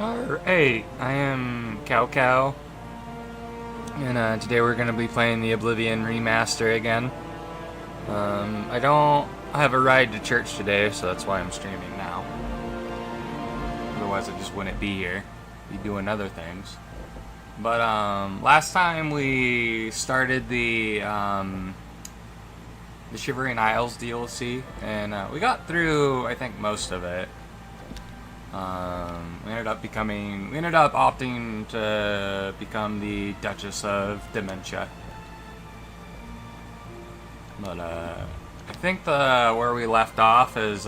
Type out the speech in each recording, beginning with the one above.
Hey, I am Cow Cow, and today we're going to be playing the Oblivion Remaster again. I don't have a ride to church today, so that's why I'm streaming now. Otherwise, I just wouldn't be here. Be doing other things. But last time we started the Shivering Isles DLC, and we got through, I think, most of it. We ended up opting to become the Duchess of Dementia. But I think where we left off is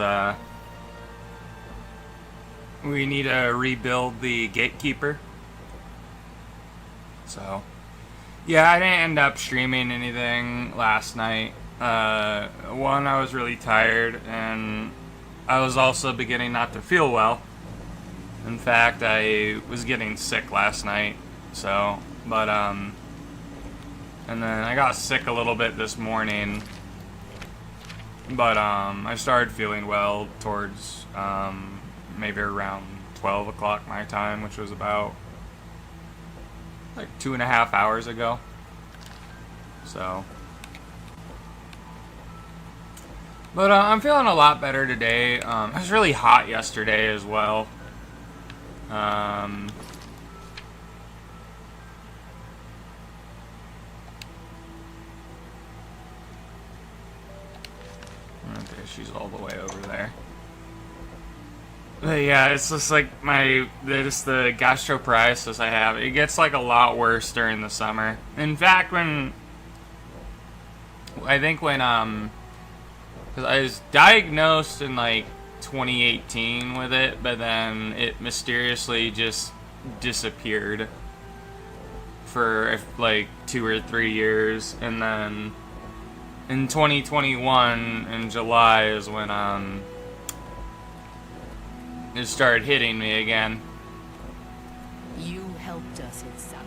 we need to rebuild the gatekeeper. So yeah, I didn't end up streaming anything last night. One, I was really tired, and I was also beginning not to feel well. In fact, I was getting sick last night, so, but, and then I got sick a little bit this morning, but, I started feeling well towards, maybe around 12 o'clock my time, which was about, like, 2.5 hours ago, so. But, I'm feeling a lot better today. It was really hot yesterday as well. Okay, she's all the way over there. But yeah, it's just like the gastroparesis I have. It gets like a lot worse during the summer. In fact, because I was diagnosed in like 2018 with it, but then it mysteriously just disappeared for like 2 or 3 years, and then in 2021 in July is when it started hitting me again. You helped us with something.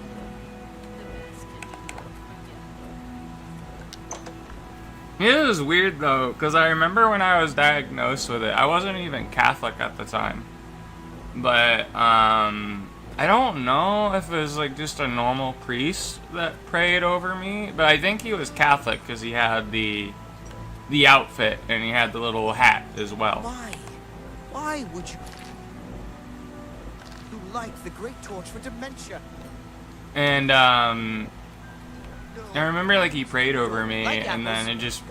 It was weird though, because I remember when I was diagnosed with it, I wasn't even Catholic at the time. But, I don't know if it was like just a normal priest that prayed over me, but I think he was Catholic because he had the outfit and he had the little hat as well. Why? Why would you? You light the great torch for dementia. And, I remember like he prayed over me, and then it just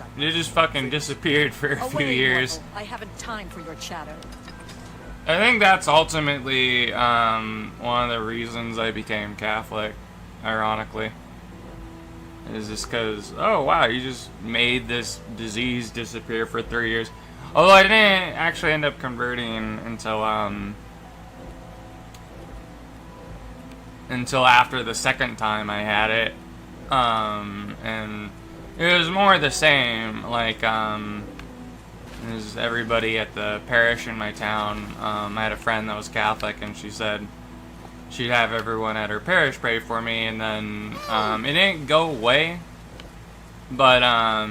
fucking disappeared for a few years. I haven't time for your chatter. I think that's ultimately one of the reasons I became Catholic, ironically. Is just because, oh wow, you just made this disease disappear for 3 years. Although I didn't actually end up converting until after the second time I had it. And it was more the same, like, as everybody at the parish in my town. I had a friend that was Catholic, and she said she'd have everyone at her parish pray for me, and then, it didn't go away, but, I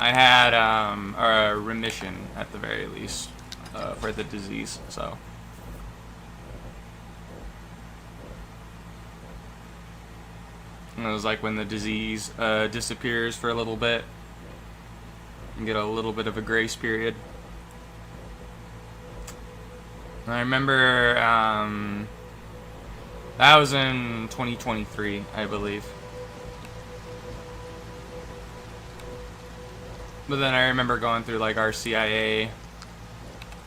had, a remission, at the very least, for the disease, so. And it was like when the disease disappears for a little bit and get a little bit of a grace period. And I remember that was in 2023, I believe. But then I remember going through like RCIA.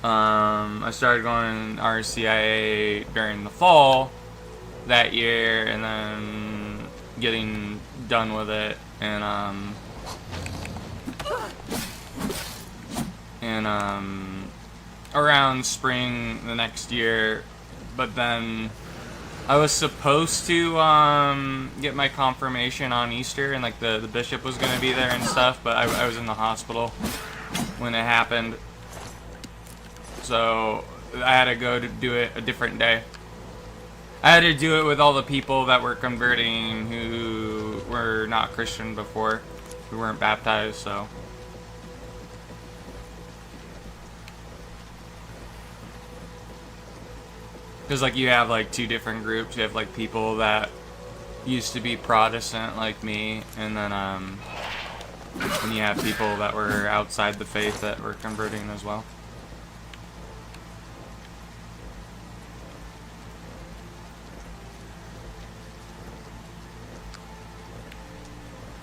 I started going RCIA during the fall that year, and then getting done with it, and around spring the next year. But then I was supposed to get my confirmation on Easter, and like the bishop was going to be there and stuff, but I was in the hospital when it happened, so I had to go to do it a different day. I had to do it with all the people that were converting who were not Christian before, who weren't baptized, so. Because, like, you have, like, two different groups. You have, like, people that used to be Protestant, like me, and then, and you have people that were outside the faith that were converting as well.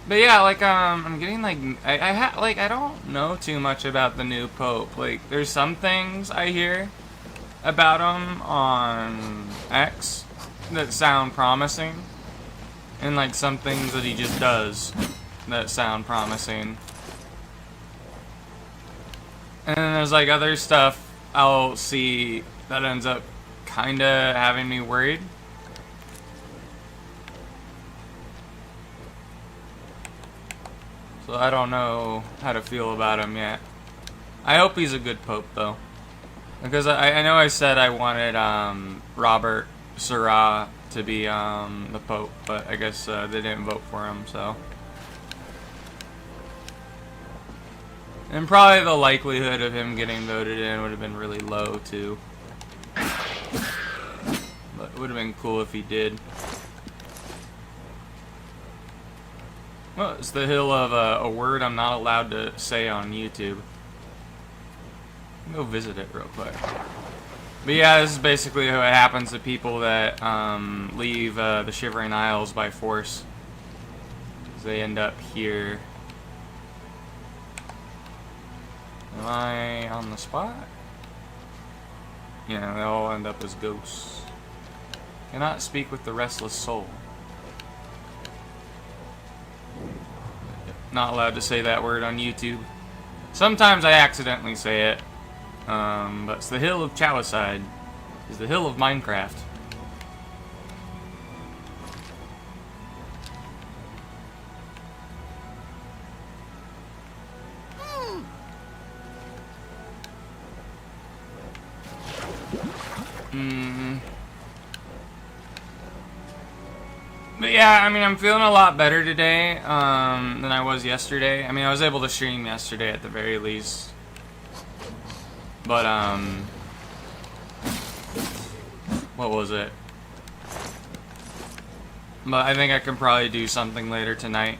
But yeah, like, I'm getting, like, I don't know too much about the new Pope. Like, there's some things I hear about him on X that sound promising, and, like, some things that he just does that sound promising. And then there's, like, other stuff I'll see that ends up kinda having me worried. So I don't know how to feel about him yet. I hope he's a good Pope, though. Because I know I said I wanted Robert Syrah to be the Pope, but I guess they didn't vote for him, so. And probably the likelihood of him getting voted in would have been really low, too. But it would have been cool if he did. Well, it's the hill of a word I'm not allowed to say on YouTube. Go visit it real quick. But yeah, this is basically what happens to people that leave the Shivering Isles by force. They end up here. Am I on the spot? Yeah, they all end up as ghosts. Cannot speak with the restless soul. Not allowed to say that word on YouTube. Sometimes I accidentally say it. But it's the hill of Chowicide. It's the hill of Minecraft. But yeah, I mean, I'm feeling a lot better today than I was yesterday. I mean, I was able to stream yesterday at the very least. But, what was it? But I think I can probably do something later tonight.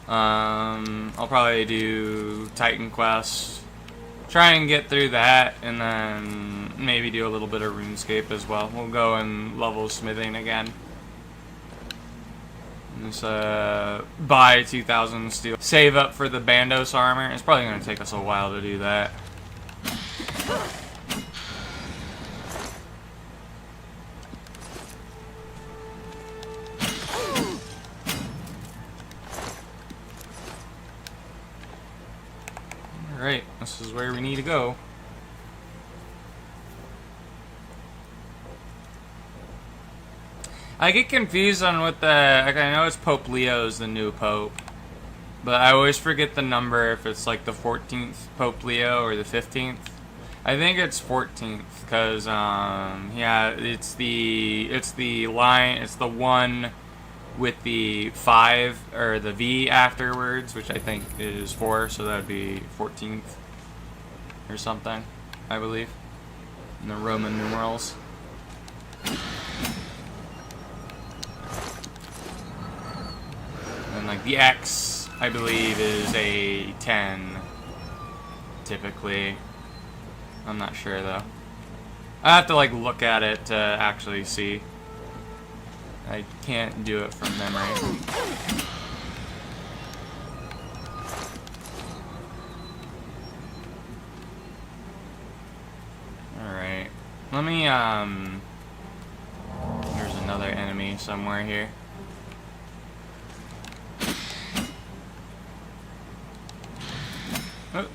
I'll probably do Titan Quest. Try and get through that, and then maybe do a little bit of RuneScape as well. We'll go and level smithing again. Just buy 2,000 steel. Save up for the Bandos armor. It's probably going to take us a while to do that. Alright, this is where we need to go. I get confused on what the... Like, I know it's Pope Leo's the new Pope, but I always forget the number if it's like the 14th Pope Leo or the 15th. I think it's 14th because yeah, it's the line, it's the one with the 5 or the V afterwards, which I think is 4, so that'd be 14th or something, I believe, in the Roman numerals. And like the X, I believe, is a 10, typically. I'm not sure though. I have to like look at it to actually see. I can't do it from memory. Alright. Let me, there's another enemy somewhere here. Oh.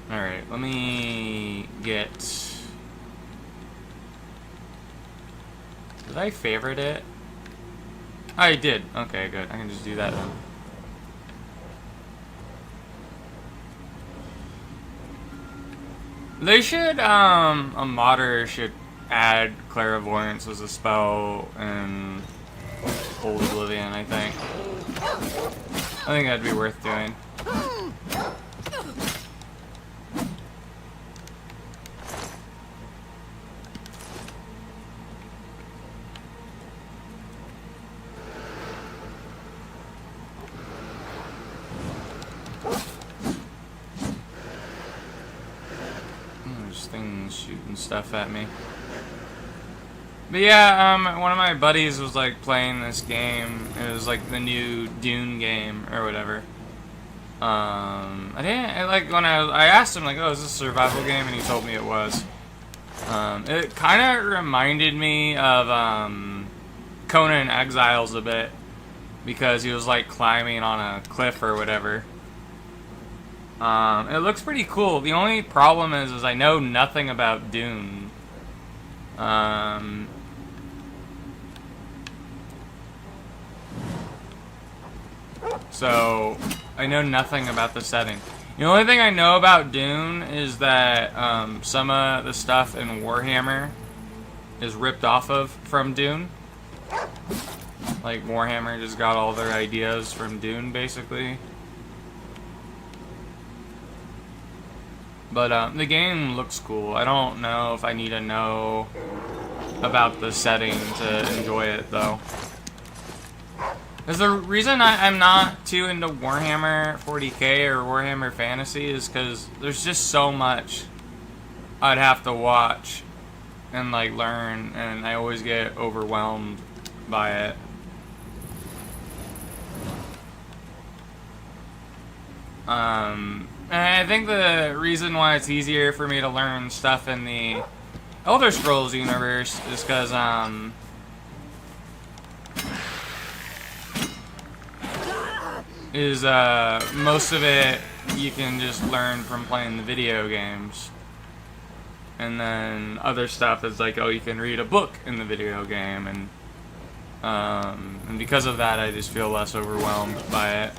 Alright, let me get... Did I favorite it? I did. Okay, good. I can just do that then. They should, a modder should add Clairvoyance as a spell in Old Oblivion, I think. I think that'd be worth doing. shooting stuff at me. But yeah, one of my buddies was like playing this game. It was like the new Dune game or whatever. I asked him like, "Oh, is this a survival game?" And he told me it was. It kind of reminded me of Conan Exiles a bit because he was like climbing on a cliff or whatever. It looks pretty cool. The only problem is I know nothing about Dune. So I know nothing about the setting. The only thing I know about Dune is that some of the stuff in Warhammer is ripped off of from Dune. Like Warhammer just got all their ideas from Dune, basically. But the game looks cool. I don't know if I need to know about the setting to enjoy it, though. Because the reason I'm not too into Warhammer 40k or Warhammer Fantasy is because there's just so much I'd have to watch and like learn, and I always get overwhelmed by it. And I think the reason why it's easier for me to learn stuff in the Elder Scrolls universe is because most of it you can just learn from playing the video games, and then other stuff is like, oh, you can read a book in the video game, and because of that I just feel less overwhelmed by it.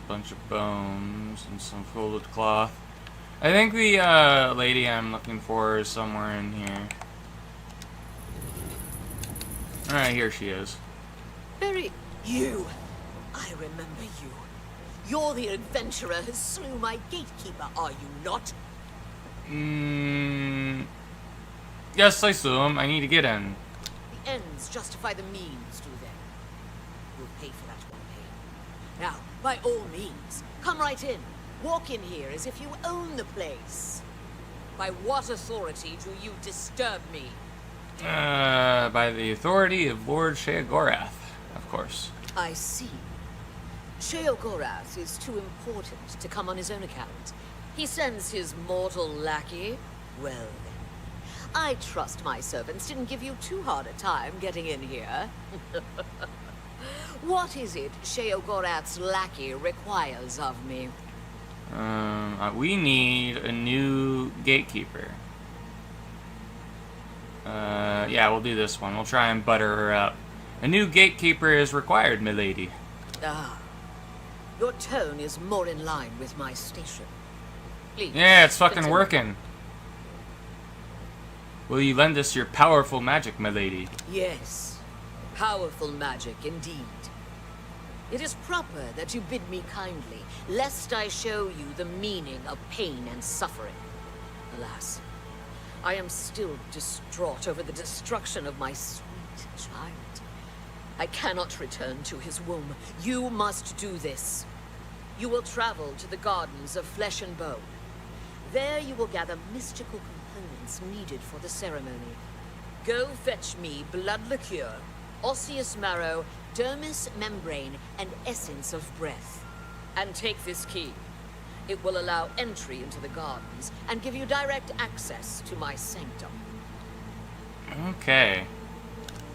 Bunch of bones and some folded cloth. I think the lady I'm looking for is somewhere in here. Alright, here she is. You! I remember you. You're the adventurer who slew my gatekeeper, are you not? Yes, I slew him. I need to get in. The ends justify the means, do they? You'll pay for that one day. Now, by all means, come right in. Walk in here as if you own the place. By what authority do you disturb me? By the authority of Lord Sheogorath, of course. I see. Sheogorath is too important to come on his own account. He sends his mortal lackey. Well then, I trust my servants didn't give you too hard a time getting in here. What is it Sheogorath's lackey requires of me? We need a new gatekeeper. Yeah, we'll do this one. We'll try and butter her up. A new gatekeeper is required, milady. Ah. Your tone is more in line with my station. Please. Yeah, it's fucking continue. working. Will you lend us your powerful magic, milady? Yes. Powerful magic indeed. It is proper that you bid me kindly, lest I show you the meaning of pain and suffering. Alas, I am still distraught over the destruction of my sweet child. I cannot return to his womb. You must do this. You will travel to the Gardens of Flesh and Bone. There you will gather mystical components needed for the ceremony. Go fetch me blood liqueur, osseous marrow, dermis membrane, and essence of breath. And take this key. It will allow entry into the gardens and give you direct access to my sanctum. Okay.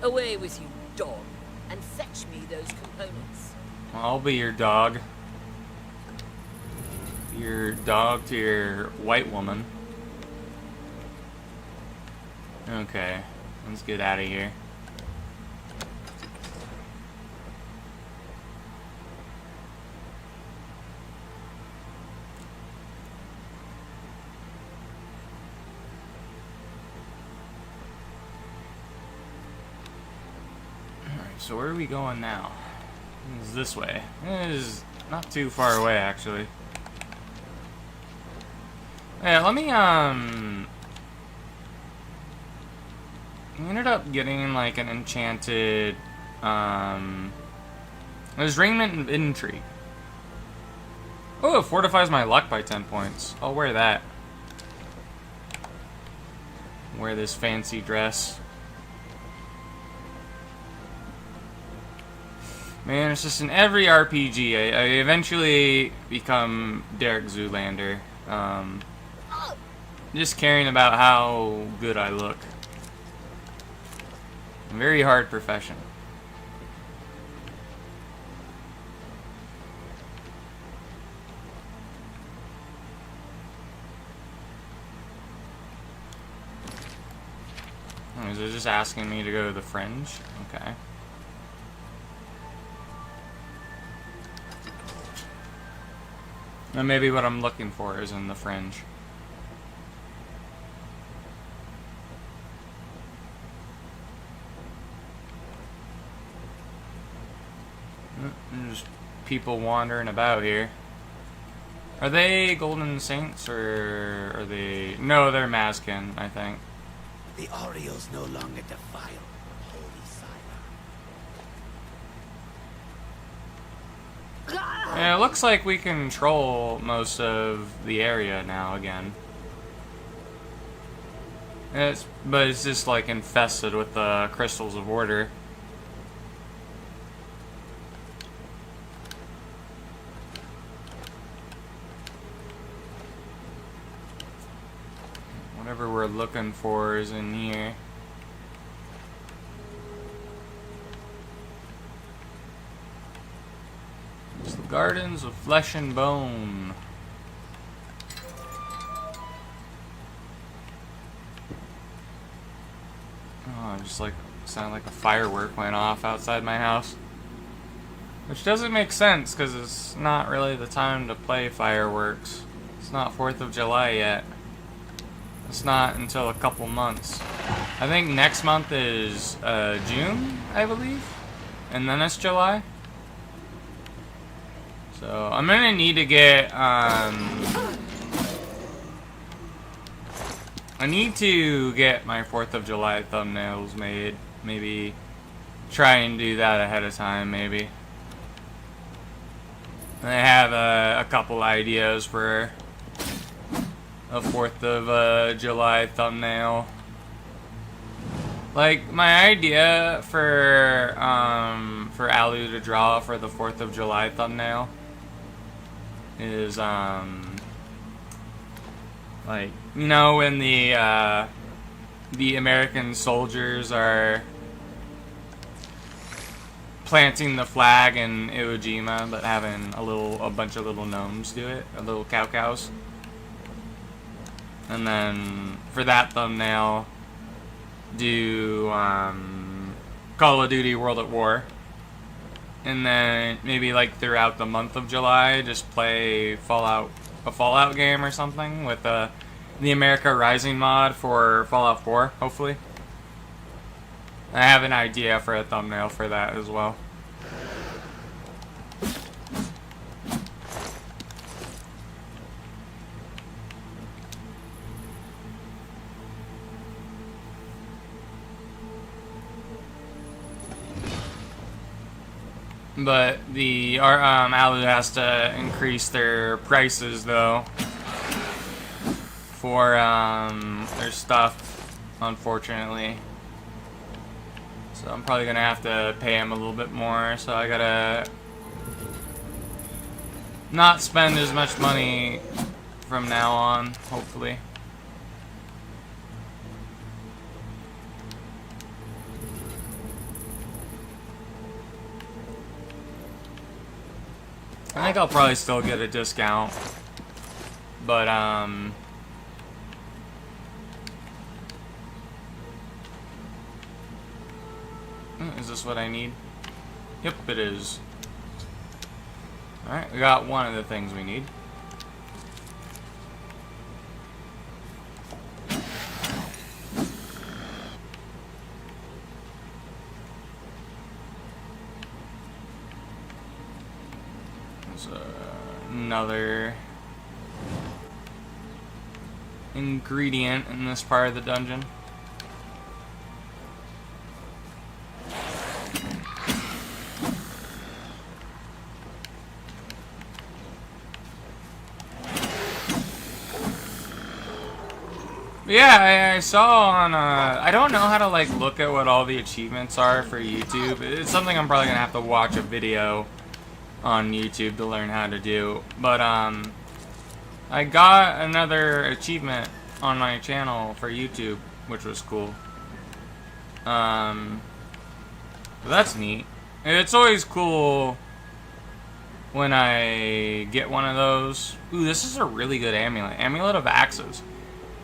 Away with you, dog, and fetch me those components. I'll be your dog. Your dog to your white woman. Okay, let's get out of here. so where are we going now? It's this way. It is not too far away, actually. Yeah, let me, I ended up getting, like, an enchanted, there's Raiment and Intrigue. Oh, it fortifies my luck by 10 points. I'll wear that. Wear this fancy dress. Man, it's just in every RPG, I eventually become Derek Zoolander. Just caring about how good I look. Very hard profession. Oh, is it just asking me to go to the fringe? Okay. And maybe what I'm looking for is in the fringe. There's people wandering about here. Are they Golden Saints or are they... No, they're Mazkin, I think. The Orioles no longer defile holy Sila. Yeah, it looks like we control most of the area now again. But it's just like infested with the crystals of order. Whatever we're looking for is in here. It's the Gardens of Flesh and Bone. Oh, just like sounded like a firework went off outside my house. Which doesn't make sense because it's not really the time to play fireworks. It's not 4th of July yet. It's not until a couple months. I think next month is June, I believe. And then it's July. So I'm gonna need to get I need to get my 4th of July thumbnails made. Maybe try and do that ahead of time, maybe. I have a couple ideas for a 4th of July thumbnail. Like, my idea for Alu to draw for the 4th of July thumbnail is, like, you know, when the American soldiers are planting the flag in Iwo Jima, but having a bunch of little gnomes do it, little cows. And then for that thumbnail, do Call of Duty World at War. And then maybe like throughout the month of July, just play a Fallout game or something with the America Rising mod for Fallout 4, hopefully. I have an idea for a thumbnail for that as well. But the Alu has to increase their prices though for their stuff, unfortunately. So I'm probably gonna have to pay him a little bit more. So I gotta not spend as much money from now on, hopefully. I think I'll probably still get a discount, but is this what I need? Yep, it is. Alright, we got one of the things we need. There's another ingredient in this part of the dungeon. Yeah, I saw on, I don't know how to, like, look at what all the achievements are for YouTube. It's something I'm probably gonna have to watch a video on YouTube to learn how to do. But, I got another achievement on my channel for YouTube, which was cool. But that's neat. It's always cool when I get one of those. Ooh, this is a really good amulet. Amulet of Axes.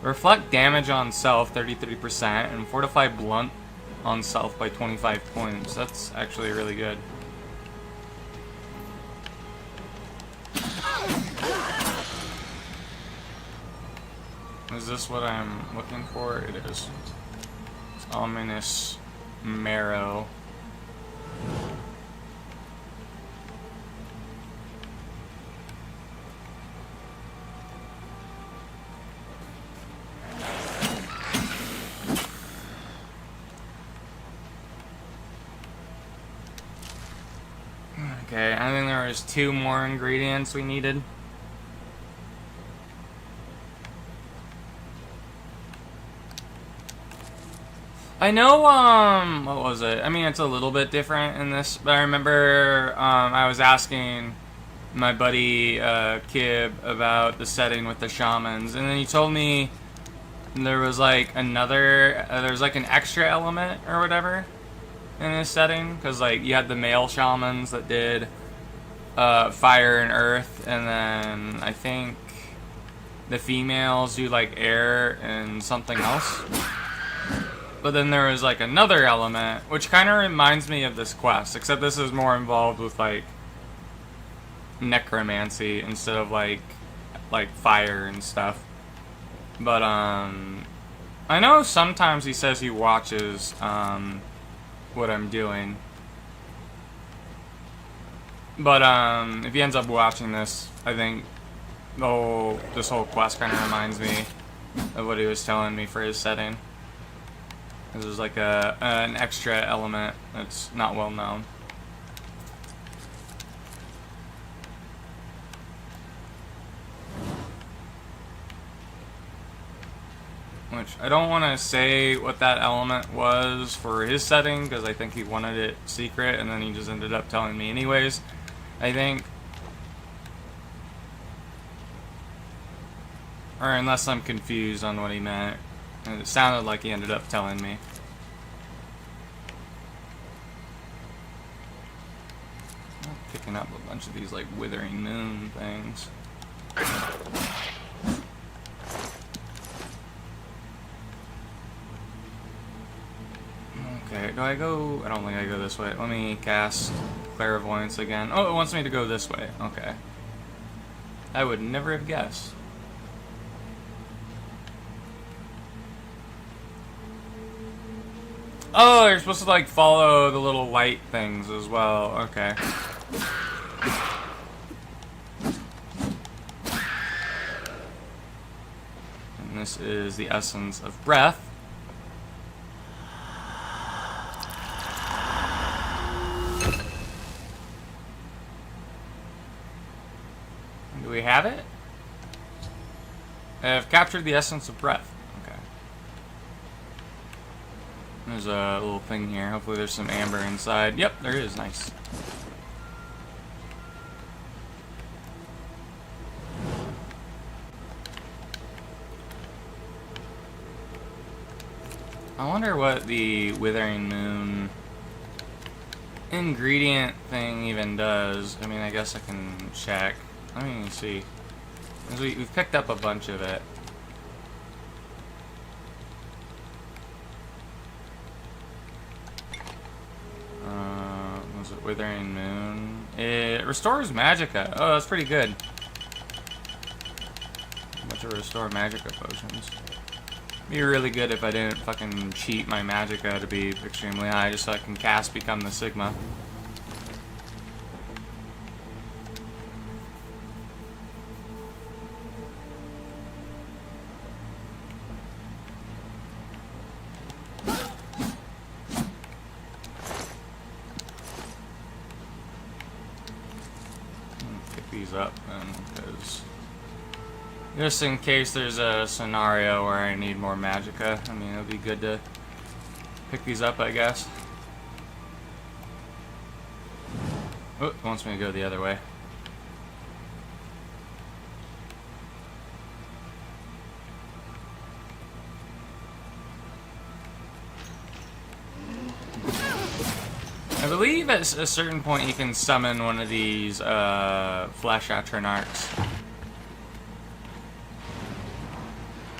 Reflect damage on self 33% and fortify blunt on self by 25 points. That's actually really good. Is this what I'm looking for? It is. It's ominous marrow. Okay, I think there was 2 more ingredients we needed. I know, what was it? I mean, it's a little bit different in this, but I remember, I was asking my buddy, Kib about the setting with the shamans, and then he told me there was, like, another, there's, like, an extra element or whatever in this setting, because, like, you had the male shamans that did fire and earth, and then I think the females do, like, air and something else. But then there was, like, another element, which kind of reminds me of this quest, except this is more involved with, like, necromancy instead of, like fire and stuff. But, I know sometimes he says he watches, what I'm doing. But, if he ends up watching this, I think this whole quest kind of reminds me of what he was telling me for his setting. This is like an extra element that's not well known. Which, I don't want to say what that element was for his setting, because I think he wanted it secret, and then he just ended up telling me anyways, I think. Or unless I'm confused on what he meant. And it sounded like he ended up telling me. I'm picking up a bunch of these, like, withering moon things. Okay, do I go? I don't think I go this way. Let me cast Clairvoyance again. Oh, it wants me to go this way. Okay. I would never have guessed. Oh, you're supposed to, like, follow the little light things as well. Okay. And this is the essence of breath. Do we have it? I have captured the essence of breath. There's a little thing here. Hopefully there's some amber inside. Yep, there is. Nice. I wonder what the Withering Moon ingredient thing even does. I mean, I guess I can check. Let me see. 'Cause we've picked up a bunch of it. Was it Withering Moon? It restores magicka. Oh, that's pretty good. A bunch of restore magicka potions. Be really good if I didn't fucking cheat my magicka to be extremely high, just so I can cast Become the Sigma. these up then, because just in case there's a scenario where I need more magicka, I mean, it'll be good to pick these up, I guess. Oh, it wants me to go the other way. I believe at a certain point you can summon one of these flesh atronarchs.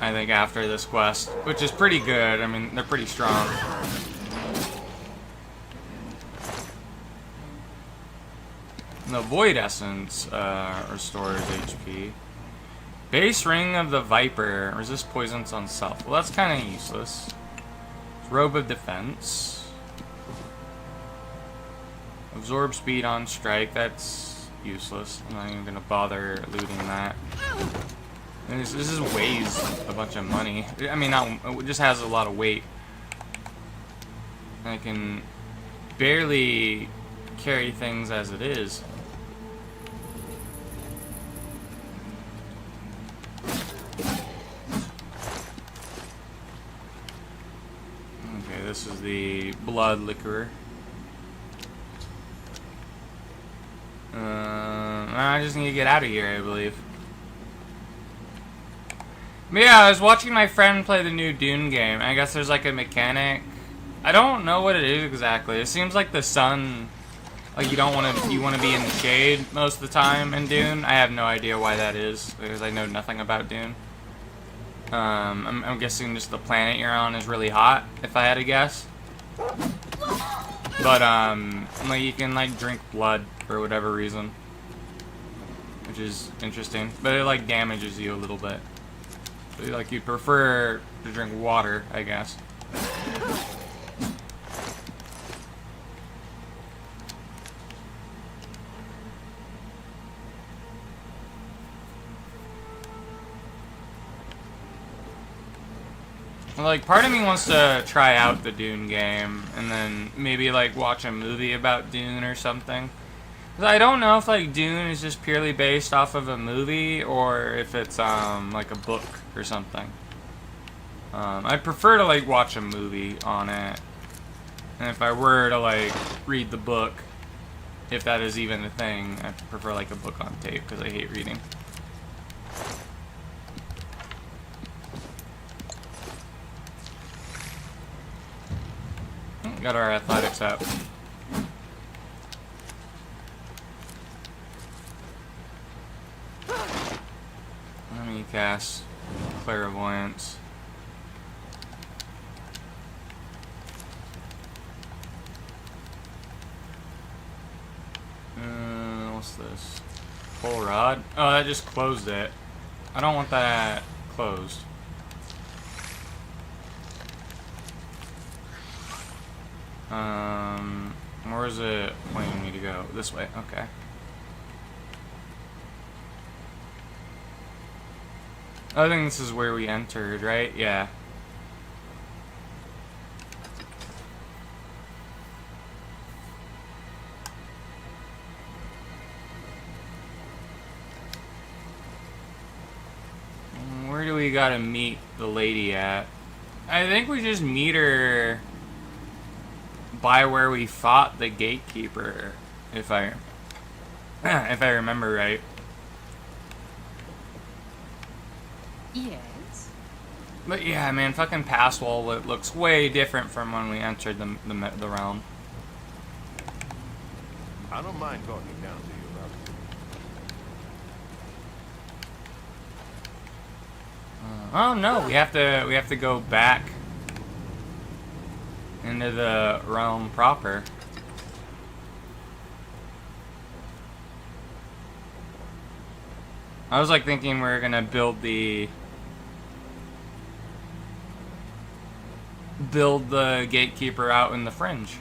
I think after this quest, which is pretty good. I mean, they're pretty strong. The Void Essence restores HP. Base Ring of the Viper. Resist poisons on self. Well, that's kind of useless. Robe of Defense. Absorb speed on strike. That's useless. I'm not even going to bother looting that. And this just weighs a bunch of money. I mean, it just has a lot of weight. I can barely carry things as it is. Okay, this is the blood liquor. I just need to get out of here, I believe. But yeah, I was watching my friend play the new Dune game. I guess there's like a mechanic. I don't know what it is exactly. It seems like the sun, like you want to be in the shade most of the time in Dune. I have no idea why that is because I know nothing about Dune. I'm guessing just the planet you're on is really hot, if I had to guess. But like you can like drink blood for whatever reason, which is interesting. But it like damages you a little bit. So, like you'd prefer to drink water, I guess. Like, part of me wants to try out the Dune game, and then maybe, like, watch a movie about Dune or something. 'Cause I don't know if, like, Dune is just purely based off of a movie, or if it's, like, a book or something. I'd prefer to, like, watch a movie on it. And if I were to, like, read the book, if that is even a thing, I'd prefer, like, a book on tape, because I hate reading. Got our athletics up. Let me cast Clairvoyance. What's this? Full rod? Oh, that just closed it. I don't want that closed. Where is it pointing me to go? This way, okay. I think this is where we entered, right? Yeah. Where do we gotta meet the lady at? I think we just meet her by where we fought the gatekeeper, if I remember right. Yes. But yeah, man, fucking Passwall looks way different from when we entered the realm. I don't mind talking down to you about it. Oh no, we have to go back into the realm proper. I was like thinking we were gonna build the gatekeeper out in the fringe.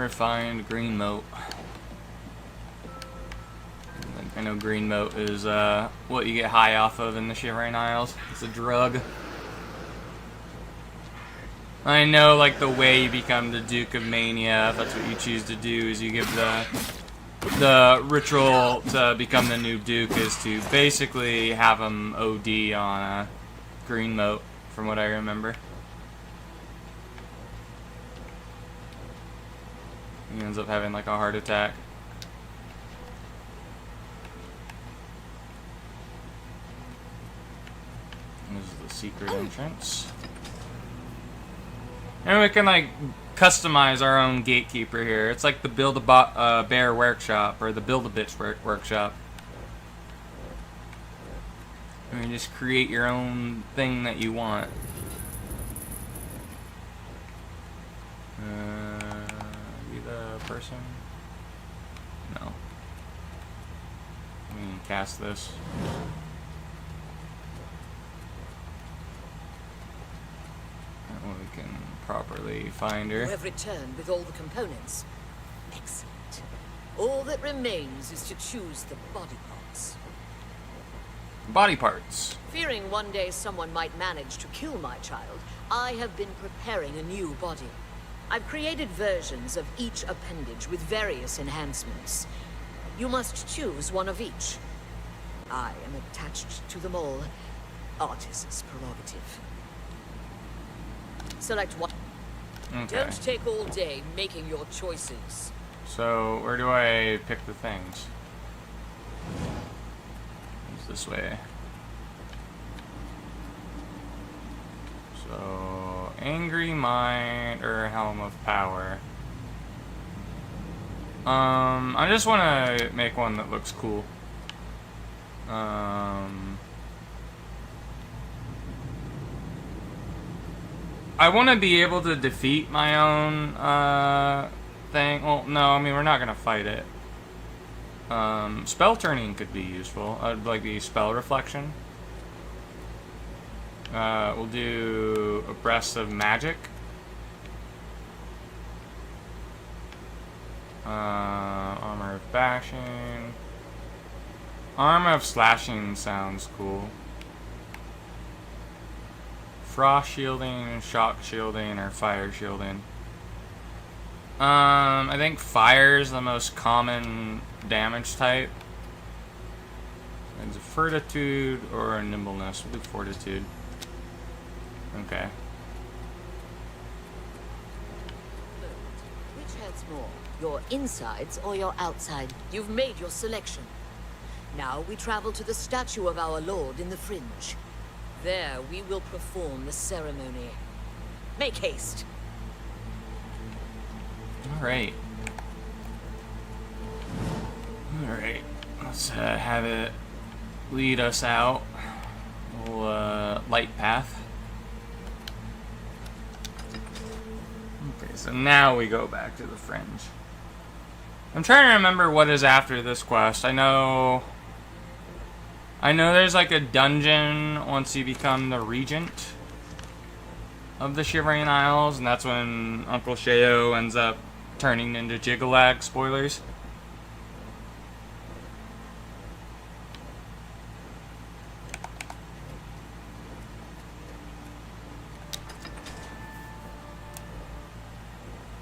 Unrefined green moat. I know green moat is what you get high off of in the Shivering Isles. It's a drug. I know, like, the way you become the Duke of Mania, if that's what you choose to do, is you give the ritual to become the new Duke is to basically have him OD on a green moat, from what I remember. He ends up having, like, a heart attack. This is the secret entrance. And we can, like, customize our own gatekeeper here. It's like the Build-A-Bear workshop, or the Build-A-Bitch workshop. And you just create your own thing that you want. Be the person? No. We can cast this. We can properly find her. You have returned with all the components. Excellent. All that remains is to choose the body parts. Body parts. Fearing one day someone might manage to kill my child, I have been preparing a new body. I've created versions of each appendage with various enhancements. You must choose one of each. I am attached to them all. Artist's prerogative. Select one. Okay. Don't take all day making your choices. So, where do I pick the things? It's this way. So, Angry Mind or Helm of Power. I just want to make one that looks cool. I want to be able to defeat my own thing. Well, no, I mean, we're not going to fight it. Spell turning could be useful. I'd like the spell reflection. We'll do Abreast of Magic. Armor of Bashing. Armor of Slashing sounds cool. Frost shielding, shock shielding, or fire shielding. I think fire is the most common damage type. It's a fortitude or a nimbleness. We'll do fortitude. Okay. Which hurts more, your insides or your outside? You've made your selection. Now we travel to the statue of our lord in the fringe. There we will perform the ceremony. Make haste. Alright. Alright. Let's have it lead us out. Little light path. Okay, so now we go back to the fringe. I'm trying to remember what is after this quest. I know there's like a dungeon once you become the regent of the Shivering Isles, and that's when Uncle Sheo ends up turning into Jiggalag. Spoilers.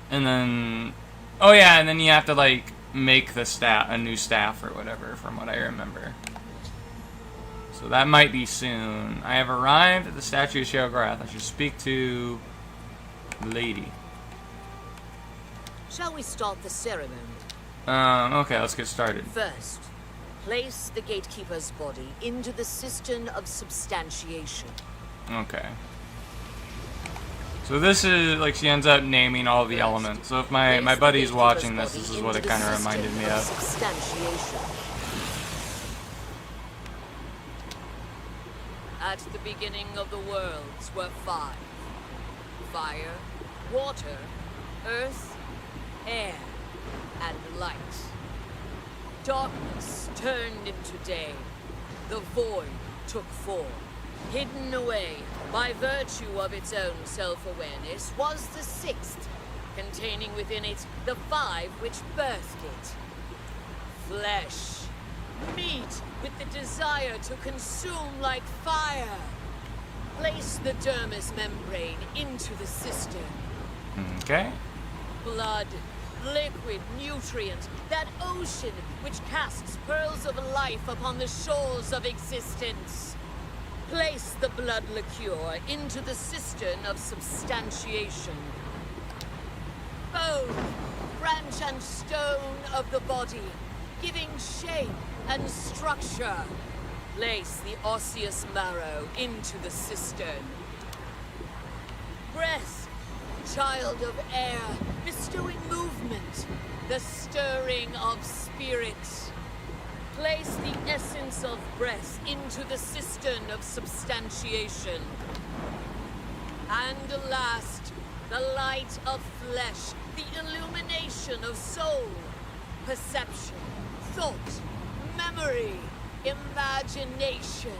And then, oh yeah, and then you have to like make the a new staff or whatever, from what I remember. So that might be soon. I have arrived at the statue of Sheogorath. I should speak to the lady. Shall we start the ceremony? Okay, let's get started. First, place the gatekeeper's body into the cistern of substantiation. Okay. So this is, like, she ends up naming all the elements. So if my buddy's watching this, this is what it kind of reminded me of. Substantiation. At the beginning of the worlds were 5. Fire, water, earth, air, and light. Darkness turned into day. The void took form. Hidden away by virtue of its own self-awareness was the 6th, containing within it the 5 which birthed it. Flesh, meat with the desire to consume like fire. Place the dermis membrane into the cistern. Okay. Blood, liquid, nutrient, that ocean which casts pearls of life upon the shores of existence. Place the blood liqueur into the cistern of substantiation. Bone, branch and stone of the body, giving shape and structure. Place the osseous marrow into the cistern. Breath, child of air, bestowing movement, the stirring of spirit. Place the essence of breath into the cistern of substantiation. And last, the light of flesh, the illumination of soul, perception, thought, memory, imagination.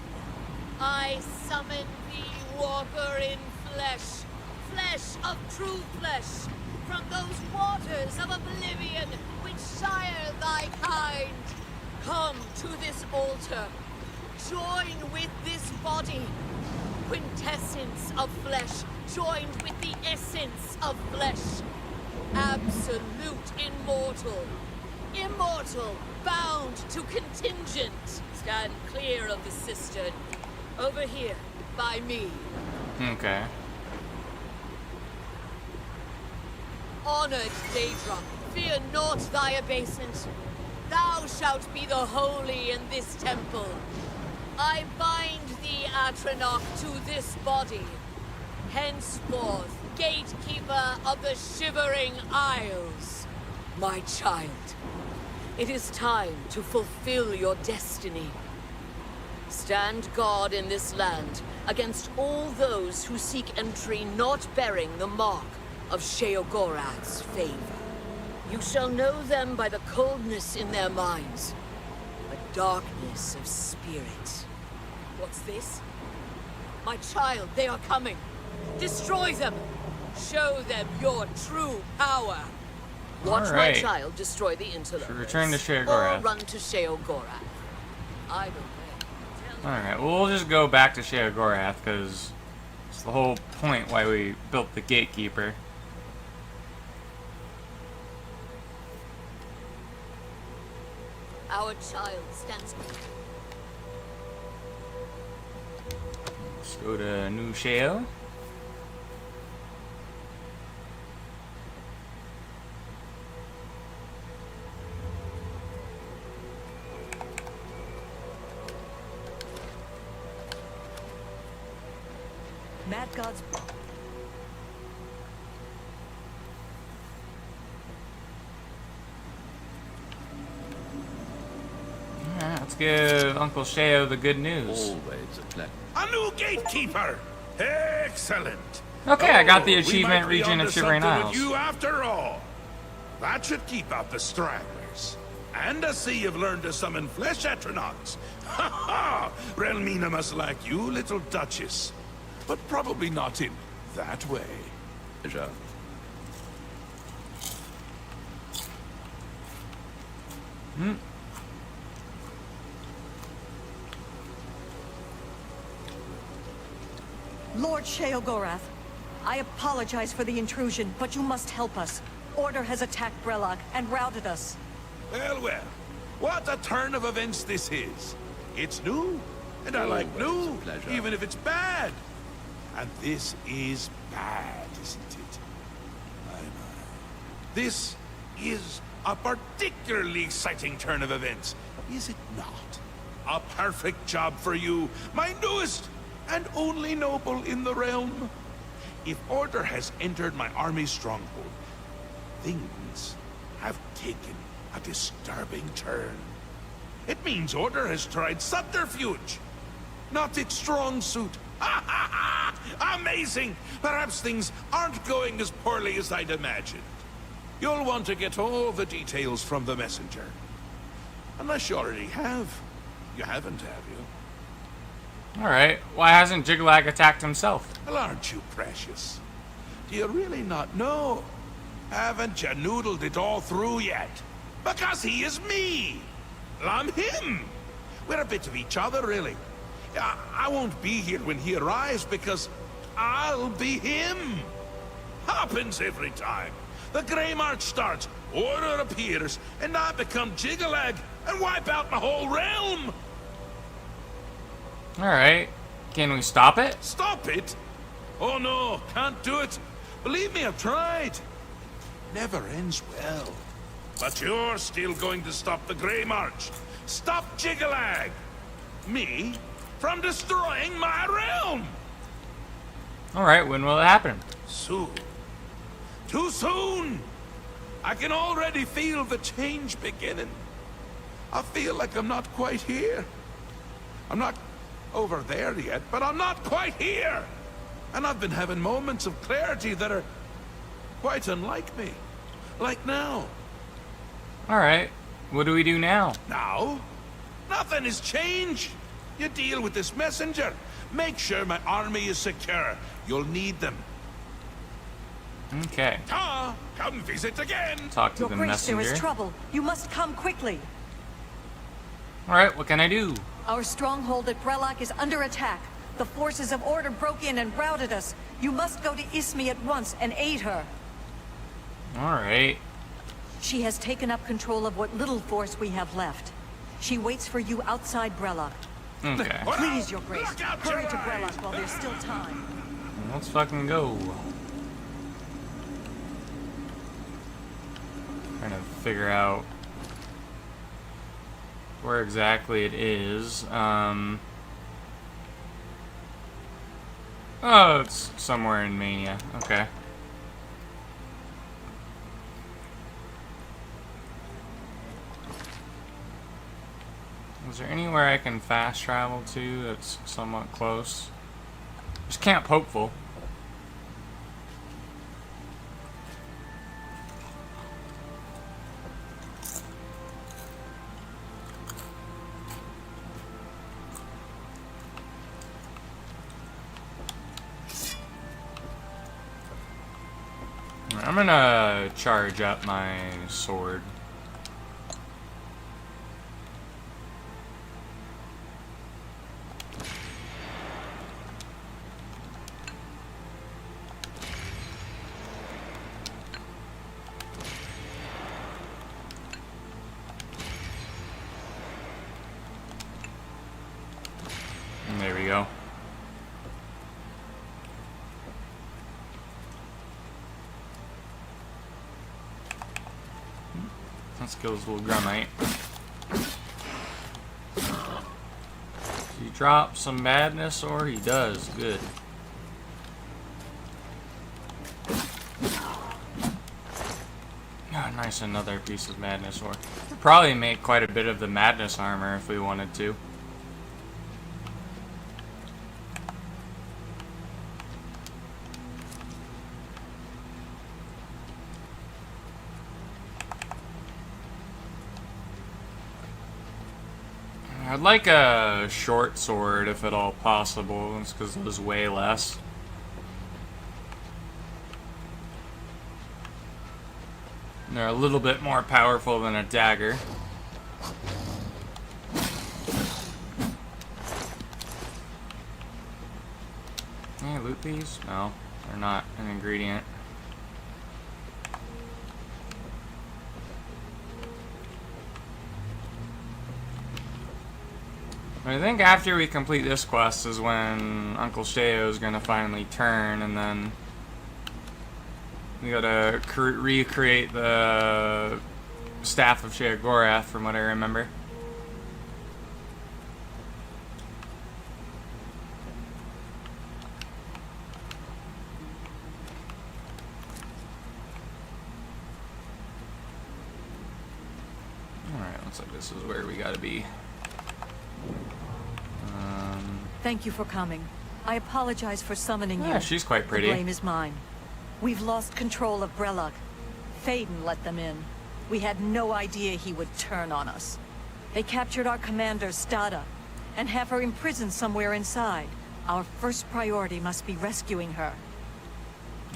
I summon thee, walker in flesh, flesh of true flesh, from those waters of oblivion which sire thy kind. Come to this altar, join with this body, quintessence of flesh, joined with the essence of flesh, absolute immortal, immortal, bound to contingent. Stand clear of the cistern, over here, by me. Okay. Honored Daedra, fear not thy abasement. Thou shalt be the holy in this temple. I bind thee, Atronach, to this body. Henceforth, gatekeeper of the Shivering Isles. My child, it is time to fulfill your destiny. Stand guard in this land against all those who seek entry not bearing the mark of Sheogorath's favor. You shall know them by the coldness in their minds, a darkness of spirit. What's this? My child, they are coming. Destroy them. Show them your true power. Watch my child destroy the interlopers. Return to Sheogorath. Or run to Sheogorath. Either way. Alright, well, we'll just go back to Sheogorath, because it's the whole point why we built the gatekeeper. Our child stands. Let's go to New Sheo. Mad God's... Alright, let's give Uncle Sheo the good news. Always a pleasure. A new gatekeeper! Excellent! Okay, I got the we achievement might be region of onto Shivering something Isles. with you after all. That should keep out the stragglers. And I see you've learned to summon flesh atronachs. Ha ha! Relmina must like you, little duchess. But probably not in that way. Pleasure. Lord Sheogorath, I apologize for the intrusion, but you must help us. Order has attacked Brelok and routed us. Well, well. What a turn of events this is. It's new, and I like Always new, a pleasure. even if it's bad. And this is bad, isn't it? I know. This is a particularly exciting turn of events, is it not? A perfect job for you, my newest and only noble in the realm. If Order has entered my army's stronghold, things have taken a disturbing turn. It means Order has tried subterfuge, not its strong suit. Ha ha ha! Amazing! Perhaps things aren't going as poorly as I'd imagined. You'll want to get all the details from the messenger. Unless you already have. You haven't, have you? Alright, why hasn't Jiglag attacked himself? Well, aren't you precious? Do you really not know? Haven't you noodled it all through yet? Because he is me. I'm him. We're a bit of each other, really. I won't be here when he arrives because I'll be him. Happens every time. The Grey March starts, order appears, and I become Jiggalag and wipe out my whole realm. Alright. Can we stop it? Stop it? Oh no, can't do it. Believe me, I've tried. Never ends well. But you're still going to stop the Grey March. Stop Jiggalag. Me from destroying my realm. Alright, when will it happen? Soon. Too soon. I can already feel the change beginning. I feel like I'm not quite here. I'm not over there yet, but I'm not quite here. And I've been having moments of clarity that are quite unlike me. Like now. Alright. What do we do now? Now? Nothing has changed. You deal with this messenger. Make sure my army is secure. You'll need them. Okay. Come visit again. Talk to Your the Grace, there messenger. is trouble. You must come quickly. Alright, what can I do? Our stronghold at Brellock is under attack. The forces of Order broke in and routed us. You must go to Ismi at once and aid her. Alright. She has taken up control of what little force we have left. She waits for you outside Brellock. Okay. Please, Your Grace, Look out hurry your to eyes. Brellock while there's still time. Let's fucking go. Trying to figure out where exactly it is. Oh, it's somewhere in Mania. Okay. Is there anywhere I can fast travel to that's somewhat close? Just Camp Hopeful. I'm gonna charge up my sword. And there we go. Let's kill this little Grumite. He drops some madness, or he does. Good. Ah, nice, another piece of madness ore. Could probably make quite a bit of the madness armor if we wanted to. I'd like a short sword if at all possible, it's because there's way less. They're a little bit more powerful than a dagger. Can I loot these? No, they're not an ingredient. I think after we complete this quest is when Uncle Sheo is gonna finally turn, and then we gotta recreate the Staff of Sheogorath, from what I remember. Alright, looks like this is where we gotta be. Thank you for coming. I apologize for summoning you. Yeah, she's quite pretty. The blame is mine. We've lost control of Brellock. Thaden let them in. We had no idea he would turn on us. They captured our commander, Stada, and have her imprisoned somewhere inside. Our first priority must be rescuing her.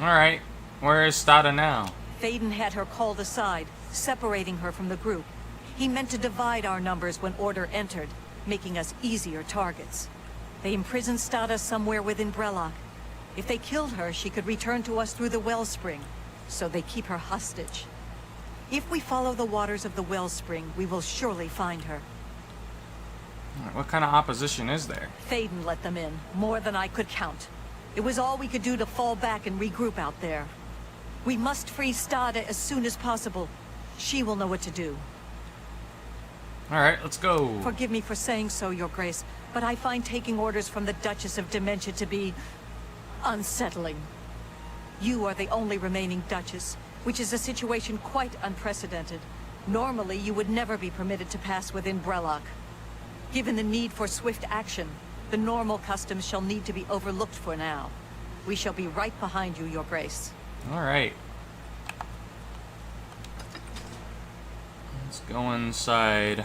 Alright, where is Stada now? Thaden had her called aside, separating her from the group. He meant to divide our numbers when Order entered, making us easier targets. They imprisoned Stada somewhere within Brellock. If they killed her, she could return to us through the wellspring, so they keep her hostage. If we follow the waters of the wellspring, we will surely find her. What kind of opposition is there? Thaden let them in, more than I could count. It was all we could do to fall back and regroup out there. We must free Stada as soon as possible. She will know what to do. Alright, let's go. Forgive me for saying so, Your Grace, but I find taking orders from the Duchess of Dementia to be unsettling. You are the only remaining Duchess, which is a situation quite unprecedented. Normally, you would never be permitted to pass within Brellock. Given the need for swift action, the normal customs shall need to be overlooked for now. We shall be right behind you, Your Grace. Alright. Let's go inside.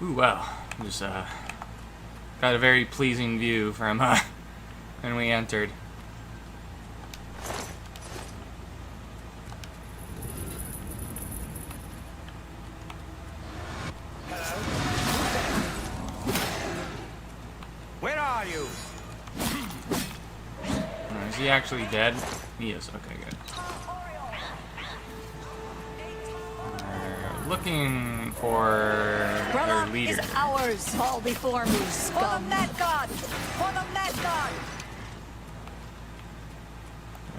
Ooh, wow. Just, got a very pleasing view from, when we entered. Where are you? Is he actually dead? He is. Okay, good. We're looking for their Brellock leader. is ours. Fall before me, scum. For the Met God! For the Met God!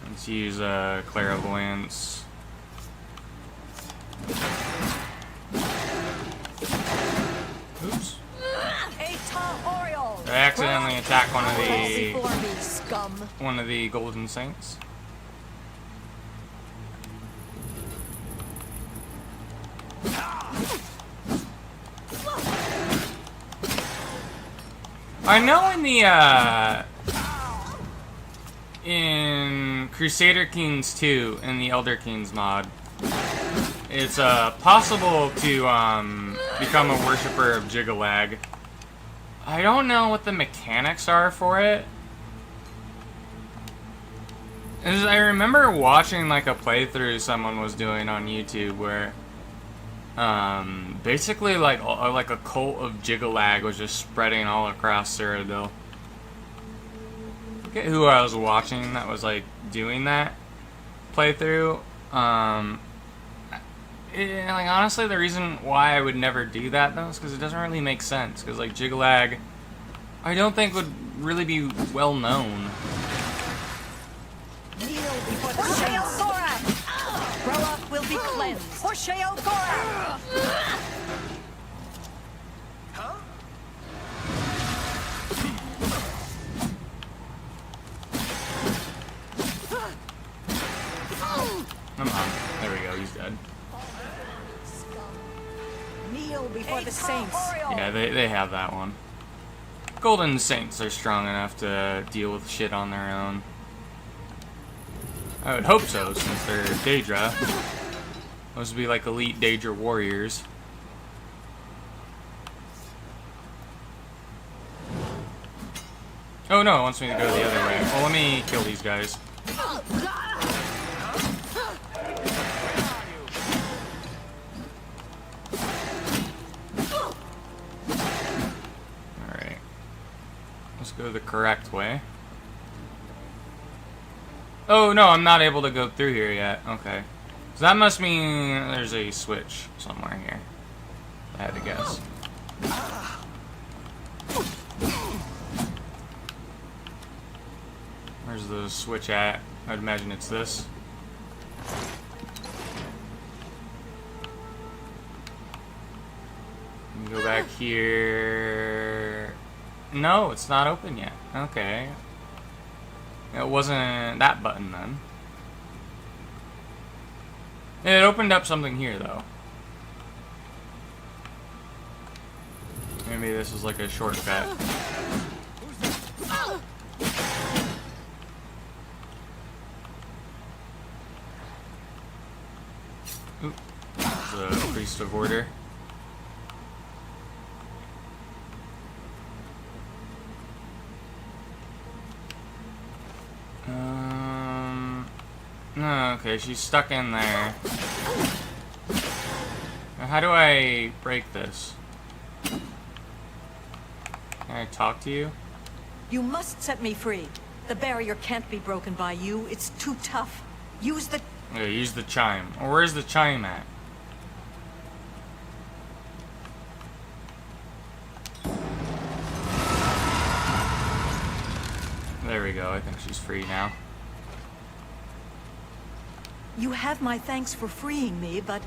Let's use clairvoyance. Oops. I accidentally attacked one of the Golden Saints. I know in Crusader Kings 2 in the Elder Kings mod, it's possible to become a worshiper of Jiggalag. I don't know what the mechanics are for it. I remember watching like a playthrough someone was doing on YouTube where basically like a cult of Jiggalag was just spreading all across Cyrodiil. I forget who I was watching that was like doing that playthrough. Like honestly, the reason why I would never do that though is because it doesn't really make sense. Because like Jiggalag, I don't think would really be well known. Kneel before the saints. Brellock will be cleansed. For Sheo Gorak! Huh? Come on. There we go. He's dead. Kneel before the saints. Yeah, they have that one. Golden Saints are strong enough to deal with shit on their own. I would hope so, since they're Daedra. Those would be like elite Daedra warriors. Oh no, it wants me to go the other way. Well, let me kill these guys. Alright. Let's go the correct way. Oh, no, I'm not able to go through here yet. Okay. So that must mean there's a switch somewhere here. I had to guess. Where's the switch at? I'd imagine it's this. Go back here. No, it's not open yet. Okay. It wasn't that button then. It opened up something here though. Maybe this is like a shortcut. Oop. That's a priest of order. No, okay, she's stuck in there. Now, how do I break this? Can I talk to you? You must set me free. The barrier can't be broken by you. It's too tough. Use the... Okay, use the chime. Or where's the chime at? There we go, I think she's free now. You have my thanks for freeing me, but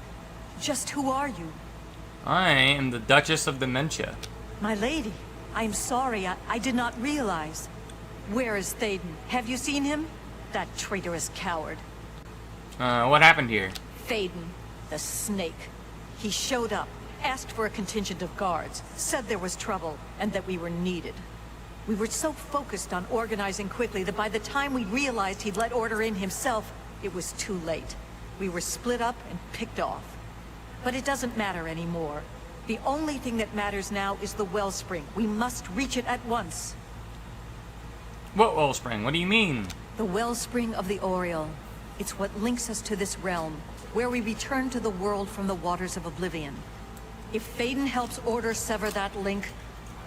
just who are you? I am the Duchess of Dementia. My lady, I'm sorry, I did not realize. Where is Thaden? Have you seen him? That traitorous coward. What happened here? Thaden, the snake. He showed up, asked for a contingent of guards, said there was trouble, and that we were needed. We were so focused on organizing quickly that by the time we realized he'd let order in himself, it was too late. We were split up and picked off. But it doesn't matter anymore. The only thing that matters now is the wellspring. We must reach it at once. What wellspring? What do you mean? The wellspring of the Oriole. It's what links us to this realm, where we return to the world from the waters of Oblivion. If Thaden helps Order sever that link,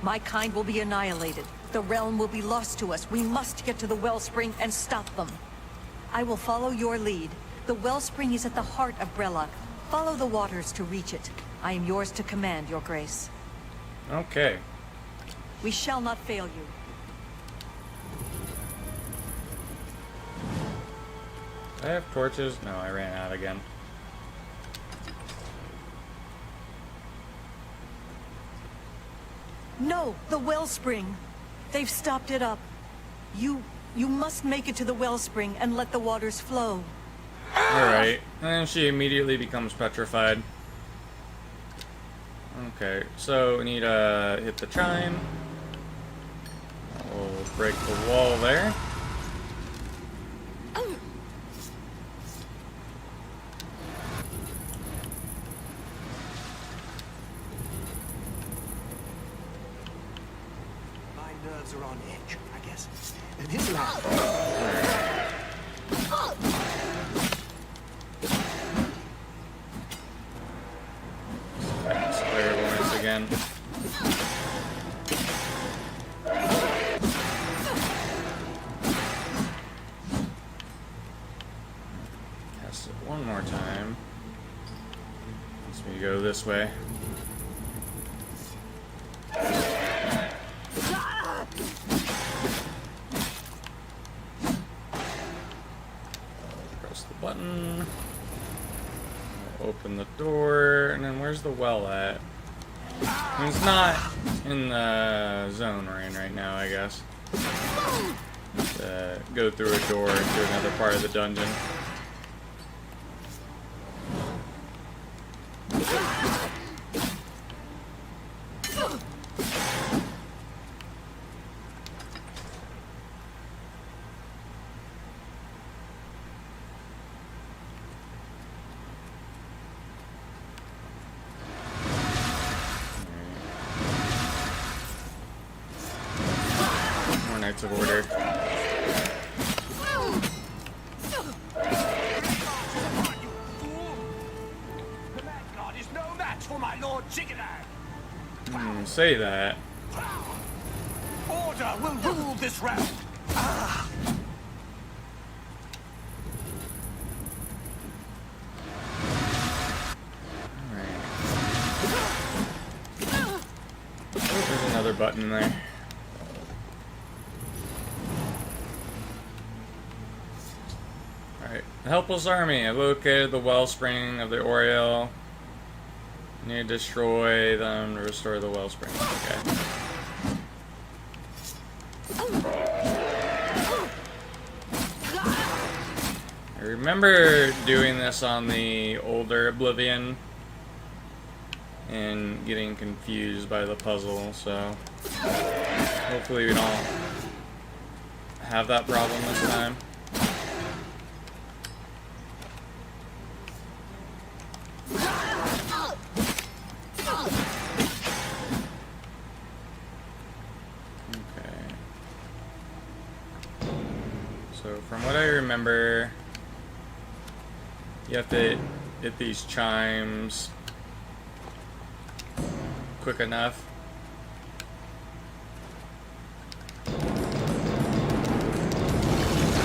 my kind will be annihilated. The realm will be lost to us. We must get to the wellspring and stop them. I will follow your lead. The wellspring is at the heart of Brellock. Follow the waters to reach it. I am yours to command, Your Grace. Okay. We shall not fail you. Do I have torches? No, I ran out again. No, the wellspring. They've stopped it up. You must make it to the wellspring and let the waters flow. Alright. And she immediately becomes petrified. Okay, so we need to hit the chime. We'll break the wall there. My nerves are on edge, I guess. This lad. Clairvoyance again. Cast it one more time. Let's me go this way. Press the button. We'll open the door, and then where's the well at? I mean, it's not in the zone we're in right now, I guess. Go through a door into another part of the dungeon. Knights of Order. The Mad God is no match for my Lord Chickenham. Say that. Order will rule this realm. Alright. Oh, there's another button there. Alright. The Helpless Army. I located the wellspring of the Oriole. Need to destroy them to restore the wellspring. Okay. I remember doing this on the older Oblivion and getting confused by the puzzle, so hopefully we don't have that problem this time. So from what I remember, You have to hit these chimes quick enough.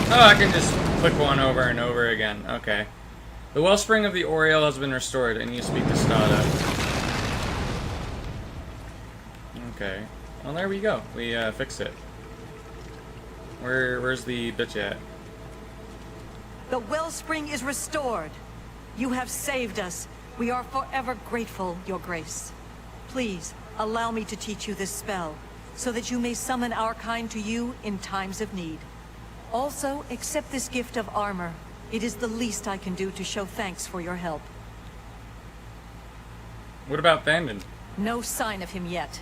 Oh, I can just click one over and over again. Okay. The wellspring of the Oriole has been restored, and you speak to Stada. Okay. Well, there we go. We fixed it. Where's the bitch at? The wellspring is restored. You have saved us. We are forever grateful, Your Grace. Please, allow me to teach you this spell, so that you may summon our kind to you in times of need. Also, accept this gift of armor. It is the least I can do to show thanks for your help. What about Thandon? No sign of him yet.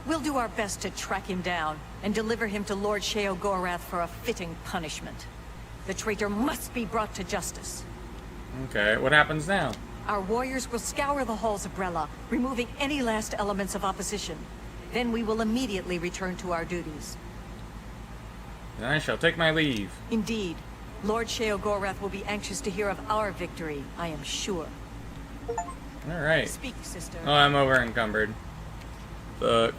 We'll do our best to track him down and deliver him to Lord Sheogorath for a fitting punishment. The traitor must be brought to justice. Okay, what happens now? Our warriors will scour the halls of Brella, removing any last elements of opposition. Then we will immediately return to our duties. Then I shall take my leave. Indeed. Lord Sheogorath will be anxious to hear of our victory, I am sure. Alright. Speak, sister. Oh, I'm over encumbered. Fuck.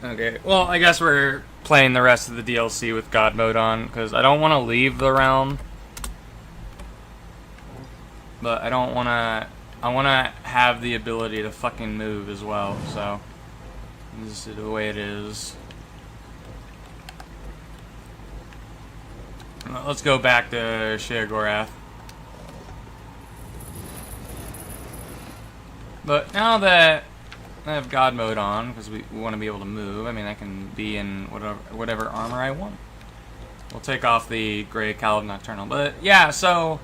Okay, well, I guess we're playing the rest of the DLC with God Mode on, because I don't want to leave the realm. But I don't want to... I want to have the ability to fucking move as well, so... This is the way it is. Let's go back to Sheogorath. But now that I have God Mode on, because we want to be able to move, I mean, I can be in whatever armor I want. We'll take off the Grey Calib Nocturnal. But, yeah, so...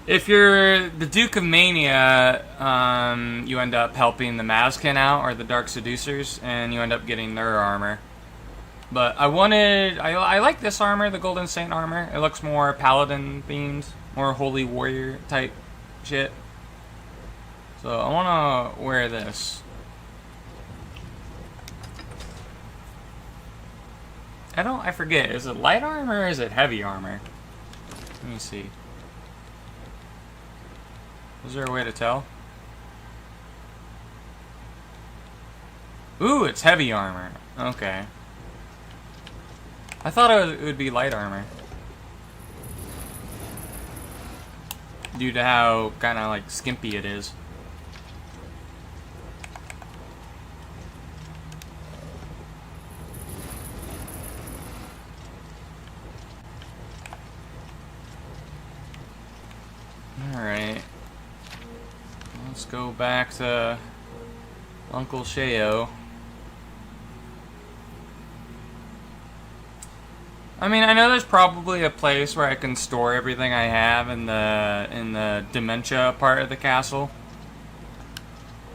If you're the Duke of Mania, you end up helping the Mazkin out, or the Dark Seducers, and you end up getting their armor. But I like this armor, the Golden Saint armor. It looks more Paladin themed, more Holy Warrior type shit. So I want to wear this. I forget, is it light armor or is it heavy armor? Let me see. Is there a way to tell? Ooh, it's heavy armor. Okay. I thought it would be light armor. Due to how kind of like skimpy it is. Alright. Let's go back to Uncle Sheo. I mean, I know there's probably a place where I can store everything I have in the dementia part of the castle.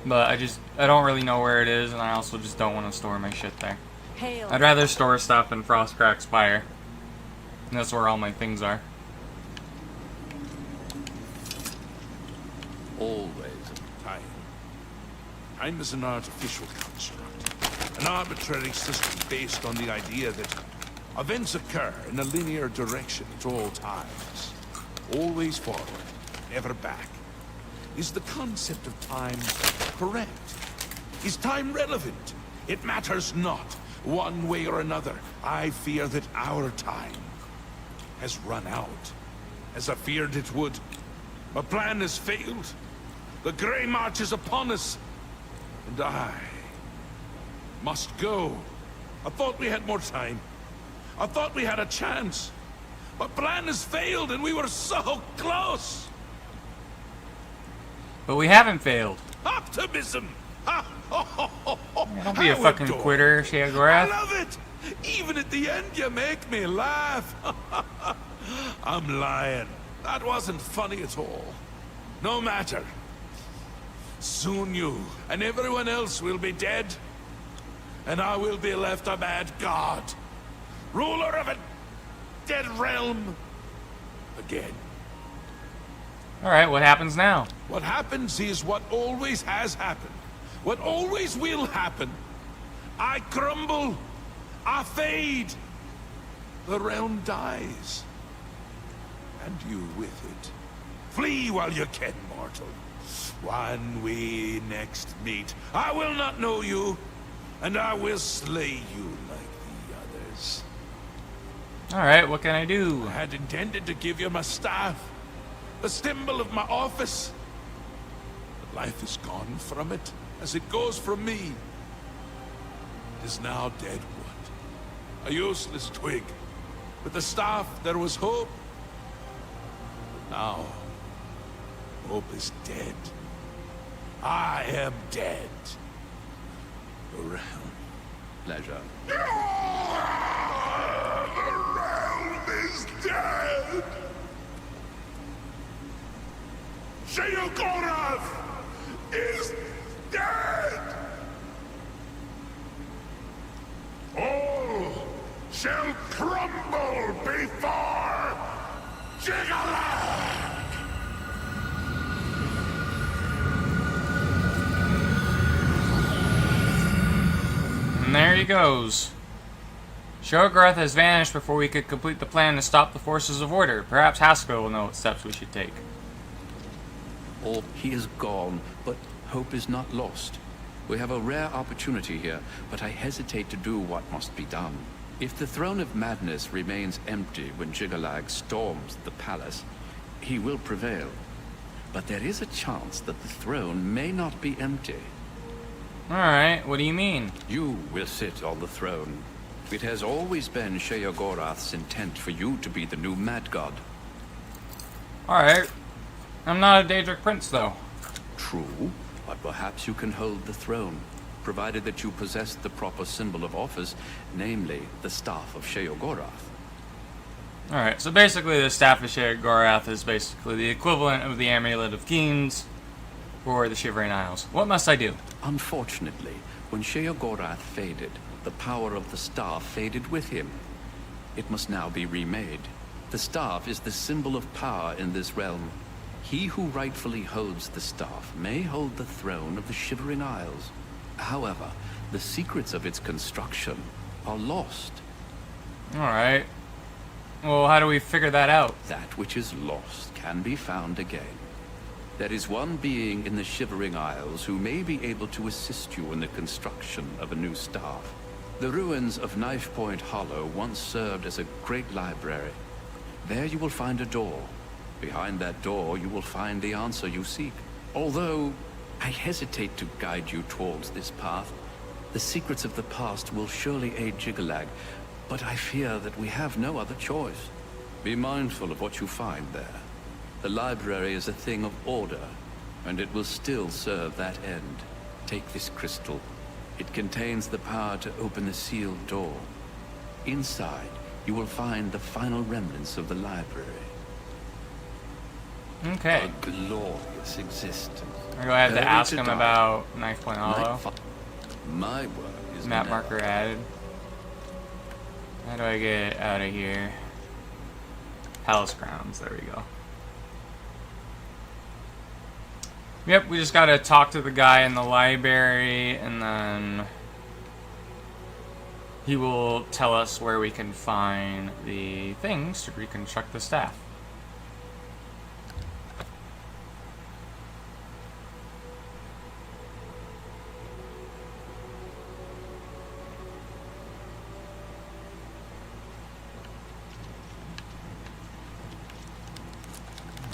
But I don't really know where it is, and I also just don't want to store my shit there. Hail. I'd rather store stuff in Frostcrack Spire. And that's where all my things are. Always. Time. Time is an artificial construct. An arbitrary system based on the idea that events occur in a linear direction at all times. Always forward, never back. Is the concept of time correct? Is time relevant? It matters not. One way or another, I fear that our time has run out, as I feared it would. My plan has failed. The Grey March is upon us, and I must go. I thought we had more time. I thought we had a chance. My plan has failed, and we were so close. But we haven't failed. Optimism! Ha! Don't be a How fucking adorable. quitter, I Sheogorath. love it! Even at the end, you make me laugh. I'm lying. That wasn't funny at all. No matter. Soon you and everyone else will be dead, and I will be left a mad god, ruler of a dead realm again. Alright, what happens now? What happens is what always has happened. What always will happen. I crumble. I fade. The realm dies. And you with it. Flee while you can, mortal. When we next meet, I will not know you, and I will slay you like the others. Alright, what can I do? I had intended to give you my staff, the symbol of my office. But life is gone from it, as it goes from me. It is now dead wood, a useless twig. With the staff there was hope. But now, hope is dead. I am dead. The realm. Pleasure. The realm is dead! Sheogorath is dead! All shall crumble before Jiggler! And there he goes. Sheogorath has vanished before we could complete the plan to stop the forces of order. Perhaps Haskell will know what steps we should take. Or he is gone, but hope is not lost. We have a rare opportunity here, but I hesitate to do what must be done. If the Throne of Madness remains empty when Jiggalag storms the palace, he will prevail. But there is a chance that the throne may not be empty. Alright, what do you mean? You will sit on the throne. It has always been Sheogorath's intent for you to be the new Mad God. Alright. I'm not a Daedric prince, though. True, but perhaps you can hold the throne, provided that you possess the proper symbol of office, namely the Staff of Sheogorath. Alright, so basically the Staff of Sheogorath is basically the equivalent of the Amulet of Kings for the Shivering Isles. What must I do? Unfortunately, when Sheogorath faded, the power of the staff faded with him. It must now be remade. The staff is the symbol of power in this realm. He who rightfully holds the staff may hold the throne of the Shivering Isles. However, the secrets of its construction are lost. Alright. Well, how do we figure that out? That which is lost can be found again. There is one being in the Shivering Isles who may be able to assist you in the construction of a new staff. The ruins of Knife Point Hollow once served as a great library. There you will find a door. Behind that door you will find the answer you seek. Although I hesitate to guide you towards this path, the secrets of the past will surely aid Jiggalag, but I fear that we have no other choice. Be mindful of what you find there. The library is a thing of order, and it will still serve that end. Take this crystal. It contains the power to open the sealed door. Inside, you will find the final remnants of the library. Okay. A glorious existence. I go ahead to Early ask to him die. about Knife Point Hollow. My work is Map never- marker added. How do I get out of here? Palace grounds. There we go. Yep, we just gotta talk to the guy in the library, and then he will tell us where we can find the things to reconstruct the staff.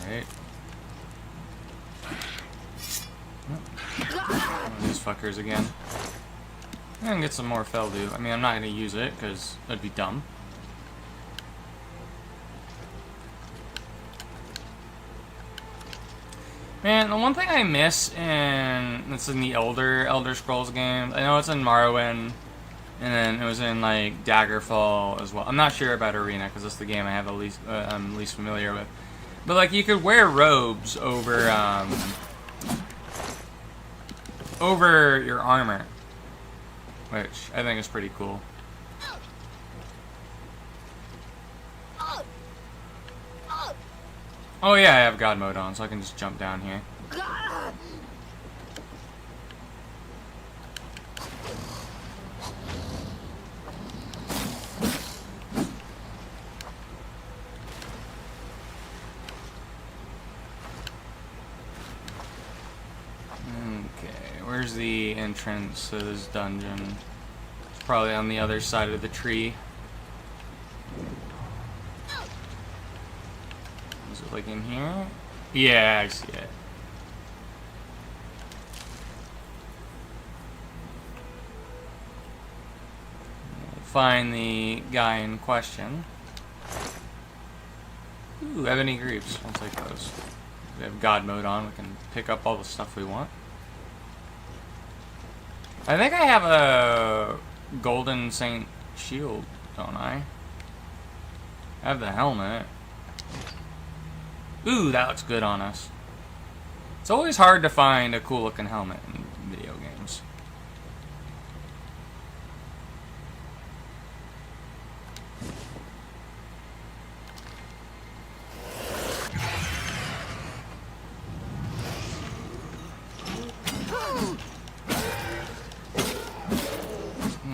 Alright. One of these fuckers again. I'm gonna get some more Feldu. I mean, I'm not gonna use it because that'd be dumb. Man, the one thing I miss it's in the Elder Scrolls games. I know it's in Morrowind, and then it was in like Daggerfall as well. I'm not sure about Arena because that's the game I have the least I'm least familiar with. But like, you could wear robes over over your armor, which I think is pretty cool. Oh yeah, I have God mode on, so I can just jump down here. Where's the entrance to this dungeon? It's probably on the other side of the tree. Is it like in here? Yeah, I see it. Find the guy in question. Ooh, ebony grapes. I'll take those. We have God mode on. We can pick up all the stuff we want. I think I have a golden saint shield, don't I? I have the helmet. Ooh, that looks good on us. It's always hard to find a cool looking helmet in video games.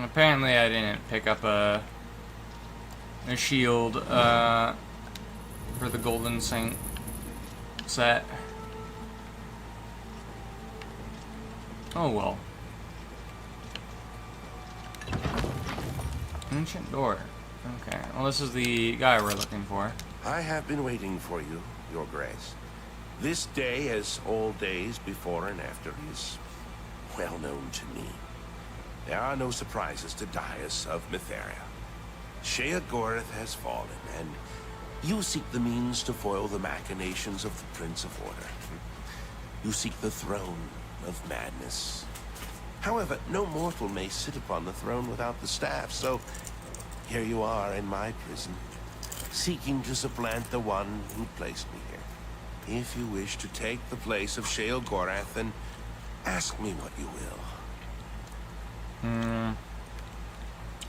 Apparently I didn't pick up a shield for the Golden Saint set. Oh well. Ancient door. Okay, well this is the guy we're looking for. I have been waiting for you, Your Grace. This day, as all days before and after, is well known to me. There are no surprises to Dias of Mytheria. Sheogorath has fallen, and you seek the means to foil the machinations of the Prince of Order. You seek the throne of madness. However, no mortal may sit upon the throne without the staff, so here you are in my prison, seeking to supplant the one who placed me here. If you wish to take the place of Sheogorath, then ask me what you will.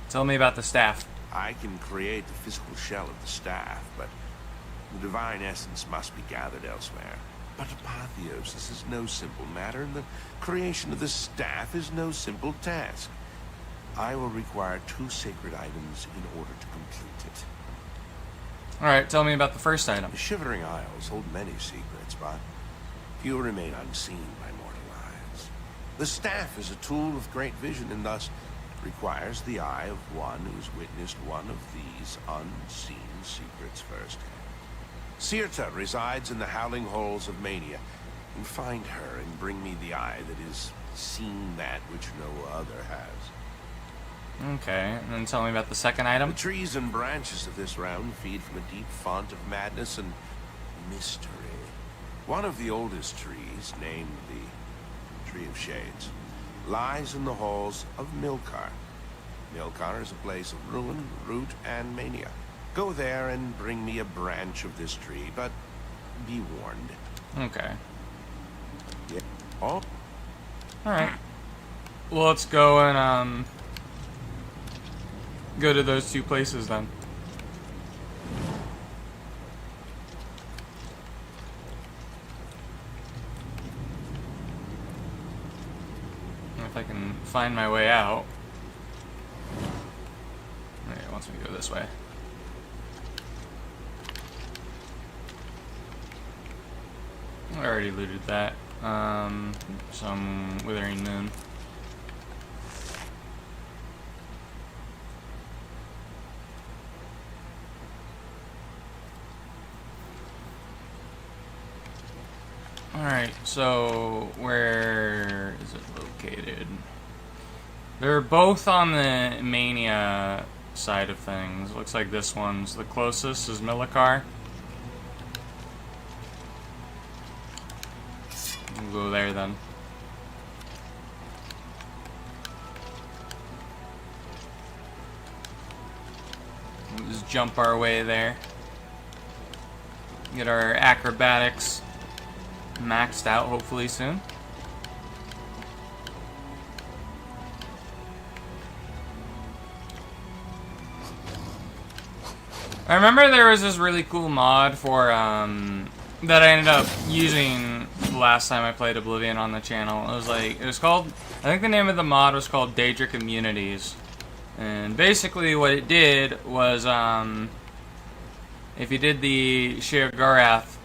Tell me about the staff. I can create the physical shell of the staff, but the divine essence must be gathered elsewhere. But apotheosis is no simple matter, and the creation of the staff is no simple task. I will require 2 sacred items in order to complete it. Alright, tell me about the first item. The Shivering Isles hold many secrets, but few remain unseen by mortal eyes. The staff is a tool of great vision, and thus requires the eye of one who's witnessed one of these unseen secrets firsthand. Sirta resides in the howling halls of Mania, and find her and bring me the eye that has seen that which no other has. Okay, and then tell me about the second item. The trees and branches of this realm feed from a deep font of madness and mystery. One of the oldest trees, named the Tree of Shades, lies in the halls of Milkar. Milkar is a place of ruin, root, and mania. Go there and bring me a branch of this tree, but be warned. Okay. Yeah. Oh? Alright. Well, let's go and, go to those 2 places then. If I can find my way out. Okay, it wants me to go this way. I already looted that. Some Withering Moon. Alright, so where is it located? They're both on the Mania side of things. Looks like this one's the closest is Milkar. We'll go there then. We'll just jump our way there. Get our acrobatics maxed out hopefully soon. I remember there was this really cool mod for that I ended up using the last time I played Oblivion on the channel. It was called, I think the name of the mod was called Daedric Immunities. And basically what it did was if you did the Sheogorath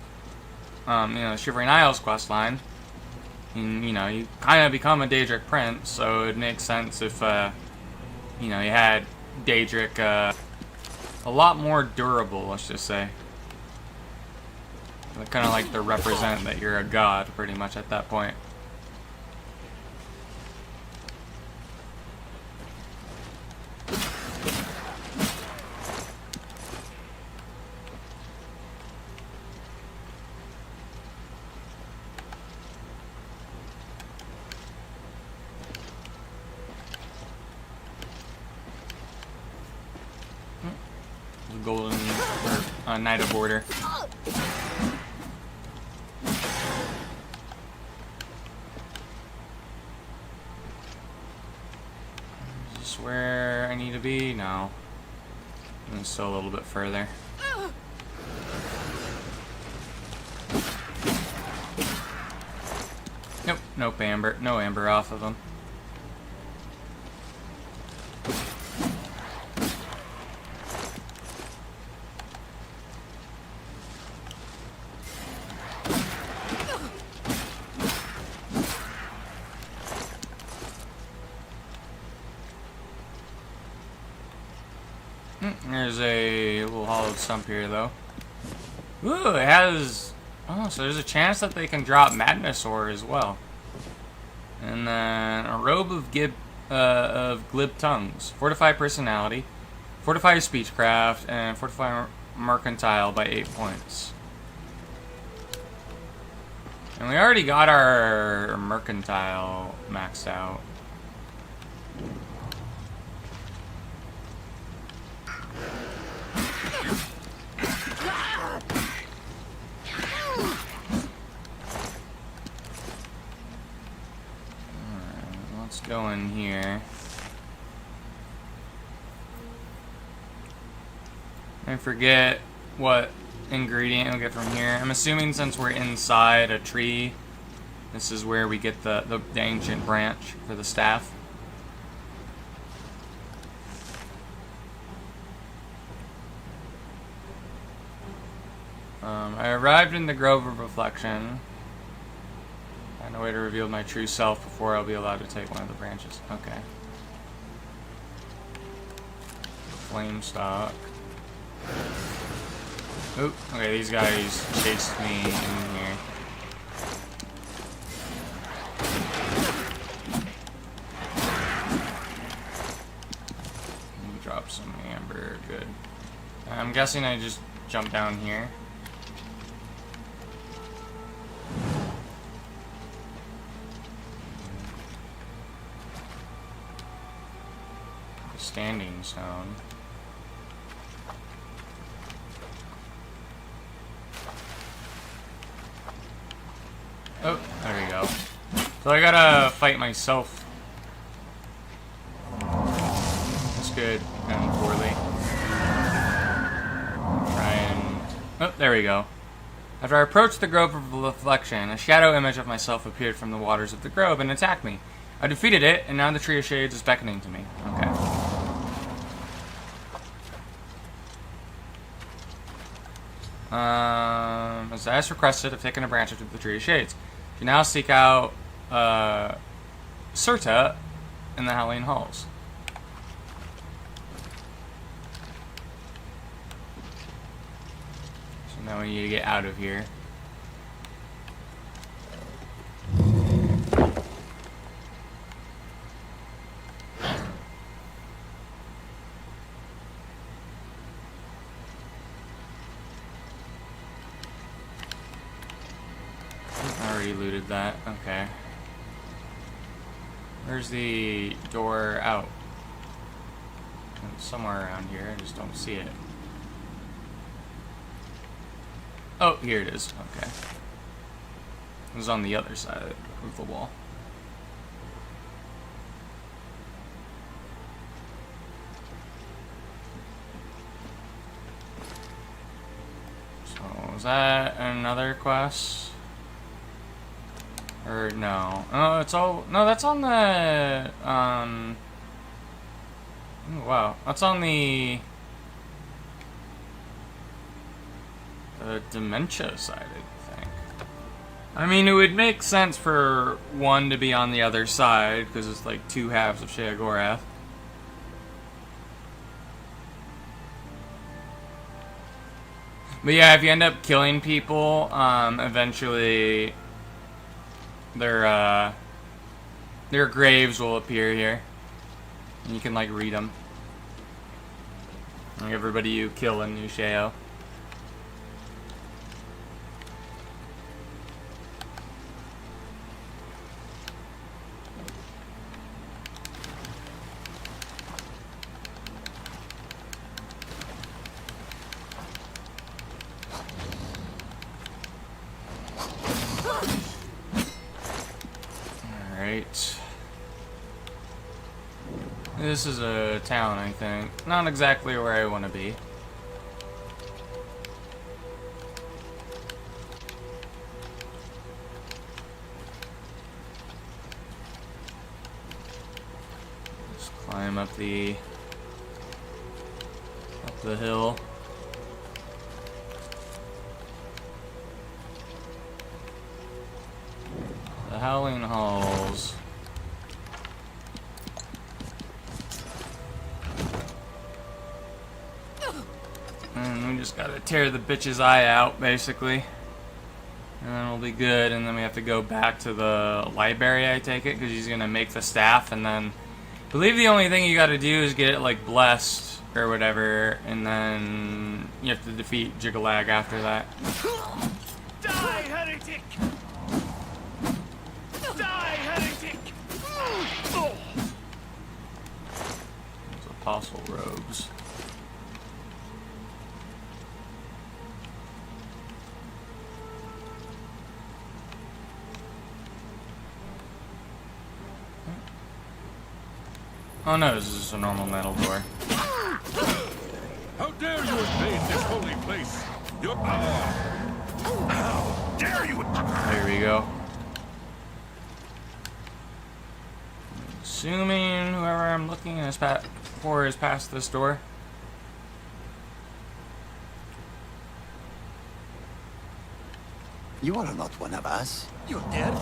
Shivering Isles questline, And, you know, you kind of become a Daedric prince, so it makes sense if, you know, you had Daedric, a lot more durable, let's just say. Kind of like to represent that you're a god, pretty much, at that point. Golden Knight of Order. Is this where I need to be? No. I'm still a little bit further. Nope, nope, amber. No amber off of them. There's a little hollowed stump here, though. Ooh, it has... Oh, so there's a chance that they can drop Madness Ore as well. And then a robe of glib tongues. Fortify personality, fortify speechcraft, and fortify mercantile by 8 points. And we already got our mercantile maxed out. Let's go in here. I forget what ingredient we'll get from here. I'm assuming since we're inside a tree, this is where we get the ancient branch for the staff. I arrived in the Grove of Reflection. Find a way to reveal my true self before I'll be allowed to take one of the branches. Okay. Flame stock. Oop. Okay, these guys chased me in here. Let me drop some amber. Good. I'm guessing I just jump down here. Standing stone. Oh, there we go. So I gotta fight myself. That's good. And poorly. Try and... Oh, there we go. After I approached the Grove of Reflection, a shadow image of myself appeared from the waters of the grove and attacked me. I defeated it, and now the Tree of Shades is beckoning to me. Okay. As I as requested, I've taken a branch of the Tree of Shades. You now seek out Serta in the Howling Halls. So now we need to get out of here. Already looted that. Okay. Where's the door out? It's somewhere around here. I just don't see it. Oh, here it is. Okay. It was on the other side of the wall. So, was that another quest? Or no? Oh, it's all... No, that's on the... Oh, wow. That's on the... dementia side, I think. I mean, it would make sense for one to be on the other side, because it's like two halves of Sheogorath. But yeah, if you end up killing people, eventually their graves will appear here. And you can, like, read them. Like everybody you kill in New Sheo. Alright. This is a town, I think. Not exactly where I want to be. Just climb up the hill. The Howling Halls. And we just gotta tear the bitch's eye out, basically. And then we'll be good, and then we have to go back to the library, I take it, because he's gonna make the staff, and then I believe the only thing you gotta do is get it, like, blessed, or whatever, and then you have to defeat Jigalag after that. Die, heretic! Die, heretic! Those apostle robes. Oh no, this is just a normal metal door. How dare you invade this holy place? You're... How dare you? There we go. Assuming whoever I'm looking for is past this door. You are not one of us. You're dead?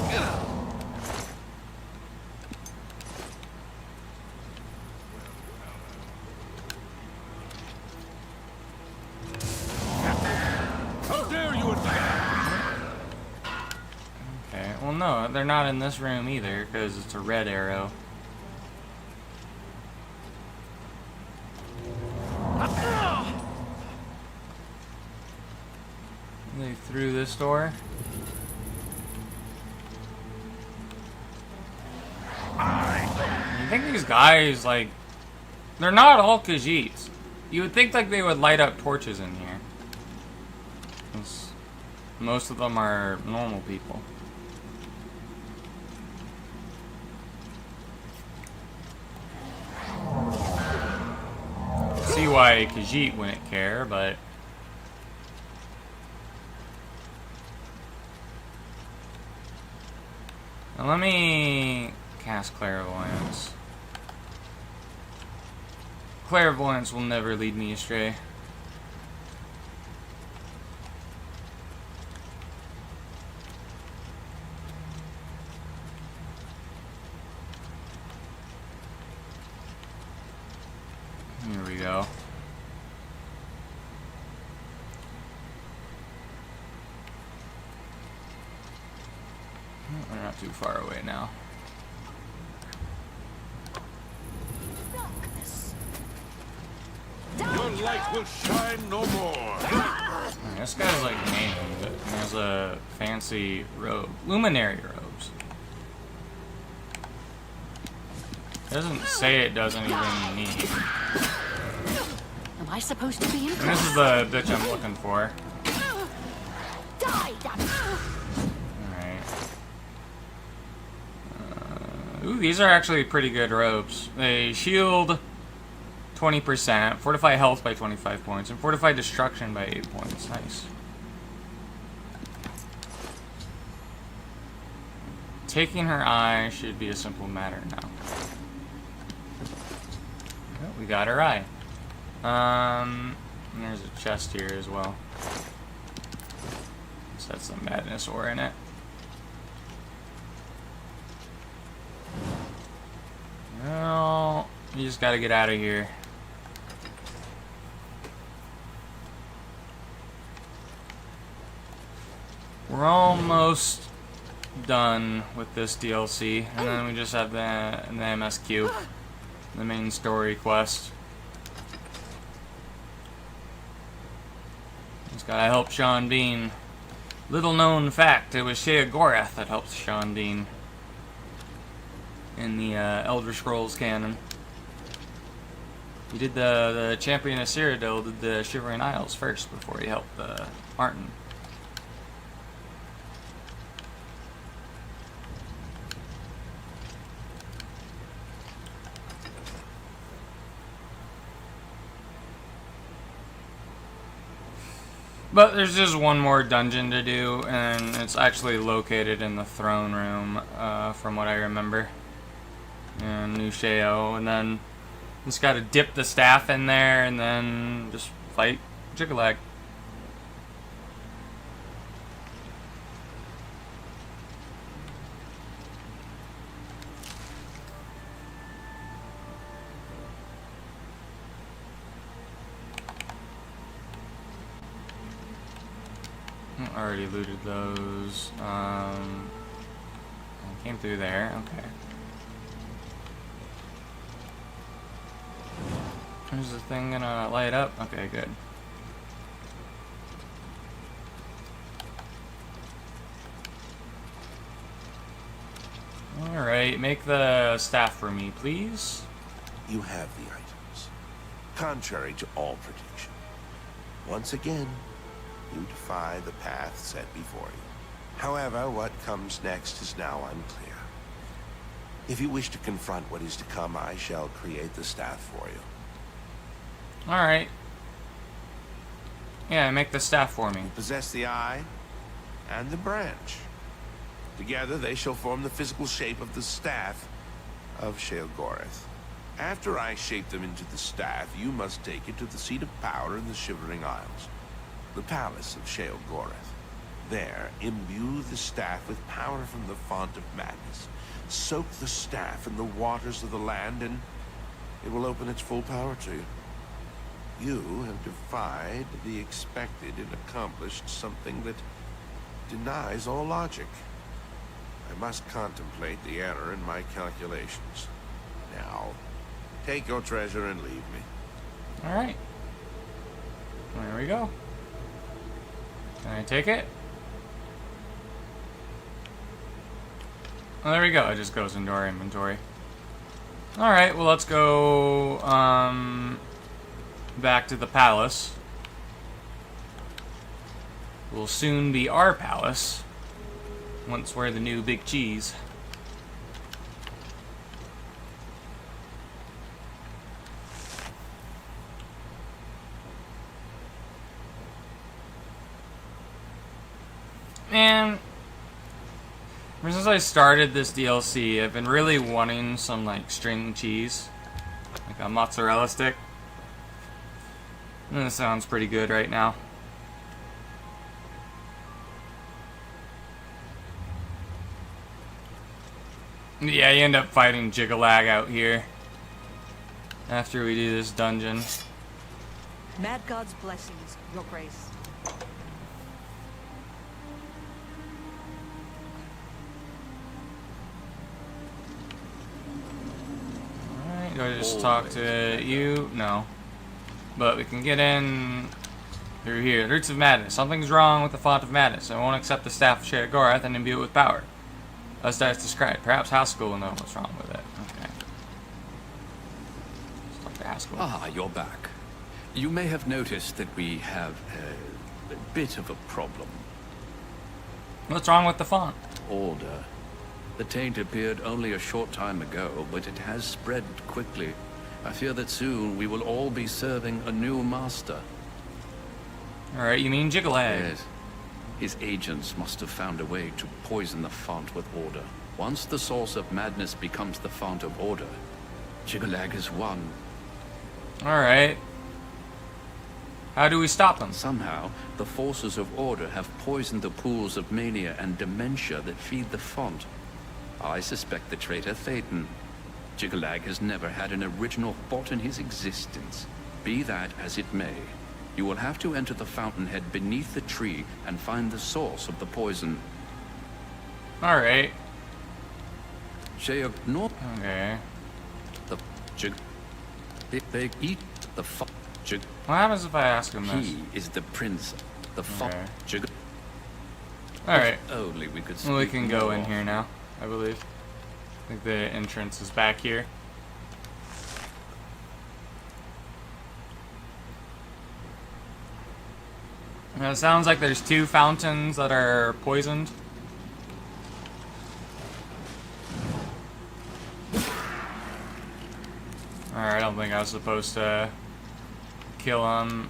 How dare you attack? Okay, well no, they're not in this room either, because it's a red arrow. They through this door. You think these guys, like, they're not all Khajiits. You would think, like, they would light up torches in here. 'Cause most of them are normal people. See why a Khajiit wouldn't care, but... Now let me cast Clairvoyance. Clairvoyance will never lead me astray. Here we go. We're not too far away now. Your light will shine no more. This guy's like named, but he has a fancy robe. Luminary robes. Doesn't say it doesn't even need. Am I supposed to be in? And this is the bitch I'm looking for. Die, Alright. Ooh, these are actually pretty good robes. They shield 20%, fortify health by 25 points, and fortify destruction by 8 points. Nice. Taking her eye should be a simple matter now. Oh, we got her eye. And there's a chest here as well. This has some madness ore in it. just gotta get out of here. We're almost done with this DLC, and then we just have the MSQ, the main story quest. Just gotta help Sean Bean. Little known fact, it was Sheogorath that helped Sean Bean in the Elder Scrolls canon. He did the Champion of Cyrodiil, did the Shivering Isles first before he helped Martin. But there's just one more dungeon to do, and it's actually located in the throne room, from what I remember. In New Sheo, and then just gotta dip the staff in there, and then just fight Jigalag. Already looted those. I came through there. Okay. Is the thing gonna light up? Okay, good. Alright, make the staff for me, please. You have the items. Contrary to all prediction. Once again, you defy the path set before you. However, what comes next is now unclear. If you wish to confront what is to come, I shall create the staff for you. Alright. Yeah, make the staff for me. You possess the eye and the branch. Together they shall form the physical shape of the staff of Sheogorath. After I shape them into the staff, you must take it to the seat of power in the Shivering Isles, the palace of Sheogorath. There, imbue the staff with power from the font of madness. Soak the staff in the waters of the land, and it will open its full power to you. You have defied the expected and accomplished something that denies all logic. I must contemplate the error in my calculations. Now, take your treasure and leave me. Alright. There we go. Can I take it? Oh, there we go. It just goes into our inventory. Alright, well, let's go back to the palace. Will soon be our palace. Once we're the new big cheese. Man, ever since I started this DLC, I've been really wanting some, like, string cheese. Like a mozzarella stick. And this sounds pretty good right now. Yeah, you end up fighting Jigalag out here. After we do this dungeon. Mad God's blessings, Your Grace. Alright, do I just talk to you? No. But we can get in through here. Roots of Madness. Something's wrong with the Font of Madness. I won't accept the Staff of Sheogorath and imbue it with power. As described. Perhaps Haskell will know what's wrong with it. Okay. Let's talk to Haskell. Ah, you're back. You may have noticed that we have a bit of a problem. What's wrong with the font? Order. The taint appeared only a short time ago, but it has spread quickly. I fear that soon we will all be serving a new master. Alright, you mean Jigalag? Yes. His agents must have found a way to poison the font with order. Once the source of madness becomes the font of order, Jigalag is won. Alright. How do we stop them? Somehow, the forces of order have poisoned the pools of mania and dementia that feed the font. I suspect the traitor Phaeton. Jiggalag has never had an original thought in his existence. Be that as it may, you will have to enter the fountainhead beneath the tree and find the source of the poison. Alright. Shayok not Okay. the jig. They eat the jig. What happens if I ask him this? He is the prince. The Okay. jig. Alright. Only we could. Well, we speak can go more. in here now, I believe. I think the entrance is back here. Now, it sounds like there's 2 fountains that are poisoned. Alright, I don't think I was supposed to kill him.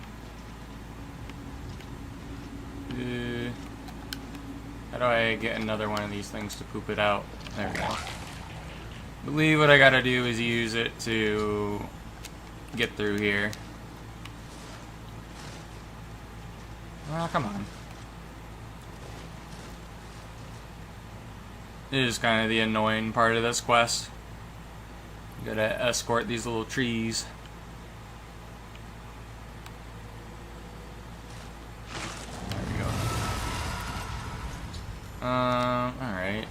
How do I get another one of these things to poop it out? There we go. I believe what I gotta do is use it to get through here. Oh, come on. This is kind of the annoying part of this quest. You gotta escort these little trees. There we go. Alright.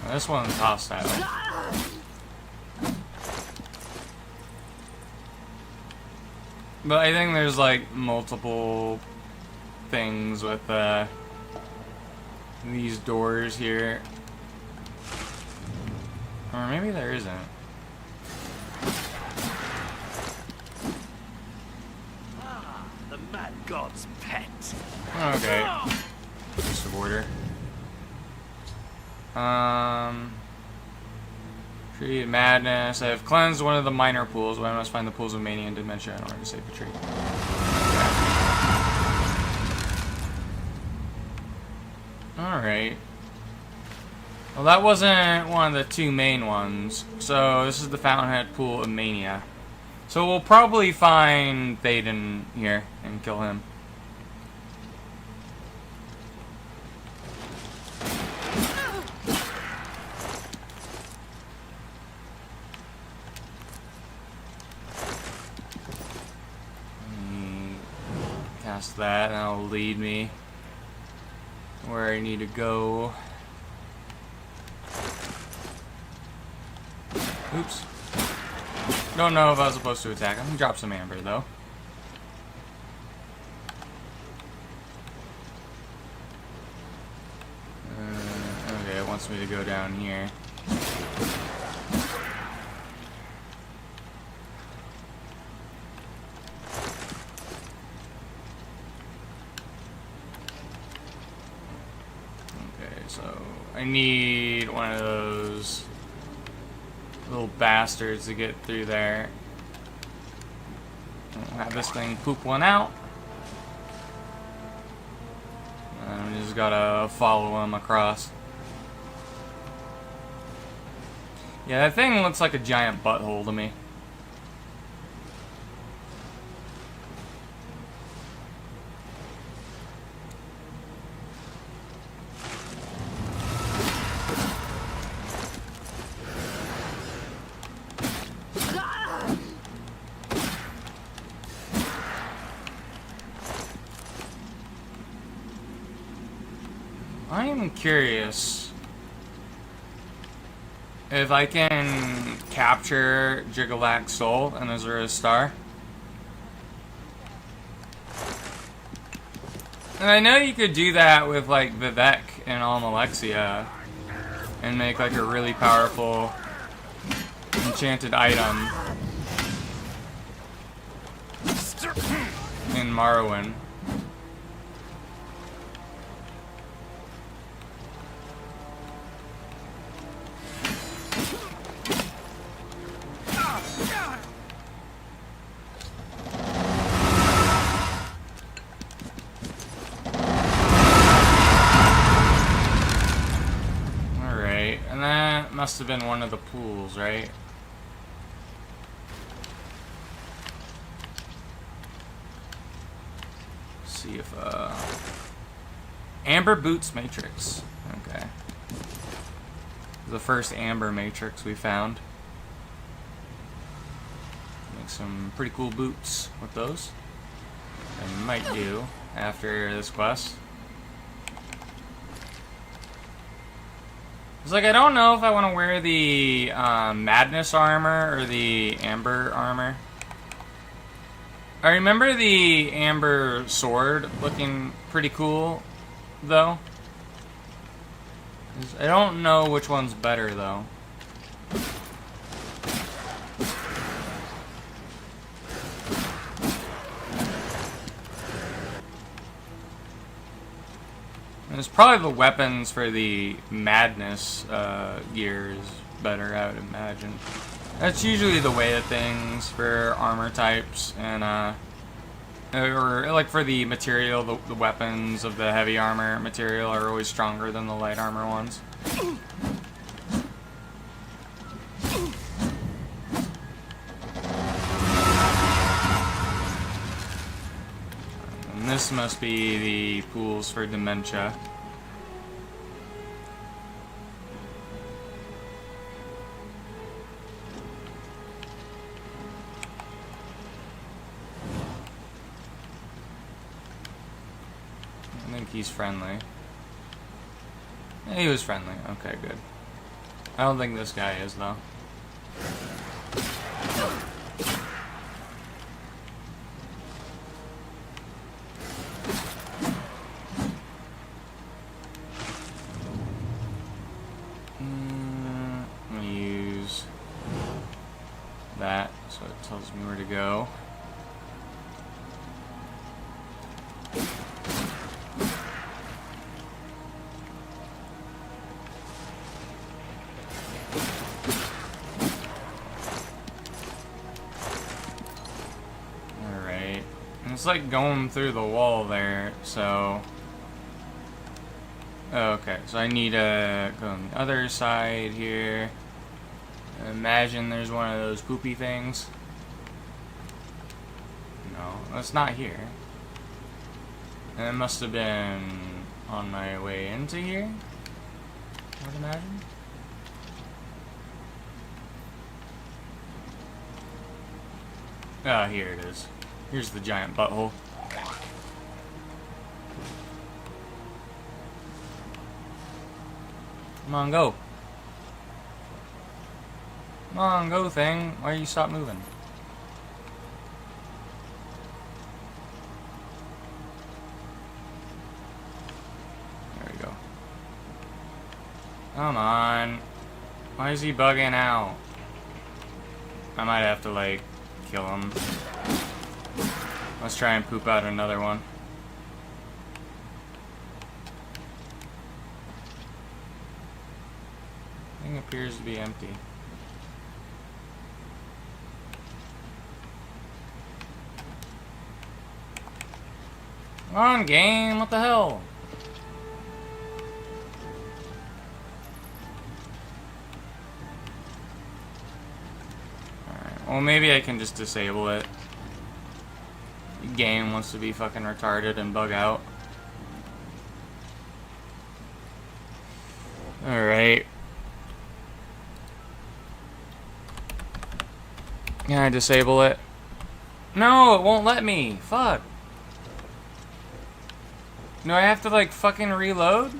Well, this one's hostile. But I think there's like multiple things with these doors here. Or maybe there isn't. The mad god's pet. Okay. Just of order. Tree of Madness. I have cleansed one of the minor pools, but I must find the pools of mania and dementia in order to save the tree. Alright. Well, that wasn't one of the 2 main ones. So, this is the Fountainhead Pool of Mania. So, we'll probably find Thaden here and kill him. Cast that, and that'll lead me where I need to go. Oops. Don't know if I was supposed to attack him. Drop some amber, though. Okay, it wants me to go down here. So, I need one of those little bastards to get through there. I'll have this thing poop one out. And we just gotta follow him across. Yeah, that thing looks like a giant butthole to me. I am curious if I can capture Jiggalak's soul and Azura's star. And I know you could do that with like Vivek and Almalexia and make like a really powerful enchanted item in Morrowind. Must have been one of the pools, right? Let's see if Amber Boots Matrix. Okay. The first amber matrix we found. Make some pretty cool boots with those. I might do after this quest. It's like I don't know if I want to wear the madness armor or the amber armor. I remember the amber sword looking pretty cool, though. I don't know which one's better, though. And it's probably the weapons for the madness gear is better, I would imagine. That's usually the way of things for armor types, and or like for the material, the weapons of the heavy armor material are always stronger than the light armor ones. And this must be the pools for dementia. I think he's friendly. Yeah, he was friendly. Okay, good. I don't think this guy is, though. I'm gonna use that so it tells me where to go. It's like going through the wall there, so... Oh, okay, so I need to go on the other side here. Imagine there's one of those poopy things. No, that's not here. And it must have been on my way into here, I would imagine. Ah, here it is. Here's the giant butthole. Come on, go. Come on, go thing. Why you stop moving? There we go. Come on. Why is he bugging out? I might have to, like, kill him. Let's try and poop out another one. Thing appears to be empty. Come on, game, what the hell? Alright, well maybe I can just disable it. Game wants to be fucking retarded and bug out. Alright. Can I disable it? No, it won't let me. Fuck. Do I have to like fucking reload?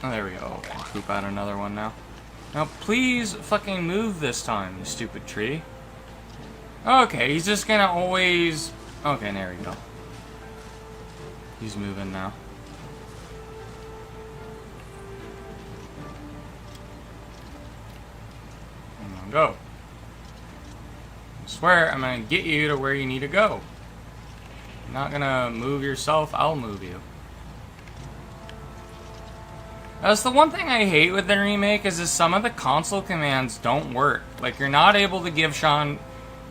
Oh, there we go. I'll poop out another one now. Now, please fucking move this time, you stupid tree. Okay, he's just gonna always... Okay, there we go. He's moving now. Come on, go. I swear, I'm gonna get you to where you need to go. You're not gonna move yourself, I'll move you. That's the one thing I hate with the remake is some of the console commands don't work. Like, you're not able to give Sean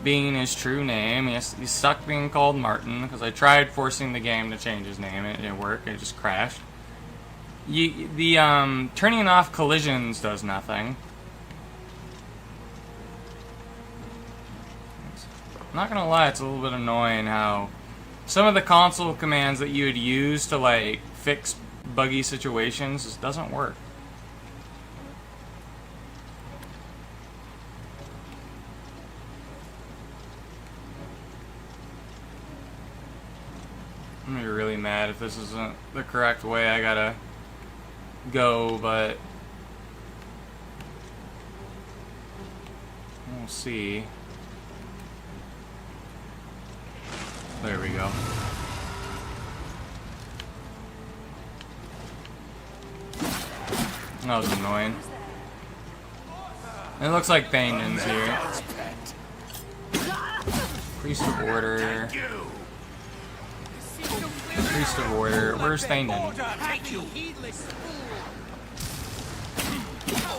being his true name. He's stuck being called Martin, because I tried forcing the game to change his name. It didn't work. It just crashed. Turning off collisions does nothing. I'm not gonna lie, it's a little bit annoying how some of the console commands that you would use to like fix buggy situations just doesn't work. I'm gonna be really mad if this isn't the correct way I gotta go, but we'll see. There we go. That was annoying. It looks like Thaneden's here. Priest of Order. Priest of Order. Where's Thaneden? Thank you, heedless fool.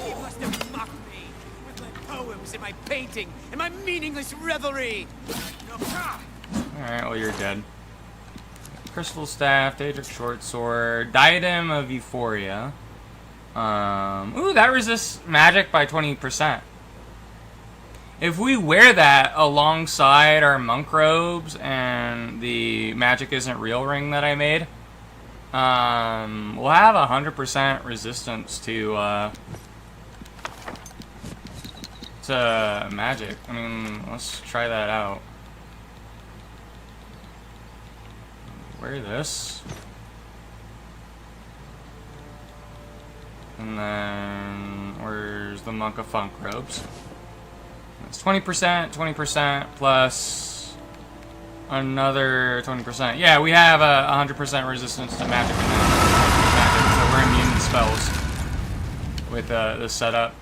You must have mocked me with my poems and my painting and my meaningless revelry. Alright, well you're dead. Crystal Staff, Daedric Short Sword, Diadem of Euphoria. Ooh, that resists magic by 20%. If we wear that alongside our monk robes and the magic isn't real ring that I made, we'll have 100% resistance to magic. I mean, let's try that out. Wear this. And then, where's the Monk of Funk robes? It's 20%, 20% plus another 20%. Yeah, we have 100% resistance to magic and magic, so we're immune to spells with this setup.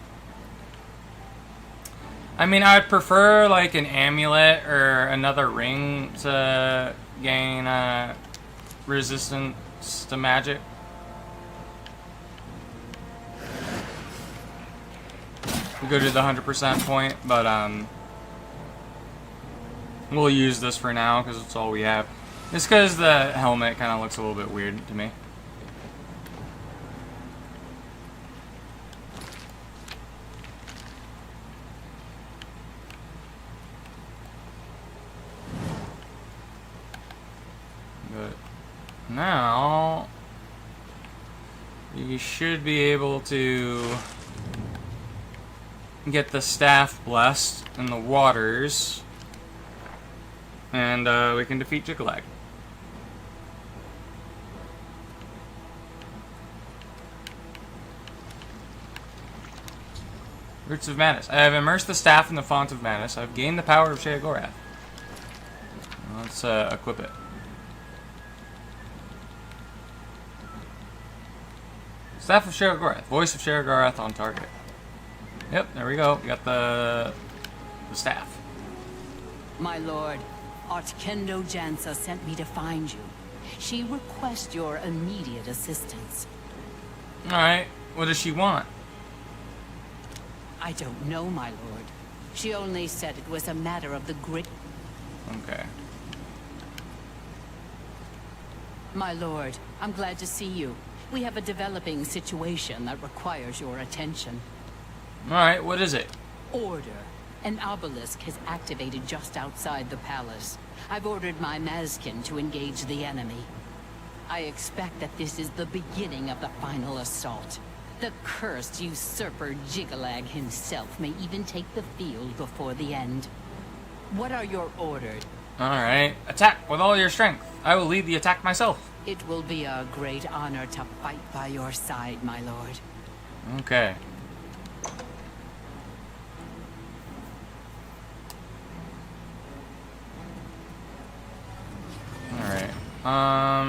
I mean, I would prefer like an amulet or another ring to gain resistance to magic. We'll go to the 100% point, but we'll use this for now because it's all we have. Just because the helmet kind of looks a little bit weird to me. But now you should be able to get the staff blessed in the waters, and we can defeat Jiggalag. Roots of Madness. I have immersed the staff in the font of madness. I've gained the power of Sheogorath. Let's equip it. Staff of Sheogorath. Voice of Sheogorath on target. Yep, there we go. We got the staff. My lord, Artkendo Jansa sent me to find you. She requests your immediate assistance. Alright, what does she want? I don't know, my lord. She only said it was a matter of the great... Okay. My lord, I'm glad to see you. We have a developing situation that requires your attention. Alright, what is it? Order. An obelisk has activated just outside the palace. I've ordered my Mazkin to engage the enemy. I expect that this is the beginning of the final assault. The cursed usurper Jiggalag himself may even take the field before the end. What are your orders? Alright, attack with all your strength. I will lead the attack myself. It will be a great honor to fight by your side, my lord. Okay. Alright. I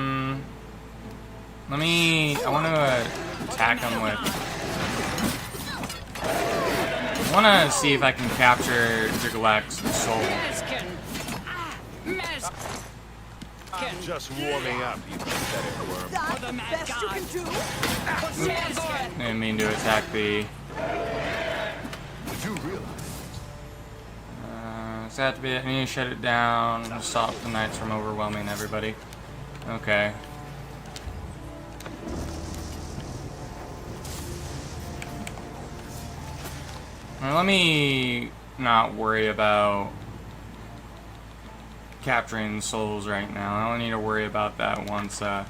want to attack him with... I want to see if I can capture Jiggalag's soul. I'm just warming up, you pathetic worm. The best you can do. I didn't mean to attack the... Did you realize? So I have to be... I need to shut it down and stop the knights from overwhelming everybody. Okay. Well, let me not worry about capturing souls right now. I don't need to worry about that once, I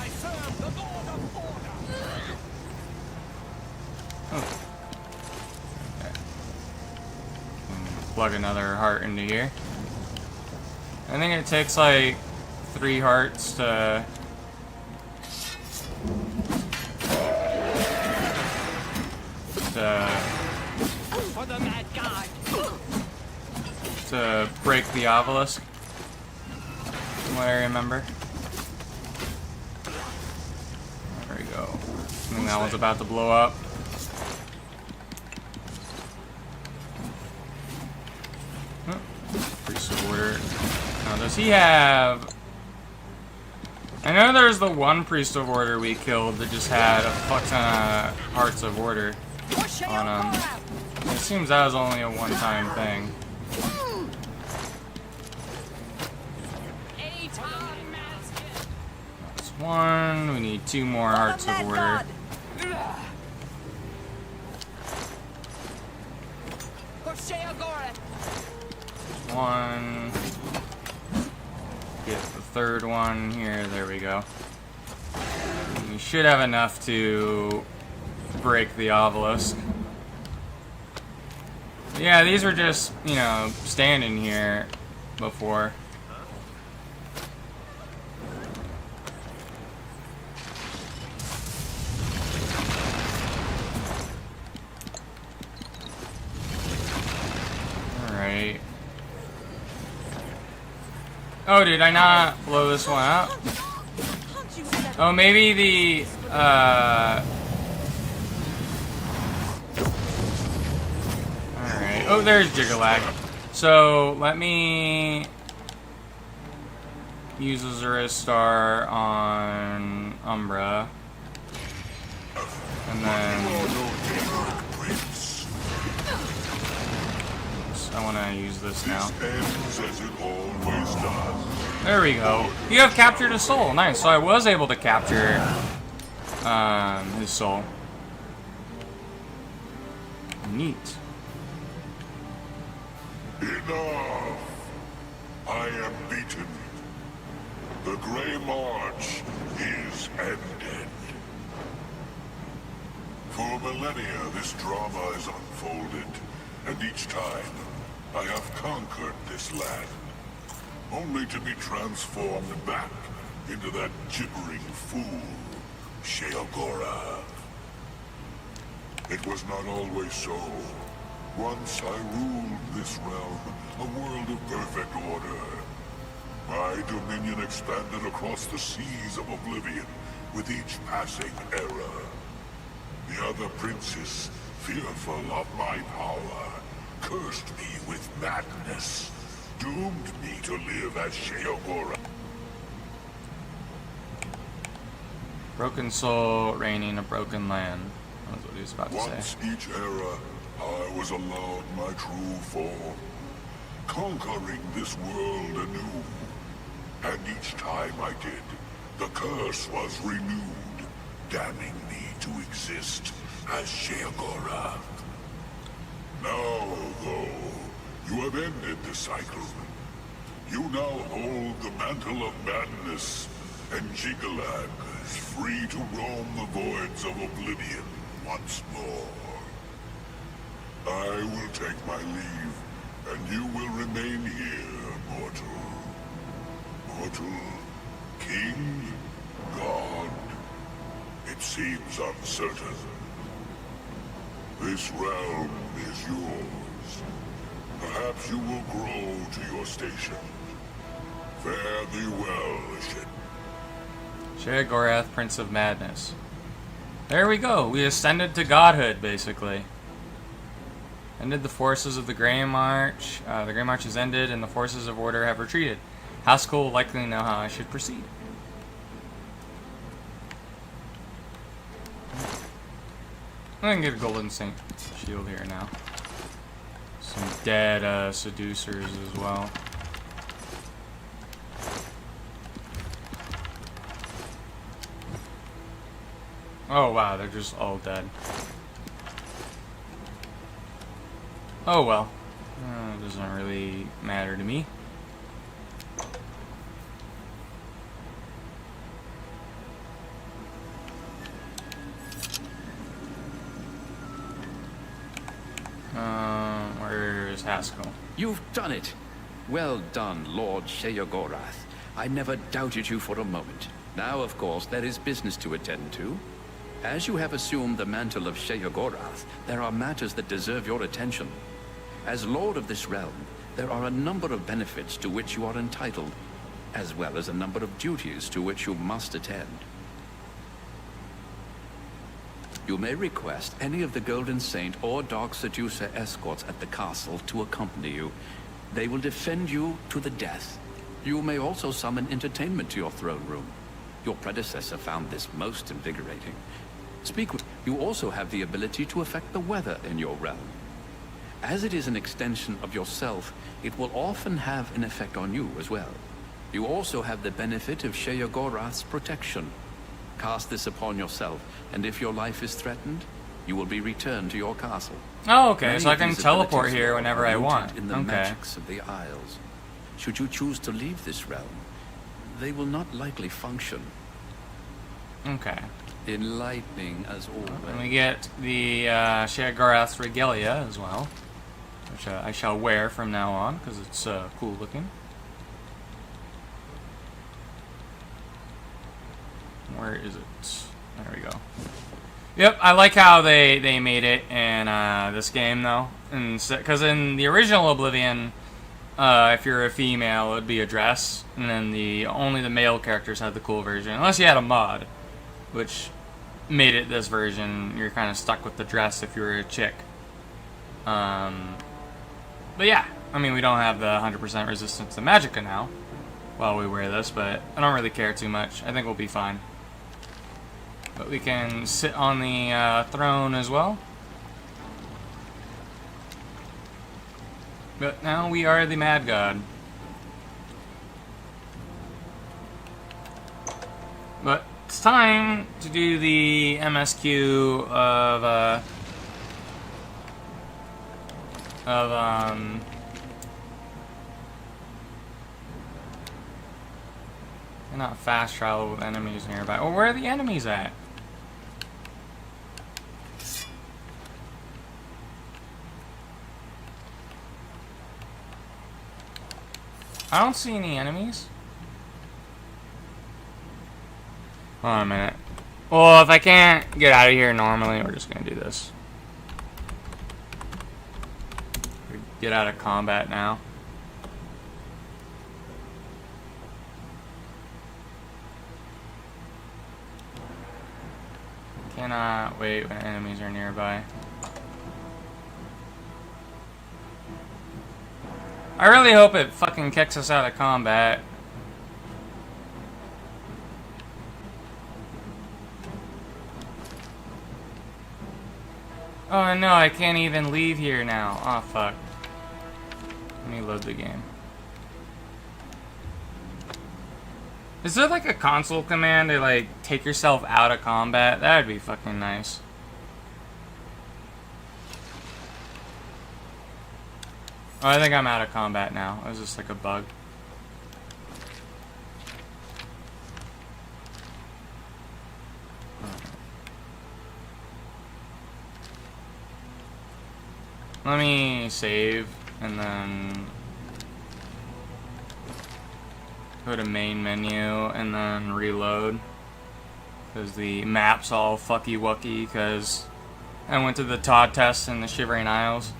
serve the Lord of Order. oh. Okay. Plug another heart into here. I think it takes like 3 hearts to For the mad god. to break the obelisk, from what I remember. There we go. I think that one's about to blow up. Priest of Order. Now, does he have... I know there's the one Priest of Order we killed that just had a fuck ton of Hearts of Order on him. It seems that was only a one-time thing. That's 1. We need 2 more Hearts of Order. One. Get the 3rd one here. There we go. We should have enough to break the obelisk. Yeah, these were just, you know, standing here before. Alright. Oh, did I not blow this one up? Oh, maybe the, Alright. Oh, there's Jigalag. So, let me use Azura's Star on Umbra. And then... I want to use this now. There we go. You have captured a soul. Nice. So I was able to capture his soul. Neat. Enough! I am beaten. The Grey March is ended. For millennia, this drama is unfolded, and each time, I have conquered this land, only to be transformed back into that gibbering fool, Sheogora. It was not always so. Once I ruled this realm, a world of perfect order. My dominion expanded across the seas of Oblivion with each passing era. The other princes, fearful of my power, cursed me with madness, doomed me to live as Sheogora. Broken soul reigning a broken land. That's what he was about to Once say. each era, I was allowed my true form, conquering this world anew. And each time I did, the curse was renewed, damning me to exist as Sheogora. Now, though, you have ended the cycle. You now hold the mantle of madness, and Jigalag is free to roam the voids of Oblivion once more. I will take my leave, and you will remain here, mortal. Mortal, king, god. It seems uncertain. This realm is yours. Perhaps you will grow to your station. Fare thee well, Sheogorath, Prince of Madness. There we go. We ascended to godhood, basically. Ended the forces of the Grey March. The Grey March has ended, and the forces of Order have retreated. House Cool will likely know how I should proceed. I can get a Golden Saint shield here now. Some dead seducers as well. Oh wow, they're just all dead. Oh well. It doesn't really matter to me. Where's Haskell? You've done it. Well done, Lord Sheogorath. I never doubted you for a moment. Now, of course, there is business to attend to. As you have assumed the mantle of Sheogorath, there are matters that deserve your attention. As Lord of this realm, there are a number of benefits to which you are entitled, as well as a number of duties to which you must attend. You may request any of the Golden Saint or Dark Seducer escorts at the castle to accompany you. They will defend you to the death. You may also summon entertainment to your throne room. Your predecessor found this most invigorating. You also have the ability to affect the weather in your realm. As it is an extension of yourself, it will often have an effect on you as well. You also have the benefit of Sheogorath's protection. Cast this upon yourself, and if your life is threatened, you will be returned to your castle. Oh, okay, Many so I of can these teleport abilities here are whenever I rooted want. in the Okay. magics of the Isles. Should you choose to leave this realm, they will not likely function. Okay. Enlightening as always. And we get the Sheogorath's regalia as well, which I shall wear from now on because it's cool looking. Where is it? There we go. Yep, I like how they made it in this game though, because in the original Oblivion, if you're a female, it would be a dress, and then only the male characters had the cool version, unless you had a mod, which made it this version. You're kind of stuck with the dress if you were a chick. But yeah, I mean, we don't have the 100% resistance to magicka now while we wear this, but I don't really care too much. I think we'll be fine. But we can sit on the throne as well. But now we are the Mad God. But it's time to do the MSQ of not fast travel with enemies nearby. Oh, where are the enemies at? I don't see any enemies. Hold on a minute. Well, if I can't get out of here normally, we're just gonna do this. Get out of combat now. Cannot wait when enemies are nearby. I really hope it fucking kicks us out of combat. Oh no, I can't even leave here now. Oh fuck. Let me load the game. Is there like a console command to like take yourself out of combat? That would be fucking nice. Oh, I think I'm out of combat now. It was just like a bug. Let me save and then go to main menu and then reload, because the map's all fucky wucky because I went to the Todd test in the Shivering Isles.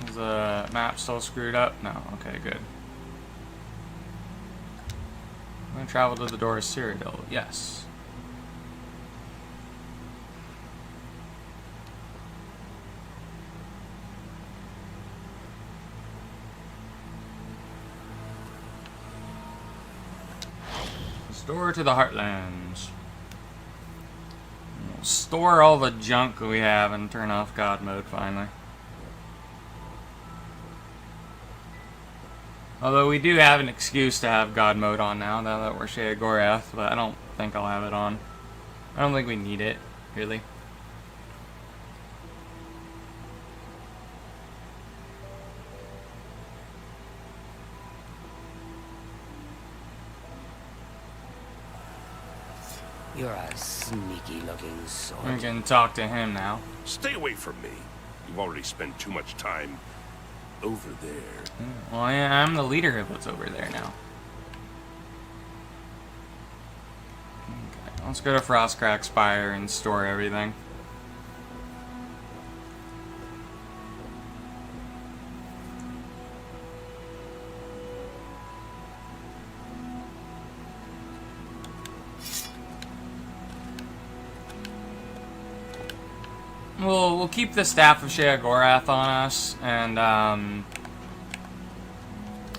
Is the map still screwed up? No. Okay, good. I'm gonna travel to the door of Cyrodiil. Yes. Door to the Heartlands. We'll store all the junk we have and turn off God mode finally. Although we do have an excuse to have God mode on now that we're Sheogorath, but I don't think I'll have it on. I don't think we need it, really. You're a sneaky-looking sort. We can talk to him now. Stay away from me. You've already spent too much time over there. Well, yeah, I'm the leader of what's over there now. Okay, let's go to Frostcrack Spire and store everything. We'll keep the Staff of Sheogorath on us, and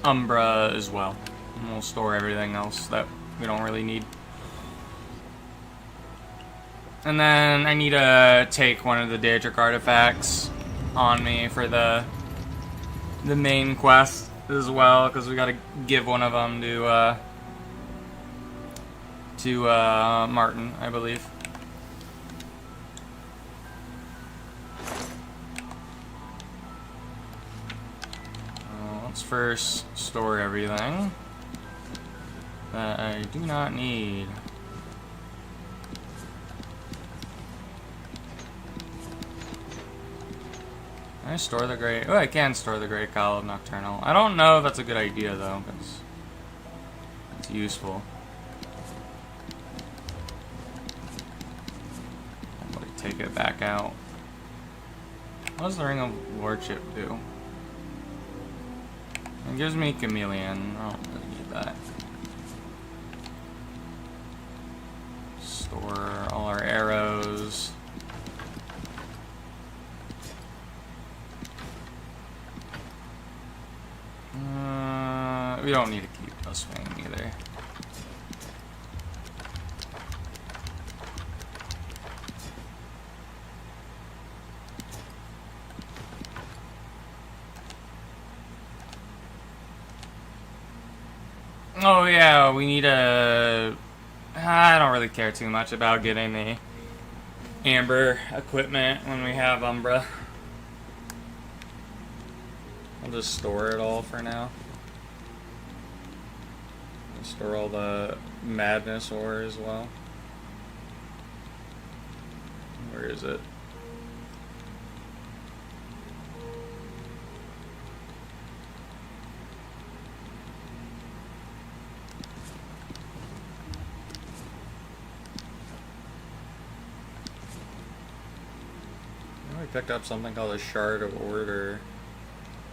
Umbra as well. And we'll store everything else that we don't really need. And then I need to take one of the Daedric artifacts on me for the main quest as well, because we got to give one of them to Martin, I believe. Let's first store everything that I do not need. Can I store the Great... Oh, I can store the Great Call of Nocturnal. I don't know if that's a good idea, though, because it's useful. I'll take it back out. What does the Ring of Lordship do? It gives me Chameleon. I don't really need that. Store all our arrows. We don't need to keep a swing either. Oh yeah, we need a... I don't really care too much about getting the Amber equipment when we have Umbra. I'll just store it all for now. I'll store all the Madness ore as well. Where is it? We picked up something called a Shard of Order,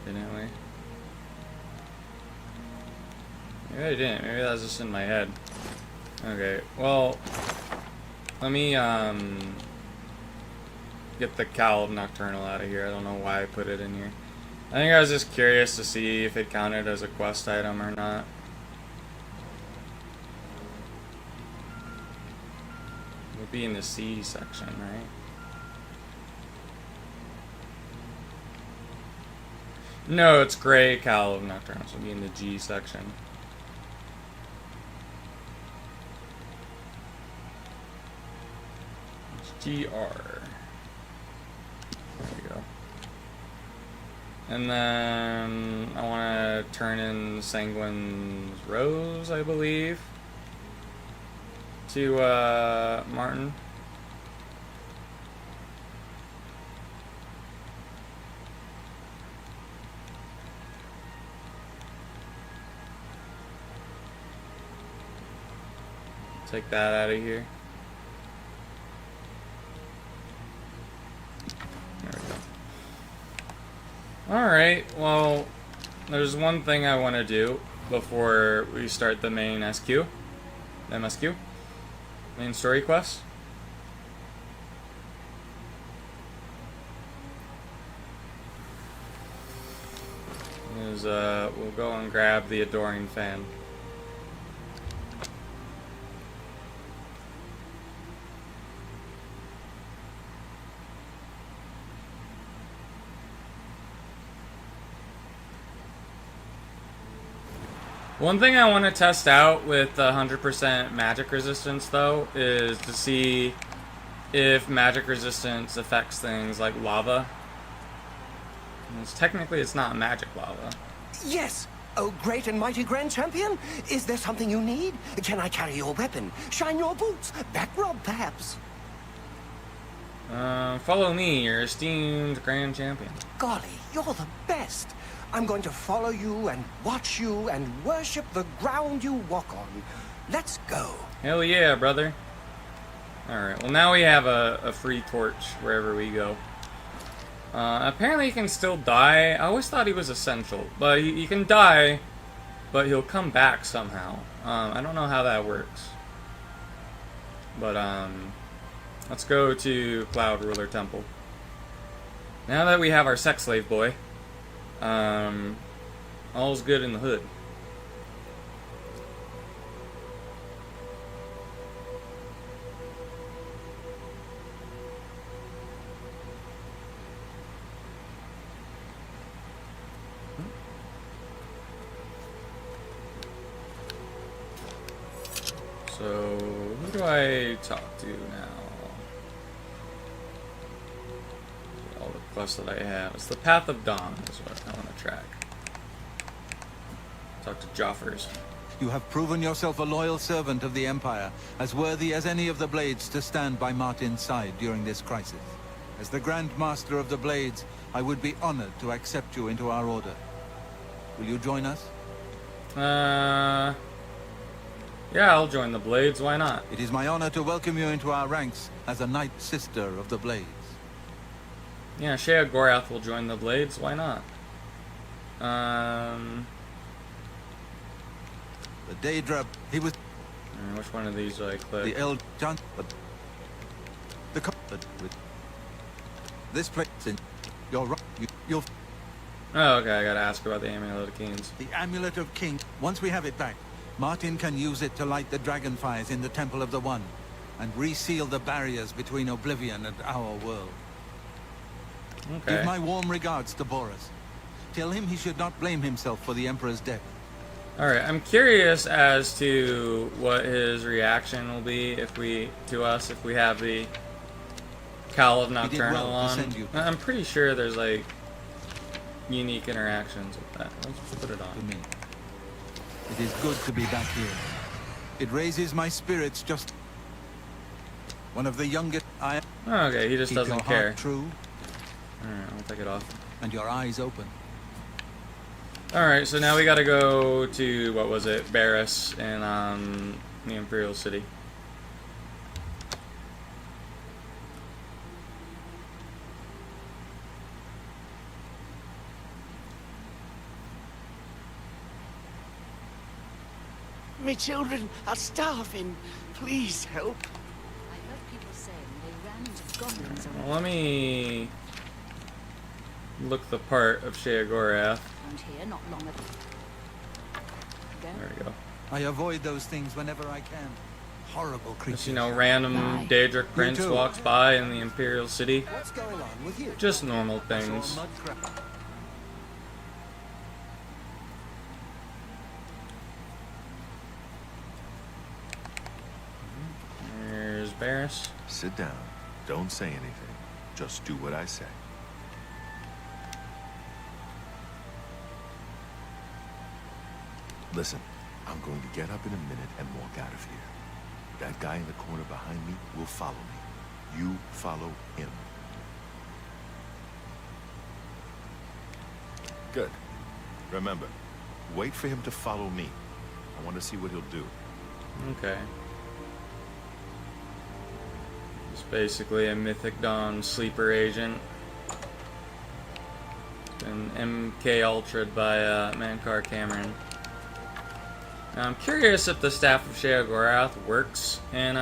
didn't we? Maybe I didn't. Maybe that was just in my head. Okay, well, let me get the Cowl of Nocturnal out of here. I don't know why I put it in here. I think I was just curious to see if it counted as a quest item or not. It would be in the C section, right? No, it's Grey Cowl of Nocturnal, so it'll be in the G section. It's GR. There we go. And then I want to turn in Sanguine's Rose, I believe, to Martin. Take that out of here. There we go. Alright, well, there's one thing I want to do before we start the main SQ. MSQ. Main story quest. Is, we'll go and grab the Adoring Fan. One thing I want to test out with 100% magic resistance, though, is to see if magic resistance affects things like lava. Technically, it's not magic lava. Yes! Oh, great and mighty Grand Champion? Is there something you need? Can I carry your weapon? Shine your boots? Back rub, perhaps? Follow me, your esteemed Grand Champion. Golly, you're the best! I'm going to follow you and watch you and worship the ground you walk on. Let's go. Hell yeah, brother. Alright, well now we have a free torch wherever we go. Apparently he can still die. I always thought he was essential. But he can die, but he'll come back somehow. I don't know how that works. But, let's go to Cloud Ruler Temple. Now that we have our sex slave boy, all's good in the hood. So, who do I talk to now? All the quests that I have. It's the Path of Dawn is what I want to track. Talk to Joffers. You have proven yourself a loyal servant of the Empire, as worthy as any of the Blades to stand by Martin's side during this crisis. As the Grand Master of the Blades, I would be honored to accept you into our order. Will you join us? Yeah, I'll join the Blades, why not? It is my honor to welcome you into our ranks as a Knight Sister of the Blades. Yeah, Shea Gorath will join the Blades, why not? The Daedra, he was... Which one of these do I click? The Eld... John... This place in... You're right. You'll... Oh, okay, I gotta ask about the Amulet of Kings. The Amulet of King. Once we have it back, Martin can use it to light the dragon fires in the Temple of the One, and reseal the barriers between Oblivion and our world. Okay. Give my warm regards to Boris. Tell him he should not blame himself for the Emperor's death. Alright, I'm curious as to what his reaction will be if we have the Cowl of Nocturnal on. I'm pretty sure there's like unique interactions with that. Let's put it on. To me. It is good to be back here. It raises my spirits just... One of the youngest... Okay, he just Keep doesn't your care. heart true. Alright, I'll take it off. And your eyes open. Alright, so now we gotta go to, what was it, Barris in the Imperial City. My children are starving. Please help. I heard people saying they ran into goblins around Well, let me look the part of Shea Gorath. here not long ago. There we go. I avoid those things whenever I can. Horrible creatures. Just, you know, random Daedric prince too. walks by in the Imperial City. What's going on with you? Just normal things. There's Barris. Sit down. Don't say anything. Just do what I say. Listen, I'm going to get up in a minute and walk out of here. That guy in the corner behind me will follow me. You follow him. Good. Remember, wait for him to follow me. I want to see what he'll do. Okay. It's basically a Mythic Dawn sleeper agent. Been MK Ultra'd by Mankar Cameron. Now, I'm curious if the Staff of Shea Gorath works in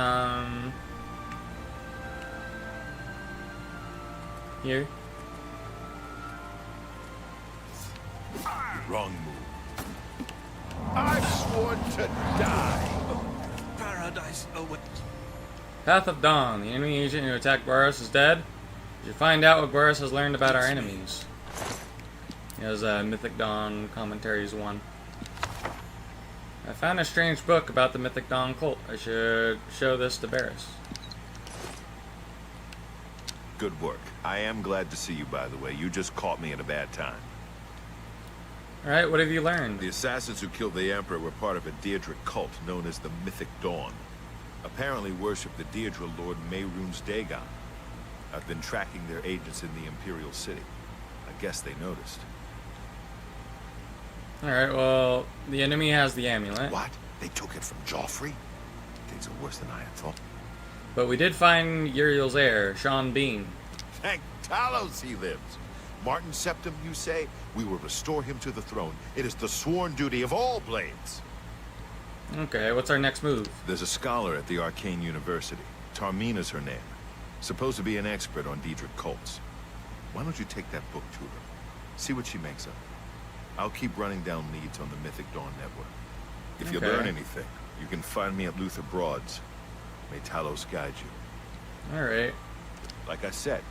here. Wrong move. I swore to die. Paradise away. Path of Dawn. The enemy agent who attacked Boris is dead. You should find out what Boris has learned about our enemies. He has Mythic Dawn Commentaries 1. I found a strange book about the Mythic Dawn cult. I should show this to Barris. Good work. I am glad to see you, by the way. You just caught me at a bad time. Alright, what have you learned? The assassins who killed the Emperor were part of a Daedric cult known as the Mythic Dawn. Apparently worship the Daedra Lord Mehrunes Dagon. I've been tracking their agents in the Imperial City. I guess they noticed. Alright, well, the enemy has the amulet. What? They took it from Joffrey? Things are worse than I had thought. But we did find Uriel's heir, Sean Bean. Thank Talos he lives. Martin Septim, you say? We will restore him to the throne. It is the sworn duty of all Blades. Okay, what's our next move? There's a scholar at the Arcane University. Tarmina's her name. Supposed to be an expert on Daedric cults. Why don't you take that book to her? See what she makes of it. I'll keep running down leads on the Mythic Dawn network. If you Okay. learn anything, you can find me at Luther Broad's. May Talos guide you. Alright. Like I said,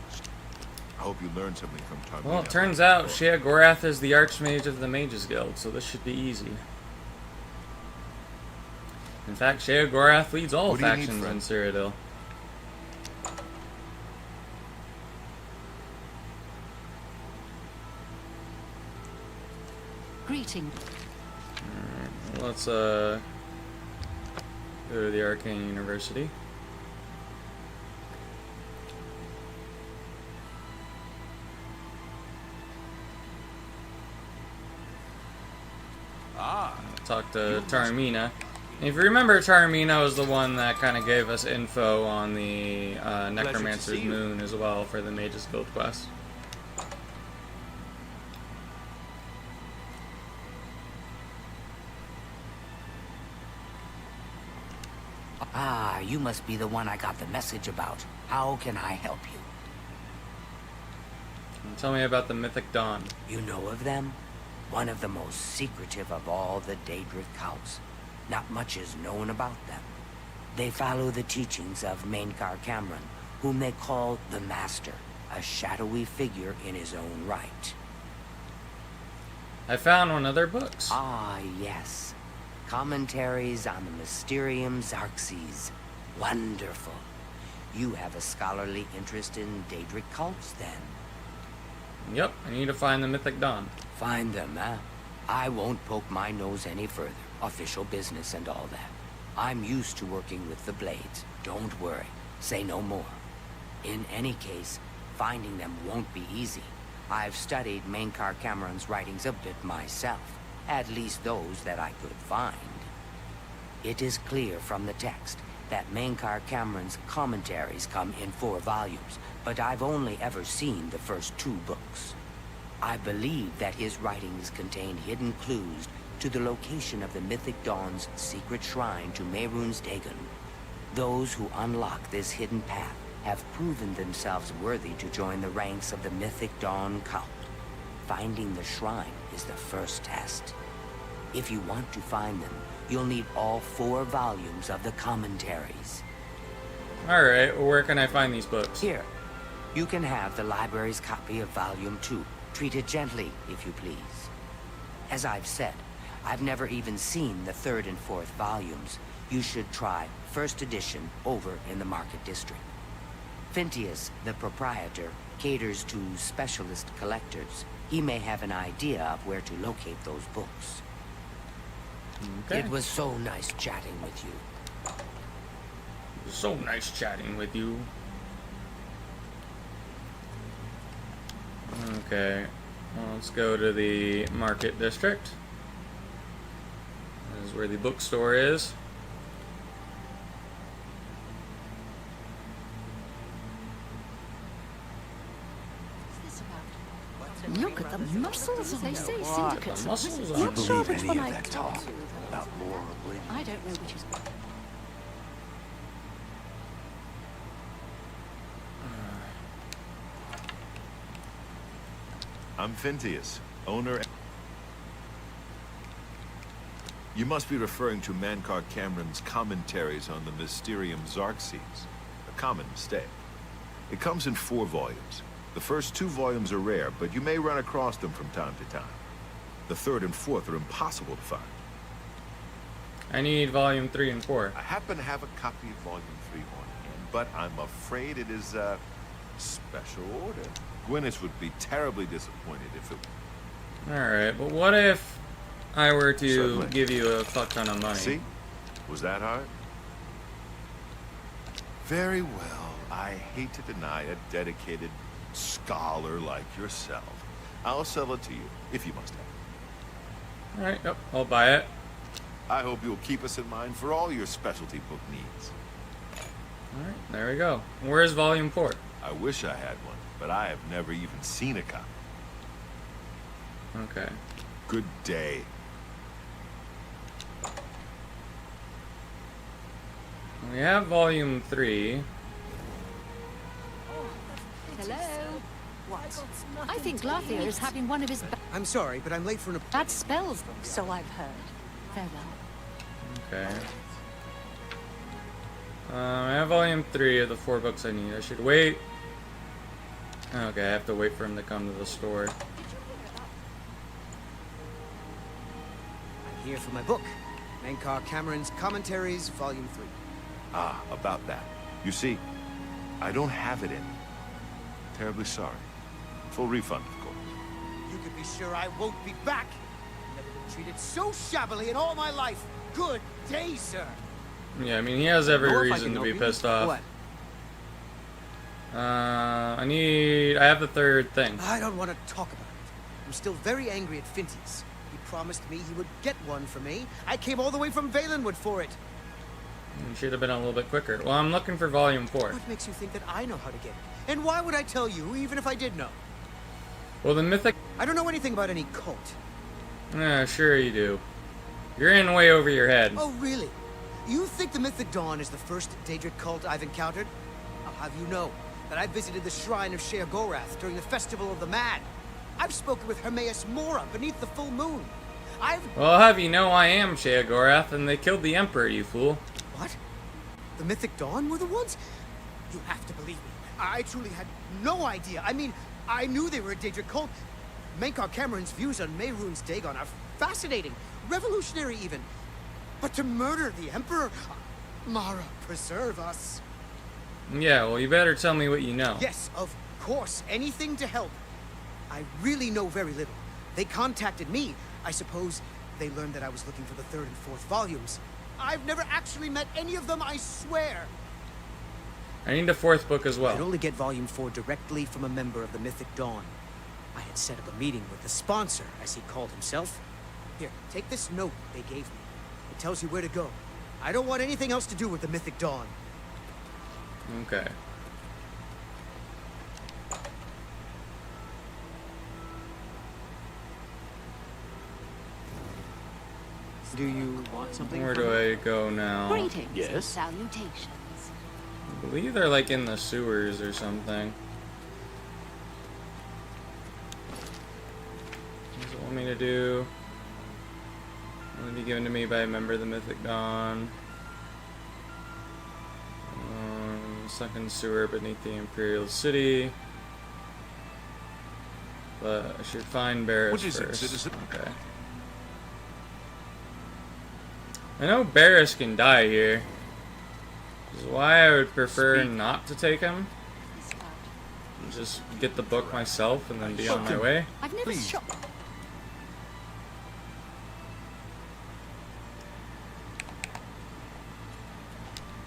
I hope you learned something from Tarmina. Well, it turns out Shea Gorath is the Archmage of the Mages Guild, so this should be easy. In fact, Shea Gorath leads all What do you need, factions in friend? Cyrodiil. Greeting. Let's go to the Arcane University. Talk to Tarmina. And if you remember, Tarmina was the one that kind of gave us info on the Necromancer's Moon as well for the Mages Guild quest. Ah, you must be the one I got the message about. How can I help you? And tell me about the Mythic Dawn. You know of them? One of the most secretive of all the Daedric cults. Not much is known about them. They follow the teachings of Mainkar Cameron, whom they call the Master, a shadowy figure in his own right. I found one of their books. Ah, yes. Commentaries on the Mysterium Xarxes. Wonderful. You have a scholarly interest in Daedric cults, then? Yep, I need to find the Mythic Dawn. Find them, huh? I won't poke my nose any further. Official business and all that. I'm used to working with the Blades. Don't worry. Say no more. In any case, finding them won't be easy. I've studied Mainkar Cameron's writings a bit myself. At least those that I could find. It is clear from the text that Mainkar Cameron's commentaries come in 4 volumes, but I've only ever seen the first 2 books. I believe that his writings contain hidden clues to the location of the Mythic Dawn's secret shrine to Mehrunes Dagon. Those who unlock this hidden path have proven themselves worthy to join the ranks of the Mythic Dawn cult. Finding the shrine is the first test. If you want to find them, you'll need all 4 volumes of the commentaries. Alright, well, where can I find these books? Here, you can have the library's copy of Volume 2. Treat it gently, if you please. As I've said, I've never even seen the 3rd and 4th volumes. You should try first edition over in the Market District. Phintius, the proprietor, caters to specialist collectors. He may have an idea of where to locate those books. Okay. It was so nice chatting with you. It was so nice chatting with you. Okay, well, let's go to the Market District. This is where the bookstore is. Look at the muscles on They them. say syndicates. The muscles Not on sure which one I... About more Oblivion. I don't know which is... I'm Phintius, owner... You must be referring to Mainkar Cameron's commentaries on the Mysterium Xarxes. A common mistake. It comes in 4 volumes. The first 2 volumes are rare, but you may run across them from time to time. The 3rd and 4th are impossible to find. I need volume 3 and 4. I happen to have a copy of Volume 3 on hand, but I'm afraid it is a special order. Gwyneth would be terribly disappointed if it... Alright, but what if I were to Certainly. give you a fuck ton of money? See? Was that hard? Very well. I hate to deny a dedicated scholar like yourself. I'll sell it to you, if you must have it. Alright, yep, I'll buy it. I hope you'll keep us in mind for all your specialty book needs. Alright, there we go. Where's volume 4? I wish I had one, but I have never even seen a copy. Okay. Good day. We have volume 3. Hello? What? I think Glathier is having one of his I'm sorry, but I'm late for an... bad spells. So I've heard. Farewell. Okay. I have volume 3 of the 4 books I need. I should wait. Okay, I have to wait for him to come to the store. I'm here for my book. Menkar Cameron's Commentaries, Volume 3. Ah, about that. You see, I don't have it in. Terribly sorry. Full refund, of course. You can be sure I won't be back. I've never been treated so shabbily in all my life. Good day, sir. Yeah, I mean, he has every Know if I reason can to help be you? pissed off. What? I have the third thing. I don't want to talk about it. I'm still very angry at Fintius. He promised me he would get one for me. I came all the way from Valenwood for it. You should have been a little bit quicker. Well, I'm looking for volume 4. What makes you think that I know how to get it? And why would I tell you, even if I did know? Well, the mythic... I don't know anything about any cult. Yeah, sure you do. You're in way over your head. Oh, really? You think the Mythic Dawn is the first Daedric cult I've encountered? I'll have you know that I visited the shrine of Sheogorath during the Festival of the Mad. I've spoken with Hermaeus Mora beneath the full moon. Well, I'll have you know I am Sheogorath, and they killed the Emperor, you fool. What? The Mythic Dawn were the ones? You have to believe me. I truly had no idea. I mean, I knew they were a Daedric cult. Menkar Cameron's views on Mehrunes Dagon are fascinating, revolutionary even. But to murder the Emperor? Mara, preserve us. Yeah, well, you better tell me what you know. Yes, of course. Anything to help. I really know very little. They contacted me. I suppose they learned that I was looking for the 3rd and 4th volumes. I've never actually met any of them, I swear. I need the 4th book as I'd well. only get Volume 4 directly from a member of the Mythic Dawn. I had set up a meeting with the sponsor, as he called himself. Here, take this note they gave me. It tells you where to go. I don't want anything else to do with the Mythic Dawn. Okay. Do you want something? Where do I go now? Greetings and salutations. I believe they're like in the sewers or something. What's it want me to do? Will be given to me by a member of the Mythic Dawn. Second sewer beneath the Imperial City. But I should find Barris What is it, first. citizen? Okay. I know Barris can die here. Which is why I would prefer not to take him. Just get the book myself and then be on my way. I've never shot.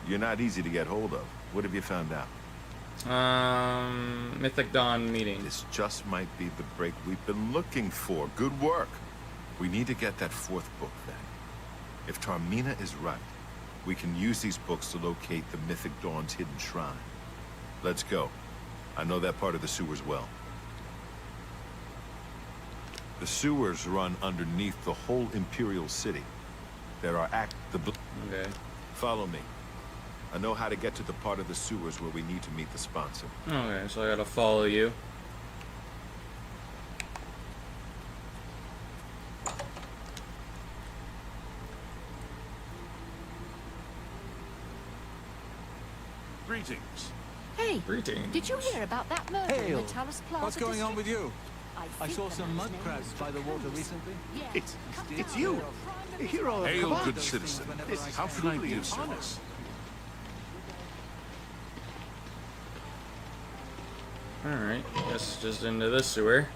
You're not easy to get hold of. What have you found out? Mythic Dawn meeting. This just might be the break we've been looking for. Good work. We need to get that 4th book then. If Tarmina is right, we can use these books to locate the Mythic Dawn's hidden shrine. Let's go. I know that part of the sewers well. The sewers run underneath the whole Imperial City. There are Okay. Follow me. I know how to get to the part of the sewers where we need to meet the sponsor. Okay, so I gotta follow you. Greetings. Hey, Greetings. did you hear about that murder in the Talus Plaza What's going on with you? I saw some mud crabs by the water recently. It's you, the hero of Hail, Kabbalah. good citizen. How can I be of service? Alright, guess just into this sewer.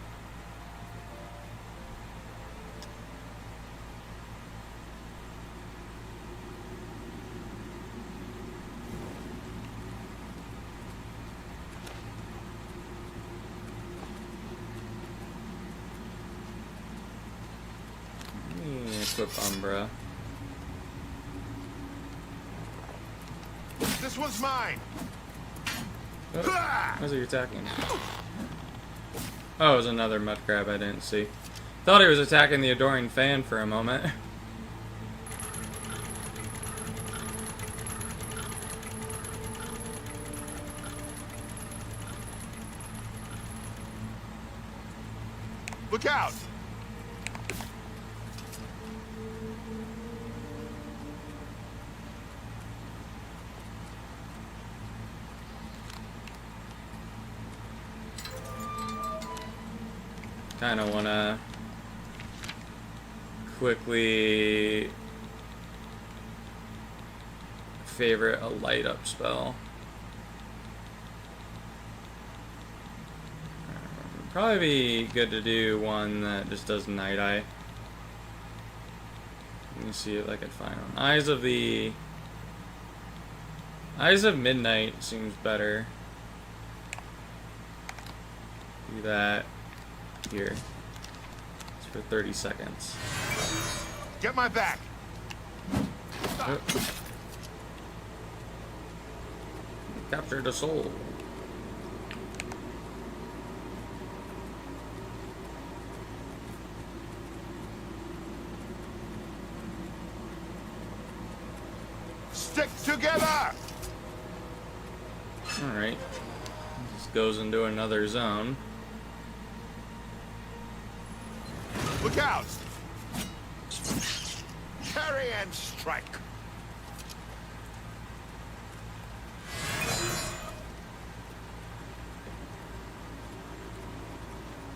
Equip Umbra. This one's mine. Oh, why is he attacking? Oh, it was another mud crab I didn't see. Thought he was attacking the adoring fan for a moment. Look out! Kind of want to quickly favorite a light up spell. Probably be good to do one that just does Night Eye. Let me see if I can find one. Eyes of Midnight seems better. Do that here. It's for 30 seconds. Get my back. Oh. Captured a soul. Stick together. Alright. Just goes into another zone. Look out! Parry and strike.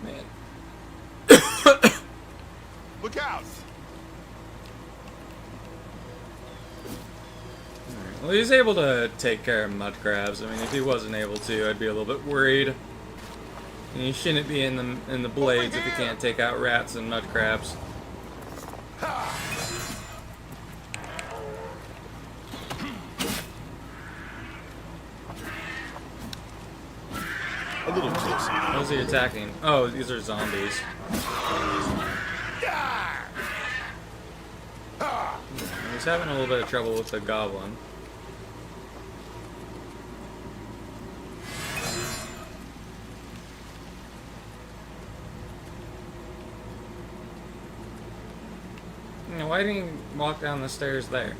Man. Look out! Alright. Well, he's able to take care of mud crabs. I mean, if he wasn't able to, I'd be a little bit worried. And you shouldn't be in the blades if you can't take out rats and mud crabs. A little closer. How's he attacking? Oh, these are zombies. He's having a little bit of trouble with the goblin. Why didn't he walk down the stairs there?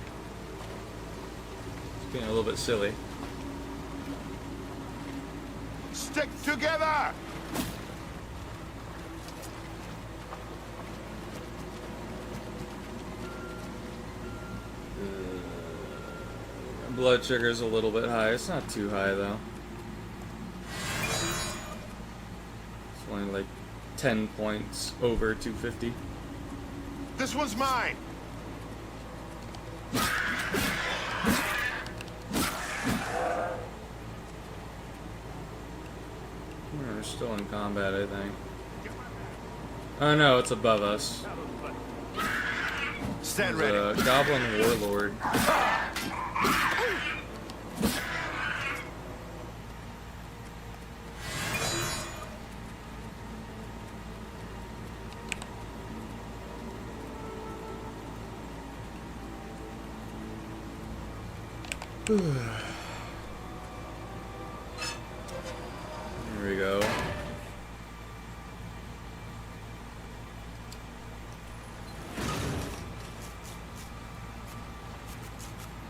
It's being a little bit silly. Stick together! Blood sugar's a little bit high. It's not too high though. It's only like 10 points over 250. This one's mine. We're still in combat, I think. Oh no, it's above us. Stand There's ready. a goblin warlord. Here we go.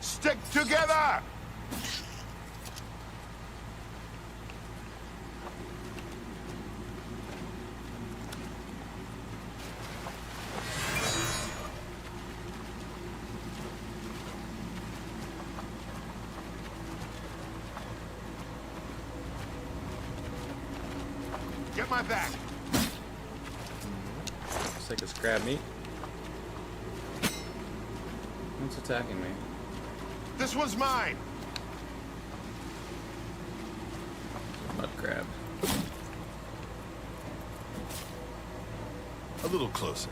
Stick together! Get my back. take this crab meat. What's attacking me? This one's mine. Mud crab. A little closer.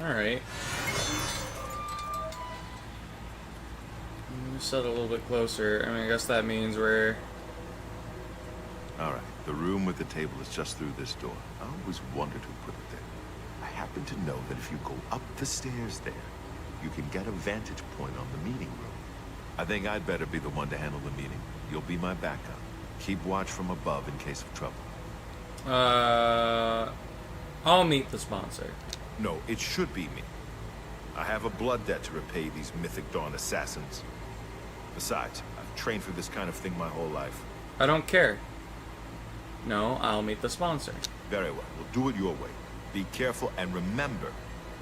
Alright. Set a little bit closer. I mean, I guess that means we're... All right, the room with the table is just through this door. I always wondered who put it there. I happen to know that if you go up the stairs there, you can get a vantage point on the meeting room. I think I'd better be the one to handle the meeting. You'll be my backup. Keep watch from above in case of trouble. I'll meet the sponsor. No, it should be me. I have a blood debt to repay these Mythic Dawn assassins. Besides, I've trained for this kind of thing my whole life. I don't care. No, I'll meet the sponsor. Very well. We'll do it your way. Be careful and remember,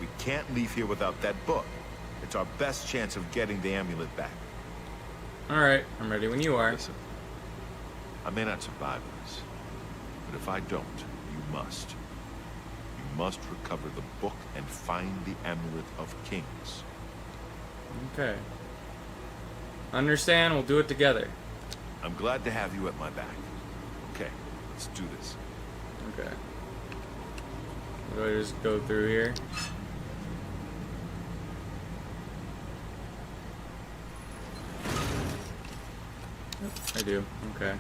we can't leave here without that book. It's our best chance of getting the amulet back. Alright, I'm ready when you are. Listen, I may not survive this, but if I don't, you must. You must recover the book and find the Amulet of Kings. Okay. Understand, we'll do it together. I'm glad to have you at my back. Okay, let's do this. Okay. Do I just go through here? I do. Okay.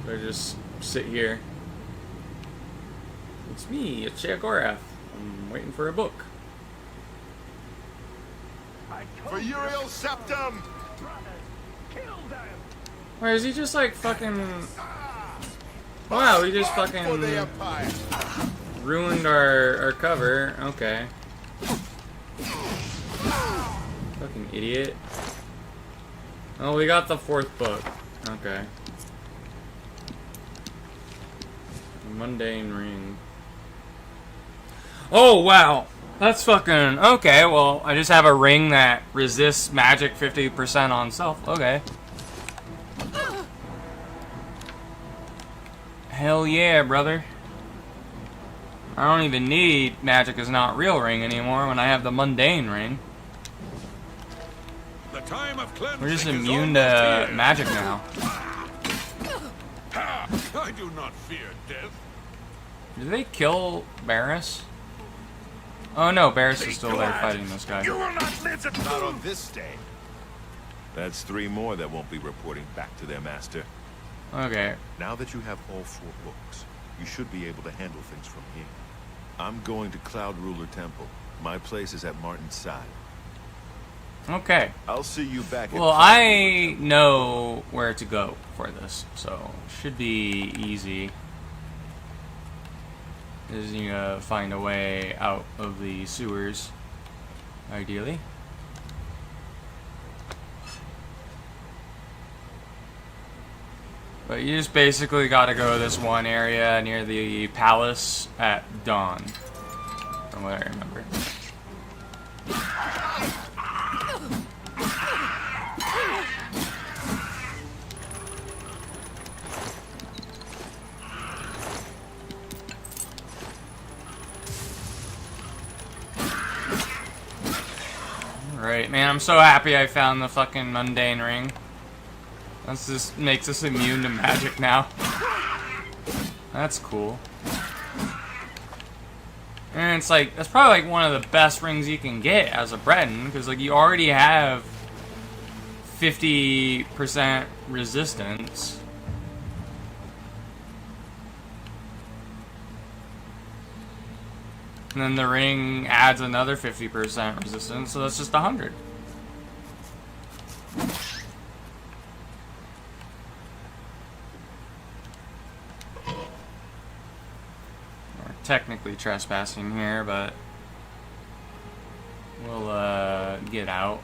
Do I just sit here? It's me, it's Sheogorath. I'm waiting for a book. For Uriel Septum! Why is he just like fucking... Wow, he just fucking ruined our cover. Okay. Fucking idiot. Oh, we got the 4th book. Okay. Mundane Ring. Oh, wow. That's fucking... Okay, well, I just have a ring that resists magic 50% on self. Okay. Hell yeah, brother. I don't even need magic is not real ring anymore when I have the mundane ring. The time of cleansing. We're just immune to magic now. I do not fear death. Did they kill Barris? Oh no, Barris is still there fighting this guy. You will not live it. Not on this day. That's 3 more that won't be reporting back to their master. Okay. Now that you have all 4 books, you should be able to handle things from here. I'm going to Cloud Ruler Temple. My place is at Martin's side. Okay. I'll see you back at... Well, I know where to go for this, so should be easy. Just need to find a way out of the sewers, ideally. But you just basically gotta go to this one area near the palace at dawn, from what I remember. Alright, man, I'm so happy I found the fucking mundane ring. That's just makes us immune to magic now. That's cool. And it's like, that's probably like one of the best rings you can get as a Breton, because like you already have 50% resistance. And then the ring adds another 50% resistance, so that's just 100. We're technically trespassing here, but we'll get out.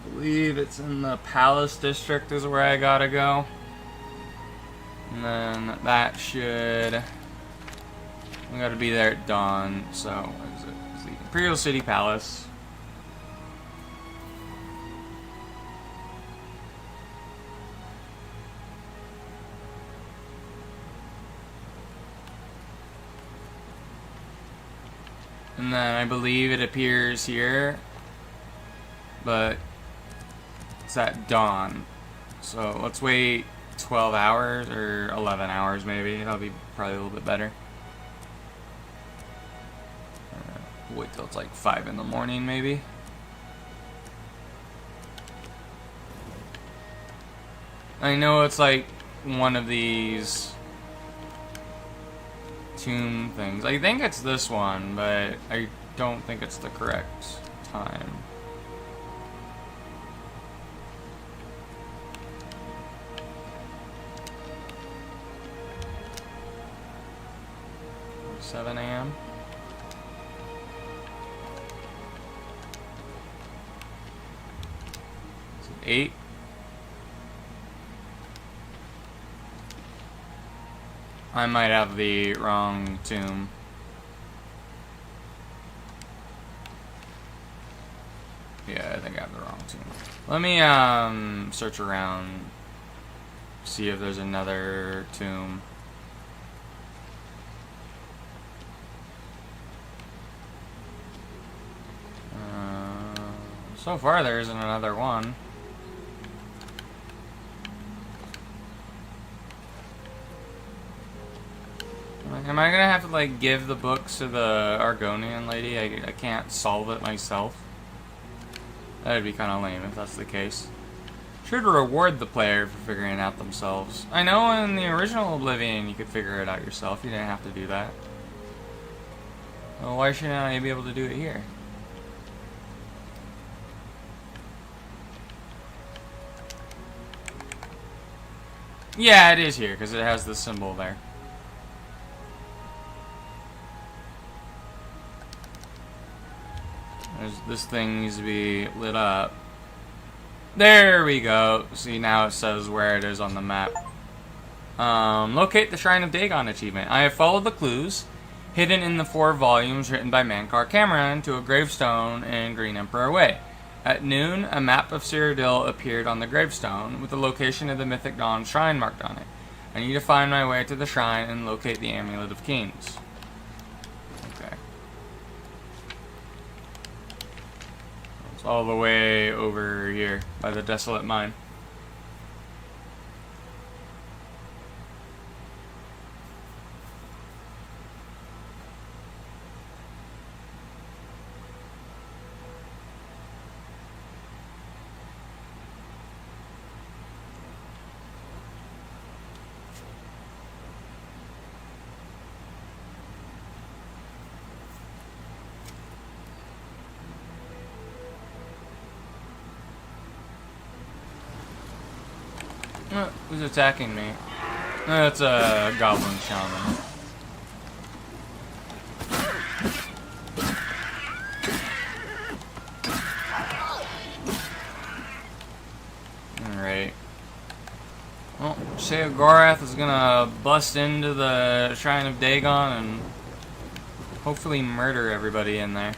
I believe it's in the Palace District is where I gotta go. And then that should We gotta be there at dawn, so what is it? It's the Imperial City Palace. And then I believe it appears here, but it's at dawn. So let's wait 12 hours or 11 hours maybe. That'll be probably a little bit better. Wait till it's like 5 in the morning maybe. I know it's like one of these tomb things. I think it's this one, but I don't think it's the correct time. $7 a.m. Is it 8? I might have the wrong tomb. Yeah, I think I have the wrong tomb. Let me search around, see if there's another tomb. So far there isn't another one. Am I gonna have to like give the books to the Argonian lady? I can't solve it myself. That'd be kind of lame if that's the case. Should reward the player for figuring it out themselves. I know in the original Oblivion you could figure it out yourself. You didn't have to do that. Well, why shouldn't I be able to do it here? Yeah, it is here because it has the symbol there. This thing needs to be lit up. There we go. See, now it says where it is on the map. Locate the Shrine of Dagon achievement. I have followed the clues hidden in the 4 volumes written by Mankar Cameron to a gravestone in Green Emperor Way. At noon, a map of Cyrodiil appeared on the gravestone with the location of the Mythic Dawn shrine marked on it. I need to find my way to the shrine and locate the Amulet of Kings. Okay. It's all the way over here by the Desolate Mine. Who's attacking me? That's a goblin shaman. Alright. Well, Sheogorath is gonna bust into the Shrine of Dagon and hopefully murder everybody in there.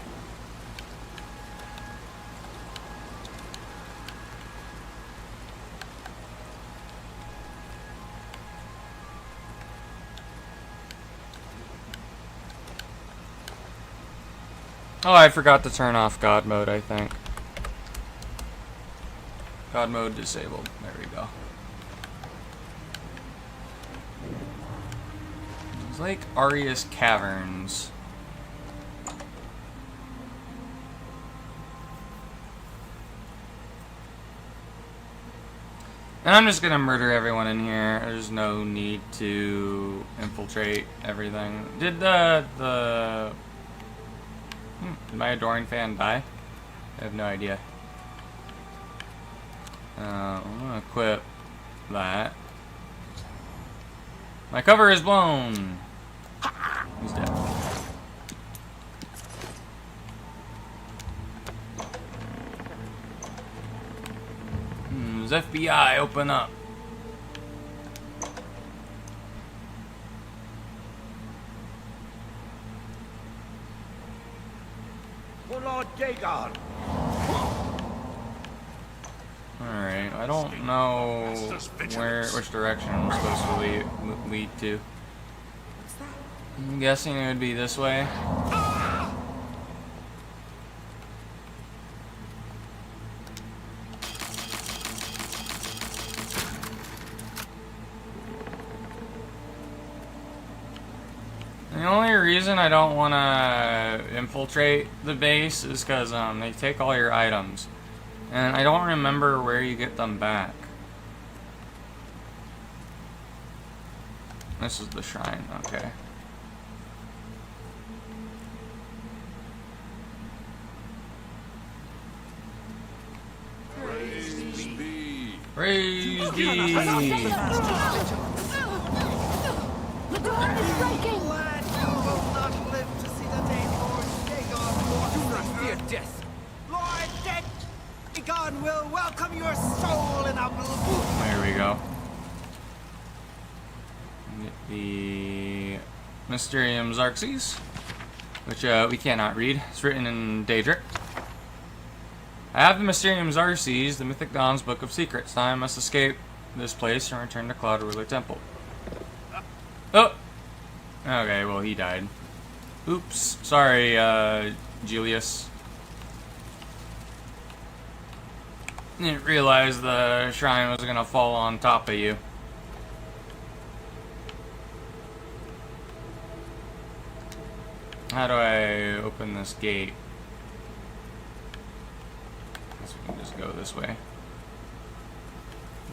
Oh, I forgot to turn off God mode, I think. God mode disabled. There we go. It's like Arius Caverns. And I'm just gonna murder everyone in here. There's no need to infiltrate everything. Did did my Adoring Fan die? I have no idea. I'm gonna equip that. My cover is blown! He's dead. FBI, open up. Lord Dagon. Alright, I don't know which direction I'm supposed to lead to. I'm guessing it would be this way. The only reason I don't want to infiltrate the base is because they take all your items. And I don't remember where you get them back. This is the shrine, okay. Praise be. Praise be! The door is breaking! Glad you will not live to see the day Lord Dagon. Do not fear death. Lord Dagon will welcome your soul in Oblivion. There we go. Get the Mysterium Xerxes, which we cannot read. It's written in Daedric. I have the Mysterium Xerxes, the Mythic Dawn's Book of Secrets. Now I must escape this place and return to Cloud Ruler Temple. Oh! Okay, well, he died. Oops. Sorry, Julius. Didn't realize the shrine was gonna fall on top of you. How do I open this gate? Guess we can just go this way.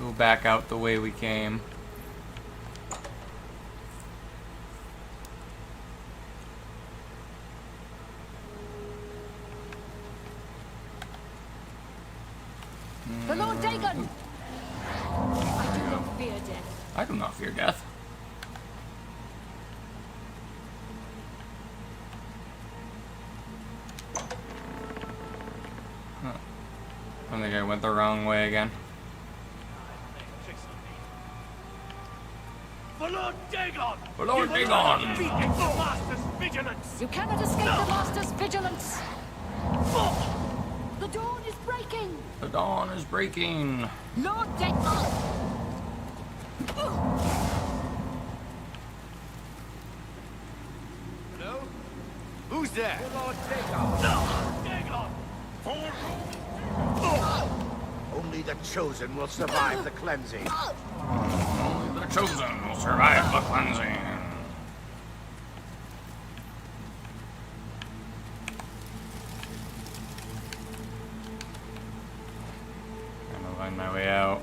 Go back out the way we came. The Lord Dagon! I do not fear death. I do not fear death. Huh. I think I went the wrong way again. For Lord Dagon! For Lord Dagon! Defeat the Master's vigilance! You cannot escape the Master's vigilance! The dawn is breaking! The dawn is breaking. Lord Dagon! Hello? Who's there? For Lord Dagon! No! Dagon! Only the chosen will survive the cleansing. Only the chosen will survive the cleansing. Find my way out.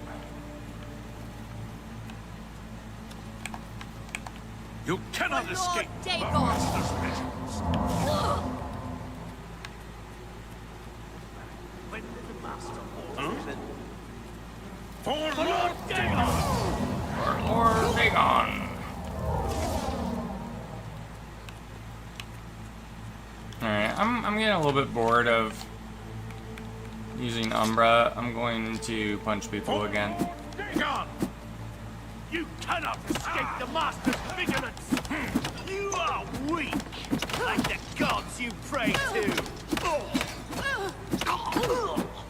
You cannot escape the Dagon! Master's vigilance. When did the Master order it? For Lord Dagon! For Lord Dagon. Alright, I'm getting a little bit bored of using Umbra. I'm going to punch people again. Dagon! You cannot escape the Master's vigilance! You are weak, like the gods you pray to!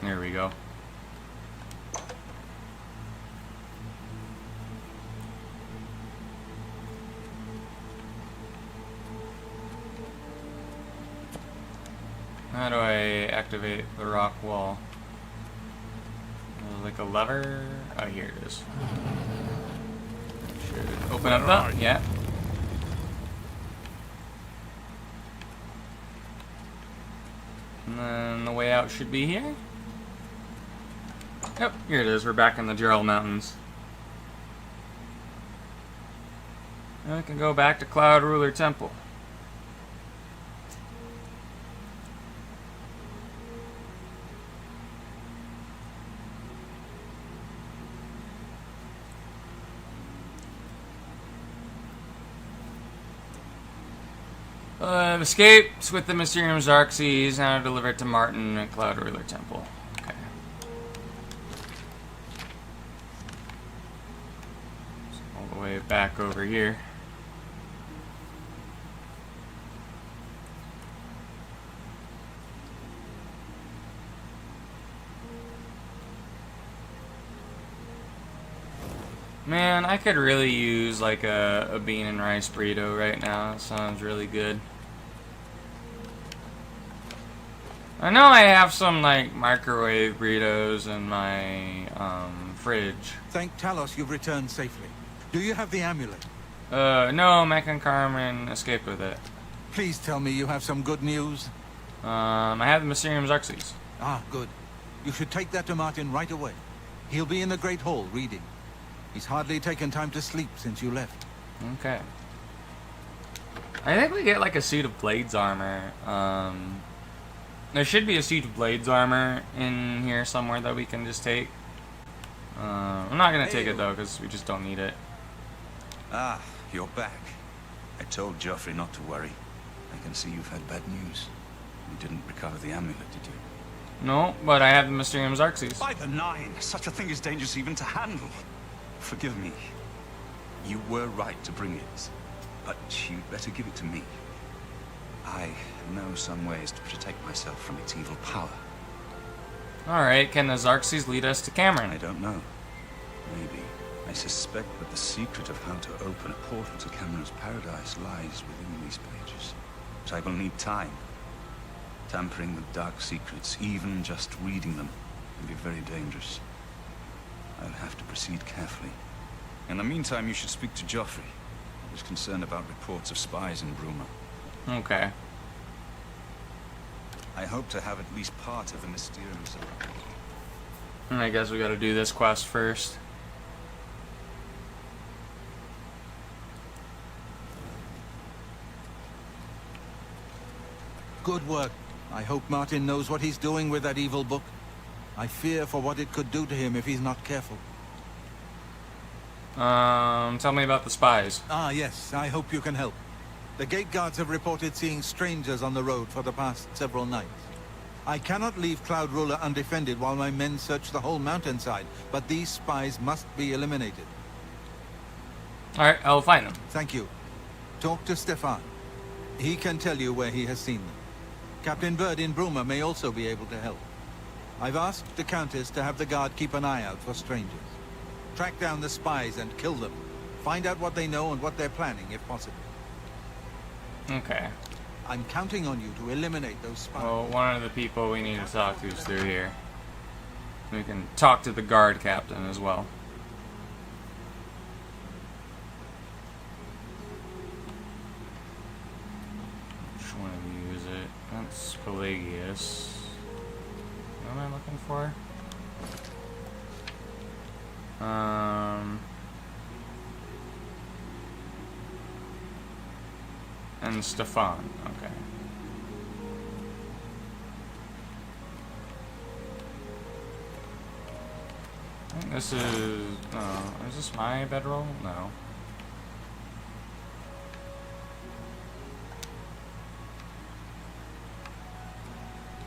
There we go. How do I activate the rock wall? Like a lever? Oh, here it is. Should open up that? Yeah. And then the way out should be here. Yep, here it is. We're back in the Gerald Mountains. And we can go back to Cloud Ruler Temple. I've escaped with the Mysterium Xerxes, now delivered to Martin at Cloud Ruler Temple. Okay. So all the way back over here. Man, I could really use like a bean and rice burrito right now. That sounds really good. I know I have some like microwave burritos in my fridge. Thank Talos you've returned safely. Do you have the amulet? No, Mac and Carmen escaped with it. Please tell me you have some good news. I have the Mysterium Xerxes. Ah, good. You should take that to Martin right away. He'll be in the Great Hall reading. He's hardly taken time to sleep since you left. Okay. I think we get like a suit of Blades armor. There should be a suit of Blades armor in here somewhere that we can just take. I'm not gonna take it though, because we just don't need it. Ah, you're back. I told Joffrey not to worry. I can see you've had bad news. You didn't recover the amulet, did you? No, but I have the Mysterium Xerxes. By the Nine! Such a thing is dangerous even to handle. Forgive me. You were right to bring it, but you'd better give it to me. I know some ways to protect myself from its evil power. Alright, can the Xerxes lead us to Cameron? I don't know. Maybe. I suspect that the secret of how to open a portal to Cameron's paradise lies within these pages. But I will need time. Tampering with dark secrets, even just reading them, can be very dangerous. I'll have to proceed carefully. In the meantime, you should speak to Joffrey. I was concerned about reports of spies in Bruma. Okay. I hope to have at least part of the Mysterium. I guess we gotta do this quest first. Good work. I hope Martin knows what he's doing with that evil book. I fear for what it could do to him if he's not careful. Tell me about the spies. Ah, yes. I hope you can help. The gate guards have reported seeing strangers on the road for the past several nights. I cannot leave Cloud Ruler undefended while my men search the whole mountainside, but these spies must be eliminated. Alright, I'll find them. Thank you. Talk to Stefan. He can tell you where he has seen them. Captain Bird in Bruma may also be able to help. I've asked the Countess to have the guard keep an eye out for strangers. Track down the spies and kill them. Find out what they know and what they're planning, if possible. Okay. I'm counting on you to eliminate those spies. Well, one of the people we need to talk to is through here. We can talk to the guard captain as well. Which one of you is it? That's Pelagius. What am I looking for? And Stefan. Okay. I think this is... Oh, is this my bedroll? No.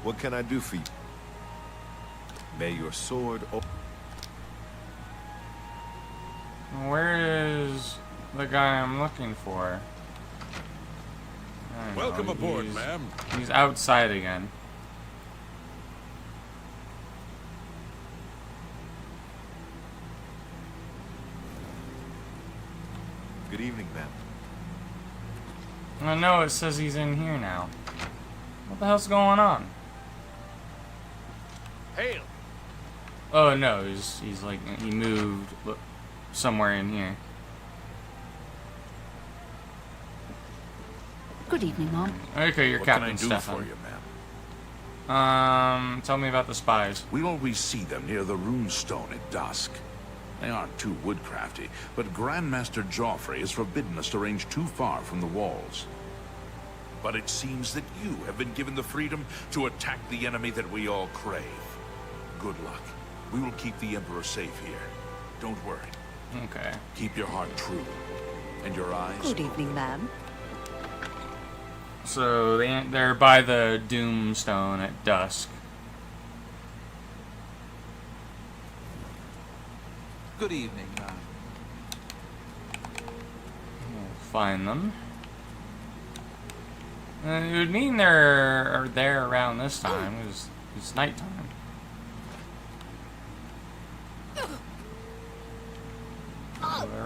What can I do for you? May your sword... Where is the guy I'm looking for? Welcome aboard, He's- ma'am. He's outside again. Good evening, ma'am. I know it says he's in here now. What the hell's going on? Hail! Oh no, he's like, he moved somewhere in here. Good evening, Mom. Okay, you're What Captain can I do Stefan. for you, ma'am? Tell me about the spies. We always see them near the runestone at dusk. They aren't too woodcrafty, but Grandmaster Joffrey has forbidden us to range too far from the walls. But it seems that you have been given the freedom to attack the enemy that we all crave. Good luck. We will keep the Emperor safe here. Don't worry. Okay. Keep your heart true, and your eyes... Good evening, ma'am. So they're by the Doomstone at dusk. Good evening, ma'am. We'll find them. It would mean they're there around this time. It's nighttime.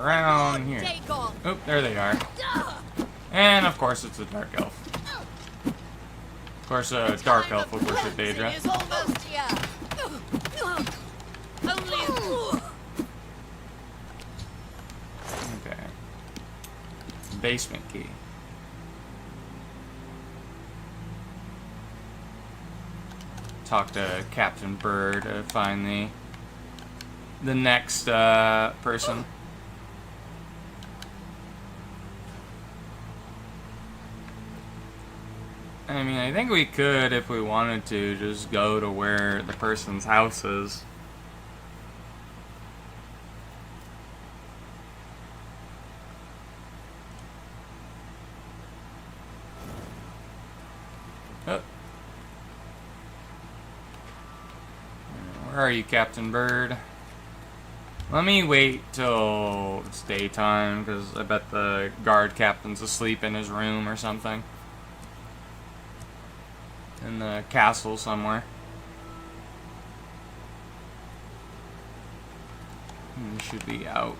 around here. Oh, there they are. And of course it's a dark elf. Of course a dark elf would worship Daedra. Okay. Basement key. Talk to Captain Bird to find the next person. I mean, I think we could, if we wanted to, just go to where the person's house is. Oh. Where are you, Captain Bird? Let me wait till it's daytime, because I bet the guard captain's asleep in his room or something. In the castle somewhere. He should be out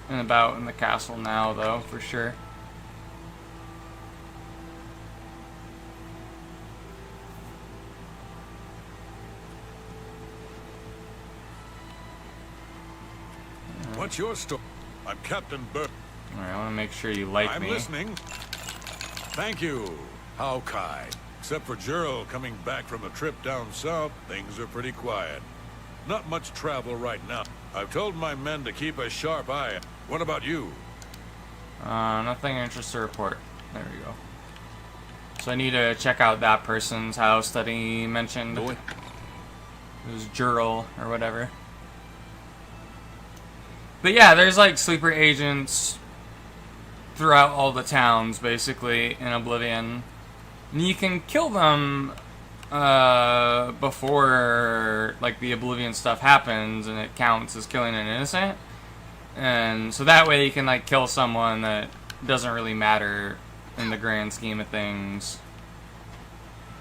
and about in the castle now, though, for sure. What's your story? I'm Captain Bird. Alright, I want to make sure you like me. I'm listening. Thank you. How kind. Except for Gerald coming back from a trip down south, things are pretty quiet. Not much travel right now. I've told my men to keep a sharp eye. What about you? Nothing interesting to report. There we go. So I need to check out that person's house that he mentioned. It was Jurl or whatever. But yeah, there's like sleeper agents throughout all the towns, basically, in Oblivion. And you can kill them before like the Oblivion stuff happens, and it counts as killing an innocent. And so that way you can like kill someone that doesn't really matter in the grand scheme of things.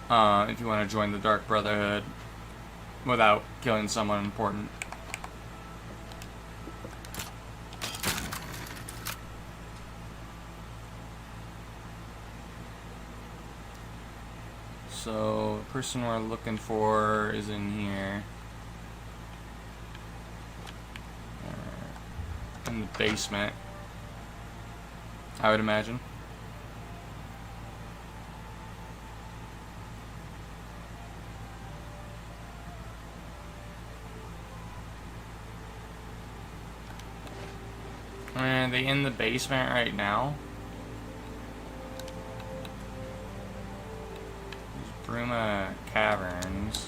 If you want to join the Dark Brotherhood without killing someone important. So, the person we're looking for is in here. In the basement, I would imagine. Are they in the basement right now? Bruma Caverns.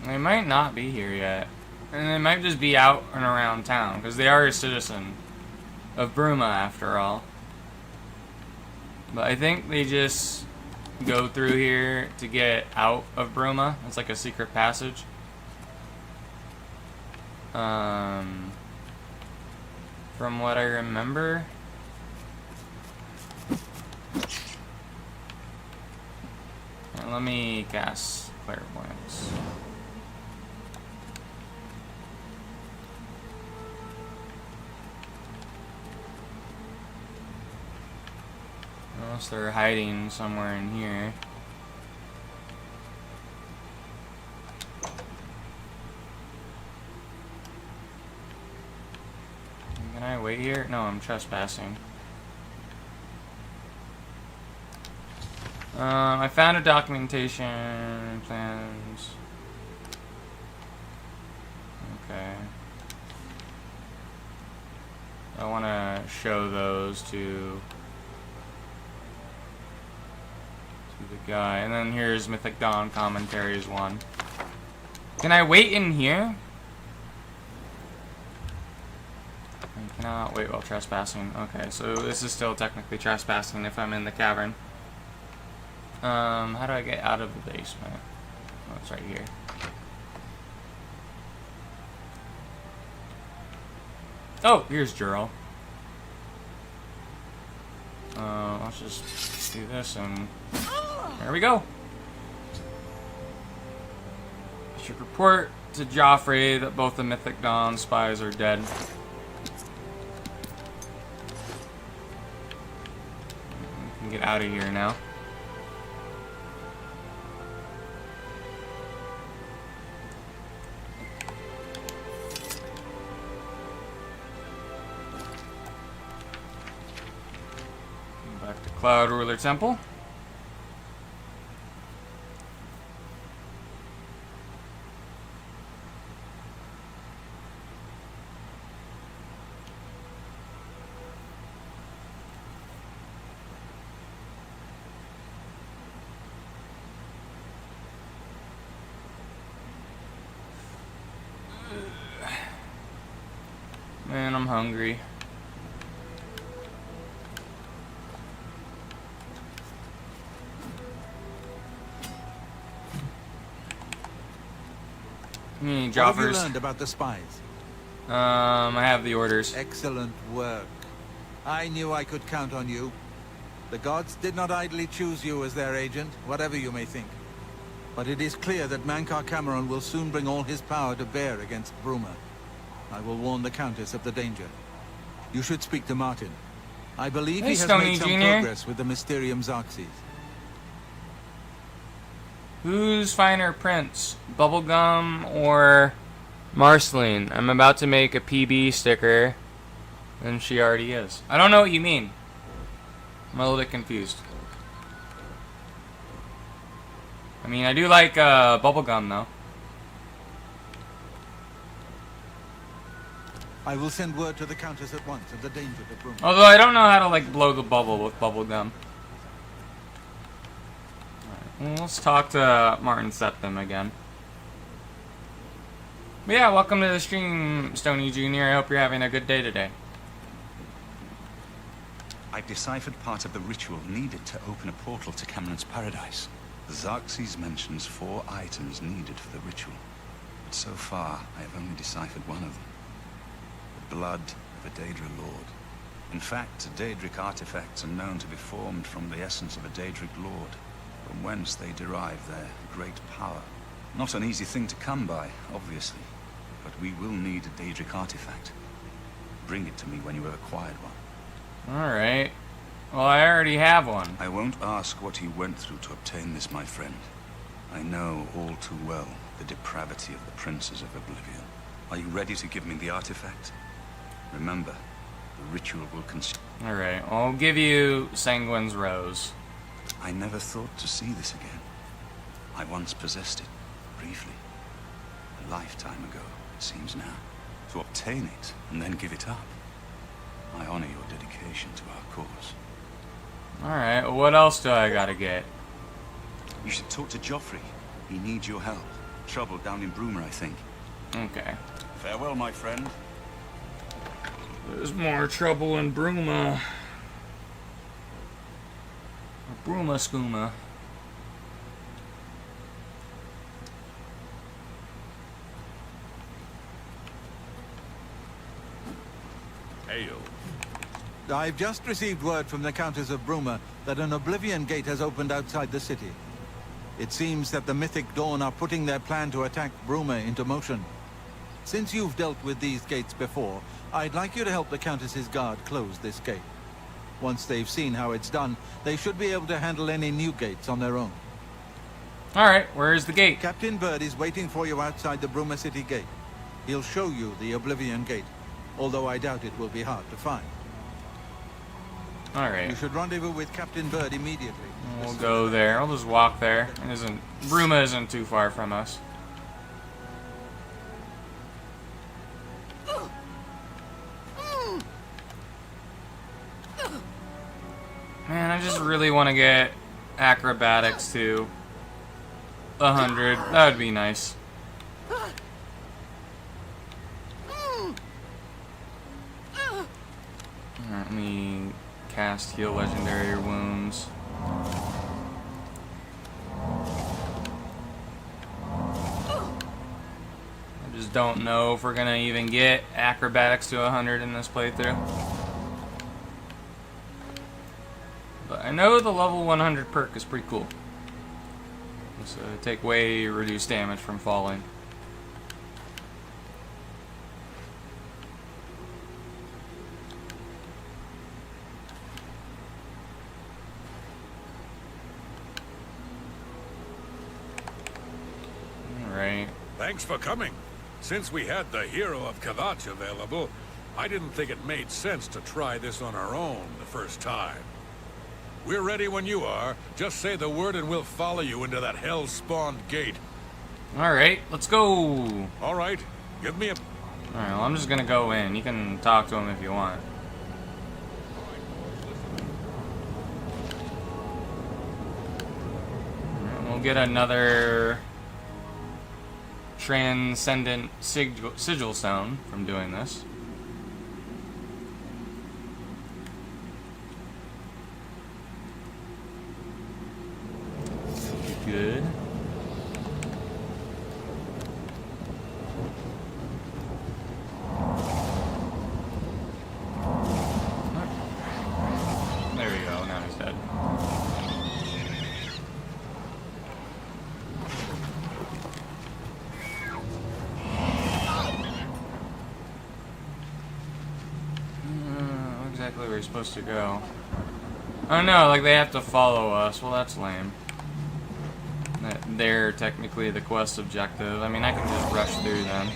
They might not be here yet. And they might just be out and around town, because they are a citizen of Bruma after all. But I think they just go through here to get out of Bruma. It's like a secret passage. From what I remember, let me cast clairvoyance. Unless they're hiding somewhere in here. Can I wait here? No, I'm trespassing. I found a documentation, plans. Okay. I want to show those to the guy. And then here's Mythic Dawn commentaries 1. Can I wait in here? I cannot wait while trespassing. Okay, so this is still technically trespassing if I'm in the cavern. How do I get out of the basement? Oh, it's right here. Oh, here's Jurl. Let's just do this and there we go. I should report to Joffrey that both the Mythic Dawn spies are dead. We can get out of here now. Back to Cloud Ruler Temple. Man, I'm hungry. What have you Joffers. learned about the spies? I have the orders. Excellent work. I knew I could count on you. The gods did not idly choose you as their agent, whatever you may think. But it is clear that Mankar Cameron will soon bring all his power to bear against Bruma. I will warn the Countess of the danger. You should speak to Martin. I believe Hey, he has Stony made some Jr. progress with the Mysterium Xarxes. Who's finer prince? Bubblegum or Marceline? I'm about to make a PB sticker, and she already is. I don't know what you mean. I'm a little bit confused. I mean, I do like Bubblegum, though. I will send word to the Countess at once of the danger to Bruma. Although I don't know how to, like, blow the bubble with Bubblegum. Well, let's talk to Martin Septim again. But yeah, welcome to the stream, Stony Jr. I hope you're having a good day today. I've deciphered part of the ritual needed to open a portal to Cameron's paradise. The Xarxes mentions 4 items needed for the ritual. But so far, I have only deciphered one of them. The blood of a Daedra Lord. In fact, Daedric artifacts are known to be formed from the essence of a Daedric Lord, from whence they derive their great power. Not an easy thing to come by, obviously, but we will need a Daedric artifact. Bring it to me when you have acquired one. Alright. Well, I already have one. I won't ask what you went through to obtain this, my friend. I know all too well the depravity of the princes of Oblivion. Are you ready to give me the artifact? Remember, the ritual will consume... Alright, I'll give you Sanguine's Rose. I never thought to see this again. I once possessed it, briefly. A lifetime ago, it seems now. To obtain it, and then give it up. I honor your dedication to our cause. Alright, well, what else do I gotta get? You should talk to Joffrey. He needs your help. Trouble down in Bruma, I think. Okay. Farewell, my friend. There's more trouble in Bruma. Bruma skooma. Hail. I've just received word from the Countess of Bruma that an Oblivion Gate has opened outside the city. It seems that the Mythic Dawn are putting their plan to attack Bruma into motion. Since you've dealt with these gates before, I'd like you to help the Countess's guard close this gate. Once they've seen how it's done, they should be able to handle any new gates on their own. Alright, where's the gate? Captain Bird is waiting for you outside the Bruma City Gate. He'll show you the Oblivion Gate, although I doubt it will be hard to find. Alright. You should rendezvous with Captain Bird immediately. We'll go there. I'll just walk there. Bruma isn't too far from us. Man, I just really want to get acrobatics to 100. That would be nice. Alright, let me cast Heal Legendary Wounds. I just don't know if we're gonna even get acrobatics to 100 in this playthrough. But I know the level 100 perk is pretty cool. So take way reduced damage from falling. Alright. Thanks for coming. Since we had the hero of Kavach available, I didn't think it made sense to try this on our own the first time. We're ready when you are. Just say the word and we'll follow you into that hell-spawned gate. Alright, let's go. Alright, give me a... Alright, well, I'm just gonna go in. You can talk to him if you want. We'll get another transcendent sigil stone from doing this. Good. There we go, now he's dead. Exactly where he's supposed to go. Oh no, like they have to follow us. Well, that's lame. They're technically the quest objective. I mean, I can just rush through them.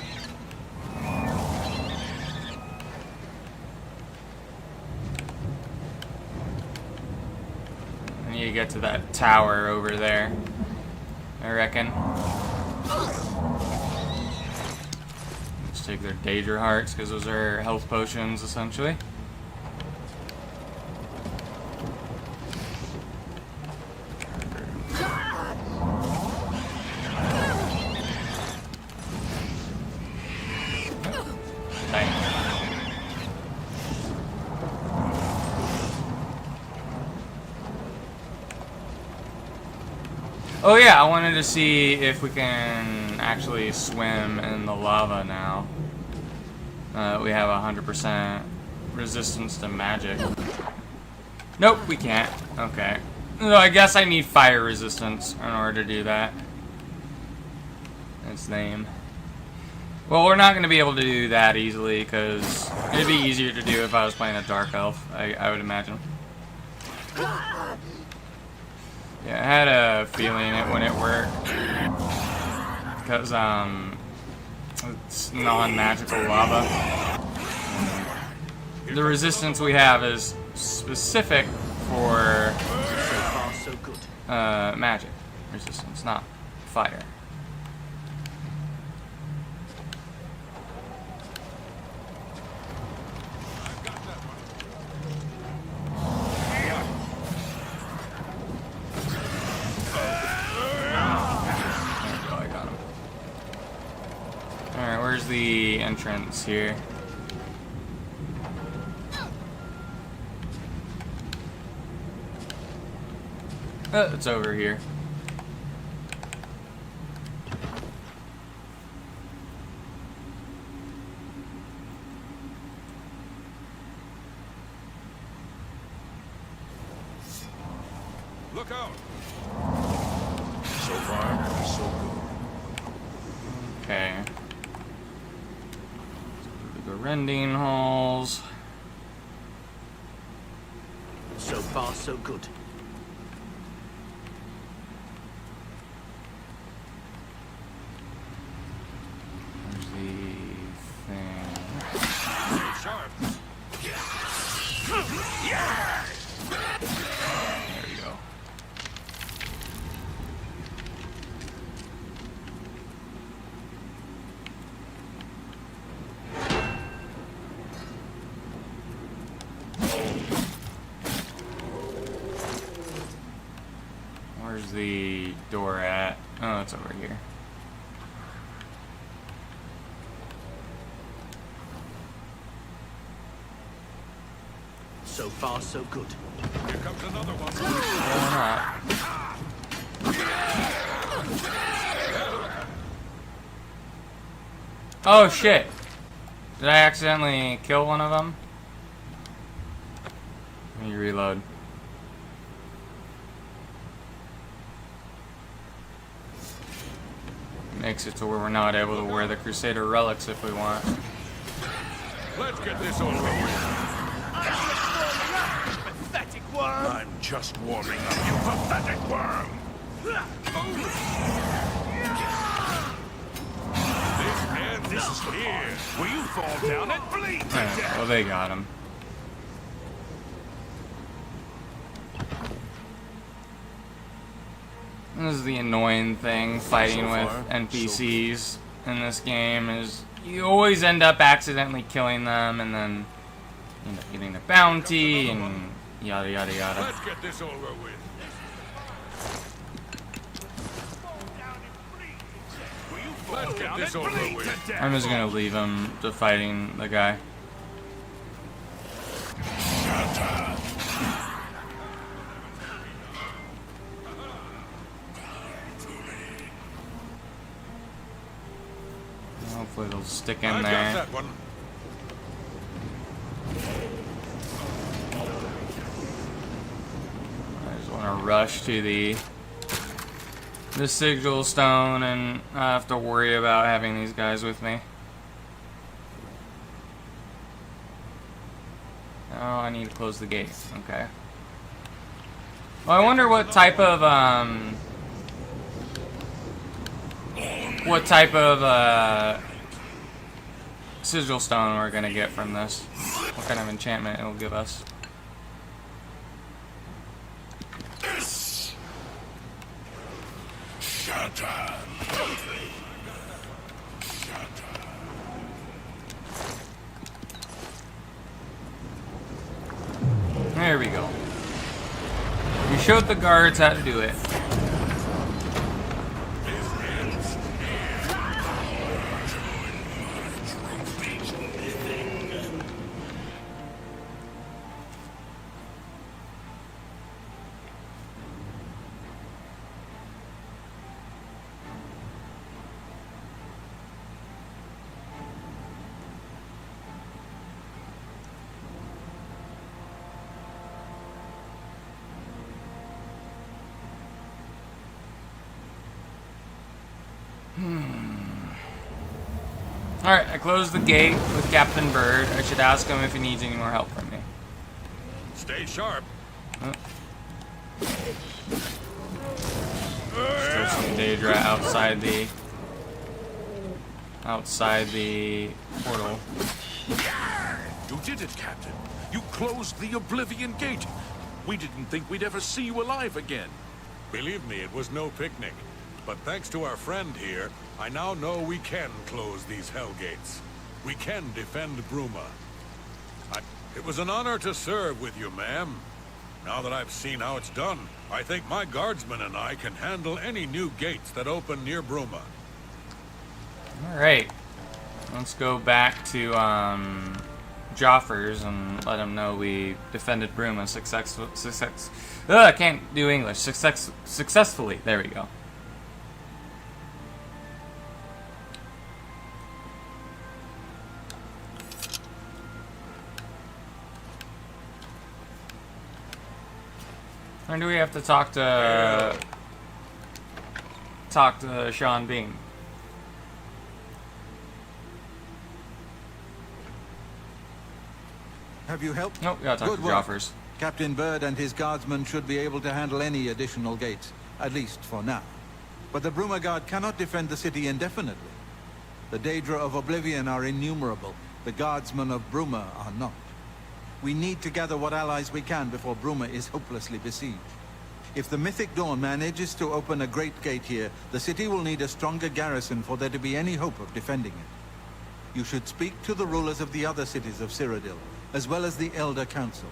I need to get to that tower over there, I reckon. Let's take their Daedra hearts, because those are health potions, essentially. Oh yeah, I wanted to see if we can actually swim in the lava now. We have 100% resistance to magic. Nope, we can't. Okay. So I guess I need fire resistance in order to do that. That's lame. Well, we're not going to be able to do that easily, because it'd be easier to do if I was playing a Dark Elf, I would imagine. Yeah, I had a feeling it wouldn't work. Because, it's non-magical lava. The resistance we have is specific for magic resistance, not fire. Where's the entrance here? Oh, it's over here. Look out! So far, so good. Okay. The rending holes. So far, so good. There's the thing. Sharp. There you go. Where's the door at? Oh, it's over here. So far, so good. Here comes another one. Oh shit! Did I accidentally kill one of them? Let me reload. makes it to where we're not able to wear the Crusader relics if we want. Let's get this over with. Pathetic worm! I'm just warming up, you pathetic worm! This is here. Will you fall down and bleed to death? Well, they got him. This is the annoying thing fighting with NPCs in this game is you always end up accidentally killing them and then you end up getting a bounty and yada yada yada. Let's get this over with. Let's get this over with. I'm just gonna leave him to fighting the guy. Hopefully they'll stick in there. That one. I just want to rush to the sigil stone and not have to worry about having these guys with me. Oh, I need to close the gate. Okay. Well, I wonder what type of sigil stone we're gonna get from this. What kind of enchantment it'll give us. There we go. We showed the guards how to do it. Alright, I closed the gate with Captain Bird. I should ask him if he needs any more help from me. Stay sharp. Still some Daedra outside the portal. You did it, Captain. You closed the Oblivion Gate. We didn't think we'd ever see you alive again. Believe me, it was no picnic. But thanks to our friend here, I now know we can close these hell gates. We can defend Bruma. It was an honor to serve with you, ma'am. Now that I've seen how it's done, I think my guardsmen and I can handle any new gates that open near Bruma. Alright. Let's go back to Joffers and let him know we defended Bruma I can't do English. Successfully. There we go. When do we have to talk to Sean Bean? Have you helped? Nope, we gotta talk Good to work. Joffers. Captain Bird and his guardsmen should be able to handle any additional gates, at least for now. But the Bruma Guard cannot defend the city indefinitely. The Daedra of Oblivion are innumerable. The guardsmen of Bruma are not. We need to gather what allies we can before Bruma is hopelessly besieged. If the Mythic Dawn manages to open a great gate here, the city will need a stronger garrison for there to be any hope of defending it. You should speak to the rulers of the other cities of Cyrodiil, as well as the Elder Council.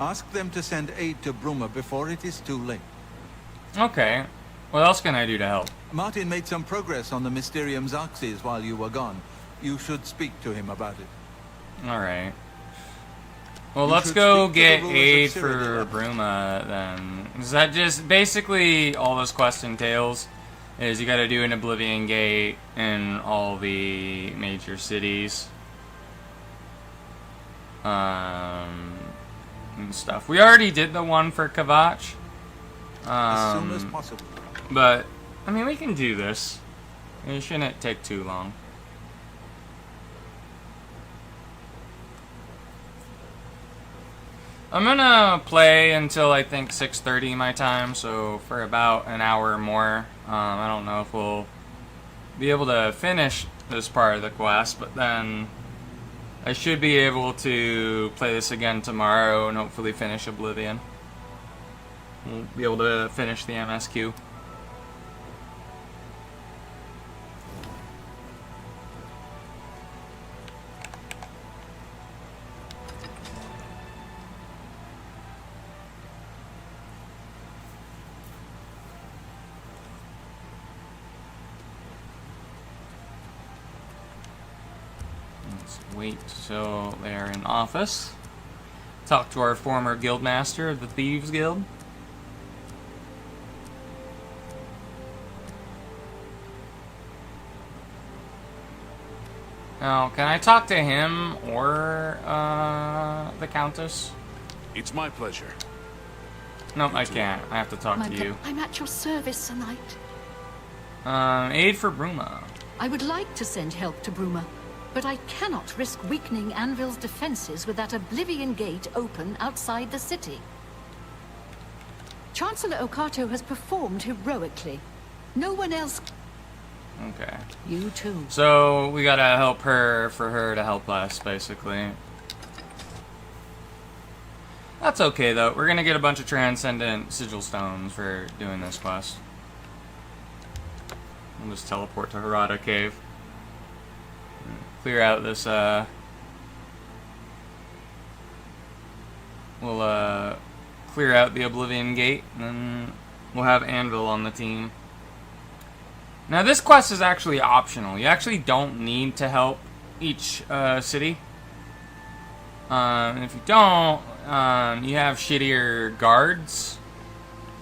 Ask them to send aid to Bruma before it is too late. Okay. What else can I do to help? Martin made some progress on the Mysterium Xarxes while you were gone. You should speak to him about it. Alright. Well, You let's should go speak to the get rulers of aid Cyrodiil. for Bruma, then. Is that just basically all this quest entails? Is you gotta do an Oblivion Gate in all the major cities. And stuff. We already did the one for Kavach. As soon as possible. But, I mean, we can do this. It shouldn't take too long. I'm gonna play until I think 6:30 my time, so for about an hour or more. I don't know if we'll be able to finish this part of the quest, but then I should be able to play this again tomorrow and hopefully finish Oblivion. We'll be able to finish the MSQ. Wait till they're in office. Talk to our former guildmaster of the Thieves Guild. Now, can I talk to him or the Countess? It's my pleasure. No, I can't. I have to talk to you. I'm at your service, Sir Knight. Aid for Bruma. I would like to send help to Bruma, but I cannot risk weakening Anvil's defenses with that Oblivion Gate open outside the city. Chancellor Okato has performed heroically. No one else... Okay. You too. So, we gotta help her for her to help us, basically. That's okay, though. We're gonna get a bunch of Transcendent Sigil Stones for doing this quest. We'll just teleport to Harada Cave. Clear out this, we'll, clear out the Oblivion Gate, and then we'll have Anvil on the team. Now, this quest is actually optional. You actually don't need to help each, city. And if you don't, you have shittier guards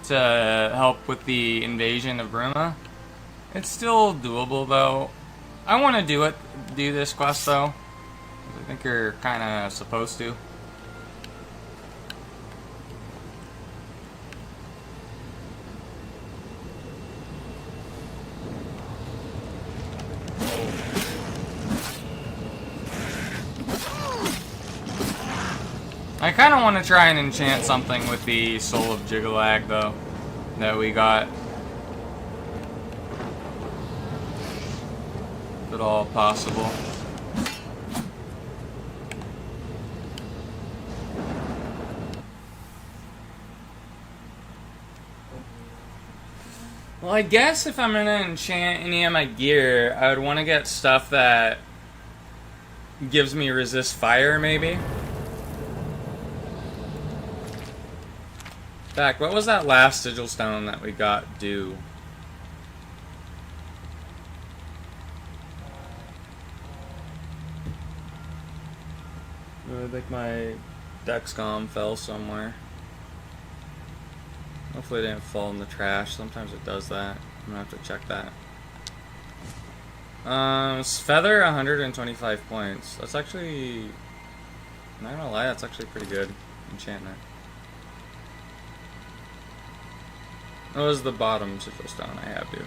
to help with the invasion of Bruma. It's still doable, though. I want to do this quest, though. I think you're kind of supposed to. I kind of want to try and enchant something with the Soul of Jiggalag, though, that we got. If at all possible. Well, I guess if I'm gonna enchant any of my gear, I would want to get stuff that gives me resist fire, maybe. In fact, what was that last sigil stone that we got do? I think my Dexcom fell somewhere. Hopefully it didn't fall in the trash. Sometimes it does that. I'm gonna have to check that. Feather, 125 points. That's actually... I'm not gonna lie, that's actually pretty good enchantment. What was the bottom sigil stone I have, dude?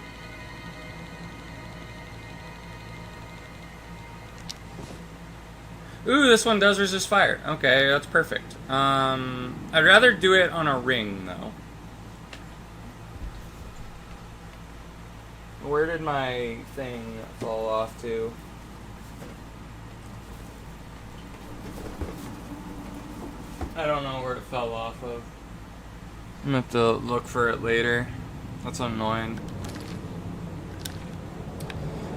Ooh, this one does resist fire. Okay, that's perfect. I'd rather do it on a ring, though. Where did my thing fall off to? I don't know where it fell off of. I'm gonna have to look for it later. That's annoying.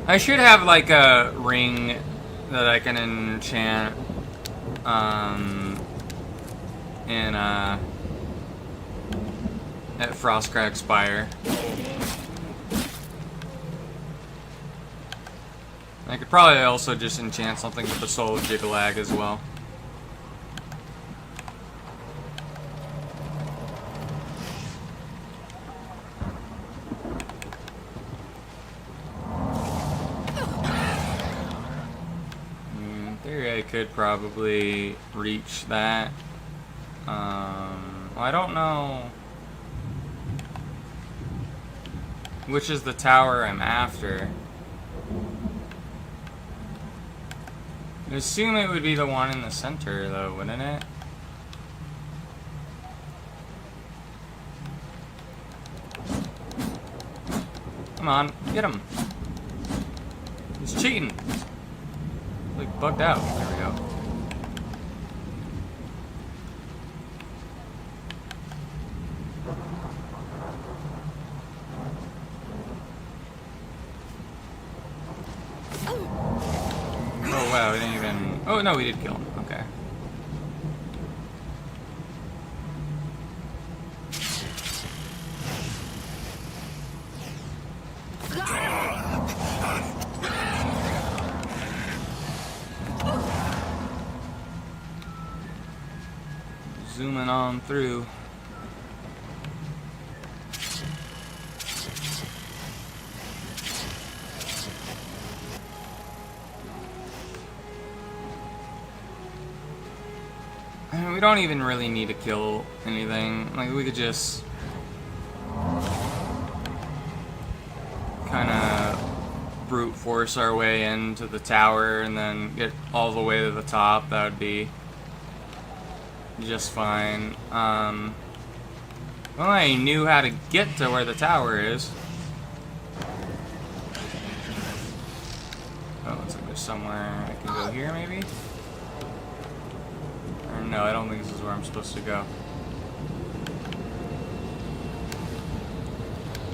I should have like a ring that I can enchant at Frostcrag Spire. I could probably also just enchant something with the Soul of Jiggalag as well. In theory, I could probably reach that. I don't know which is the tower I'm after. I'd assume it would be the one in the center, though, wouldn't it? Come on, get him. He's cheating. Like, bugged out. There we go. Oh, wow, we didn't even... Oh, no, we did kill him. Okay. Zooming on through. I mean, we don't even really need to kill anything. Like, we could just kind of brute force our way into the tower and then get all the way to the top. That would be just fine. Well, I knew how to get to where the tower is. Oh, looks like there's somewhere I can go here, maybe? Or no, I don't think this is where I'm supposed to go.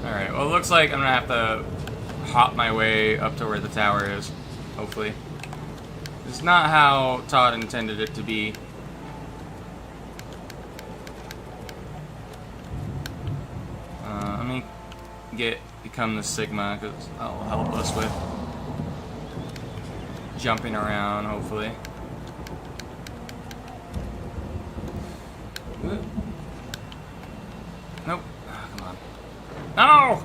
Alright, well, it looks like I'm gonna have to hop my way up to where the tower is. Hopefully. It's not how Todd intended it to be. Let me become the Sigma, because that'll help us with jumping around, hopefully. Nope. Oh, come on. No!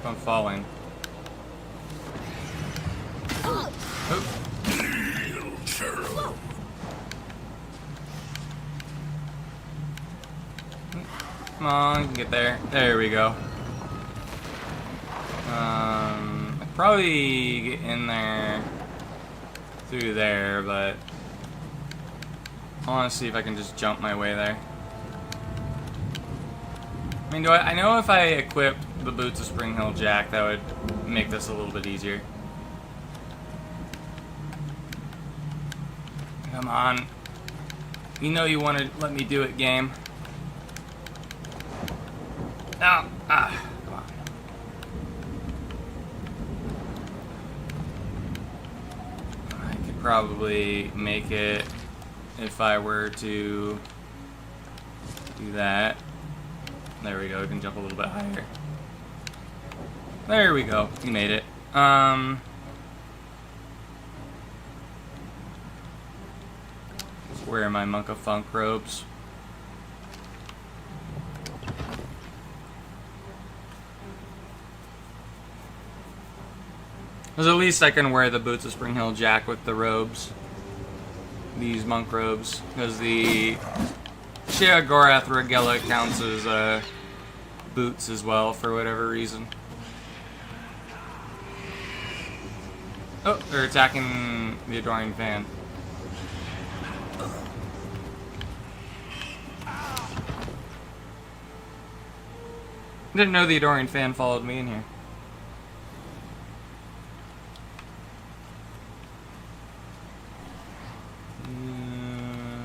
I'm falling. Oop. Come on, you can get there. There we go. I'd probably get in there through there, but I want to see if I can just jump my way there. I mean, I know if I equip the Boots of Spring Hill Jack, that would make this a little bit easier. Come on. You know you want to let me do it, game. No. Ah. Come on. I could probably make it if I were to do that. There we go. We can jump a little bit higher. There we go. We made it. Where are my Monk of Funk robes? Because at least I can wear the Boots of Spring Hill Jack with the robes. These monk robes. Because the Sheogorath Regella counts as boots as well, for whatever reason. Oh, they're attacking the Adoring Fan. Didn't know the Adoring Fan followed me in here.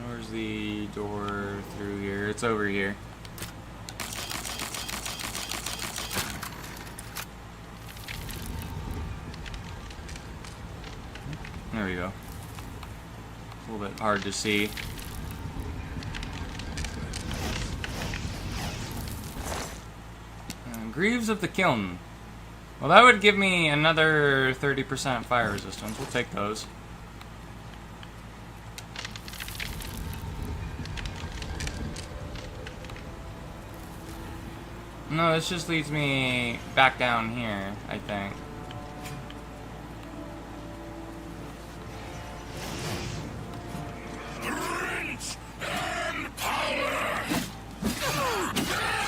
Where's the door through here? It's over here. There we go. It's a little bit hard to see. Greaves of the Kiln. Well, that would give me another 30% fire resistance. We'll take those. No, this just leads me back down here, I think. I'm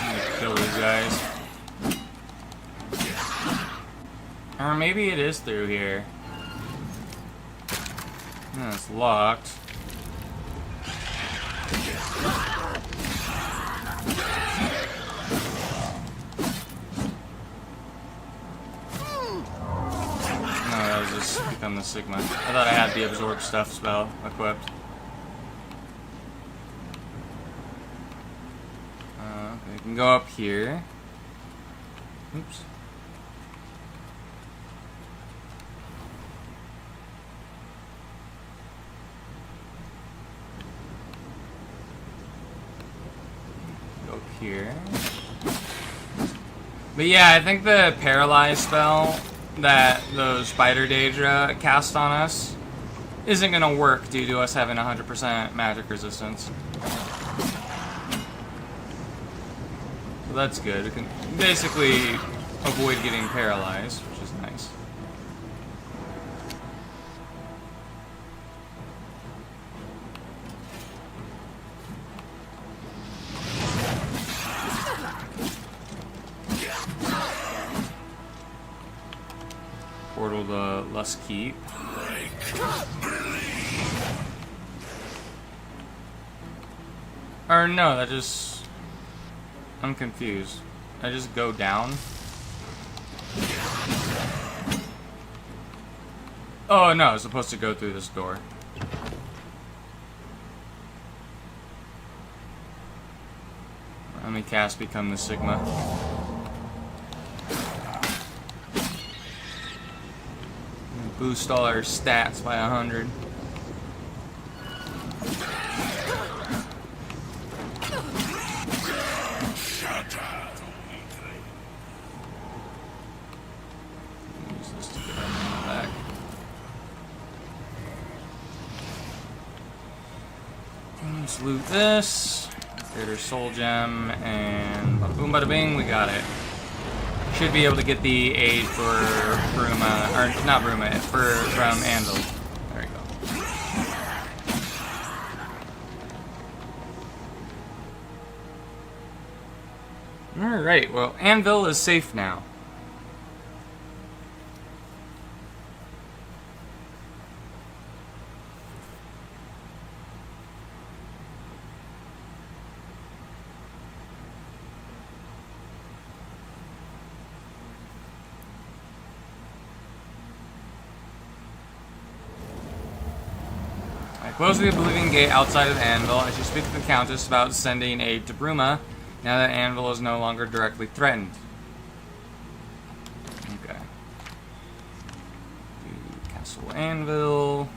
gonna kill these guys. Or maybe it is through here. Yeah, it's locked. No, that was just become the Sigma. I thought I had the absorb stuff spell equipped. Okay, we can go up here. Oops. Go up here. But yeah, I think the paralyze spell that those Spider Daedra cast on us isn't gonna work due to us having 100% magic resistance. So that's good. We can basically avoid getting paralyzed, which is nice. Portal to Lust Keep. Or no, that just... I'm confused. I just go down? Oh no, I was supposed to go through this door. Let me cast Become the Sigma. Boost all our stats by 100. Use this to get our mana back. Let's loot this. Greater Soul Gem, and bada boom bada bing, we got it. Should be able to get the aid for Bruma, or not Bruma, from Anvil. There we go. Alright, well, Anvil is safe now. Close the Oblivion Gate outside of Anvil. I should speak to the Countess about sending aid to Bruma, now that Anvil is no longer directly threatened. Okay. Do Castle Anvil.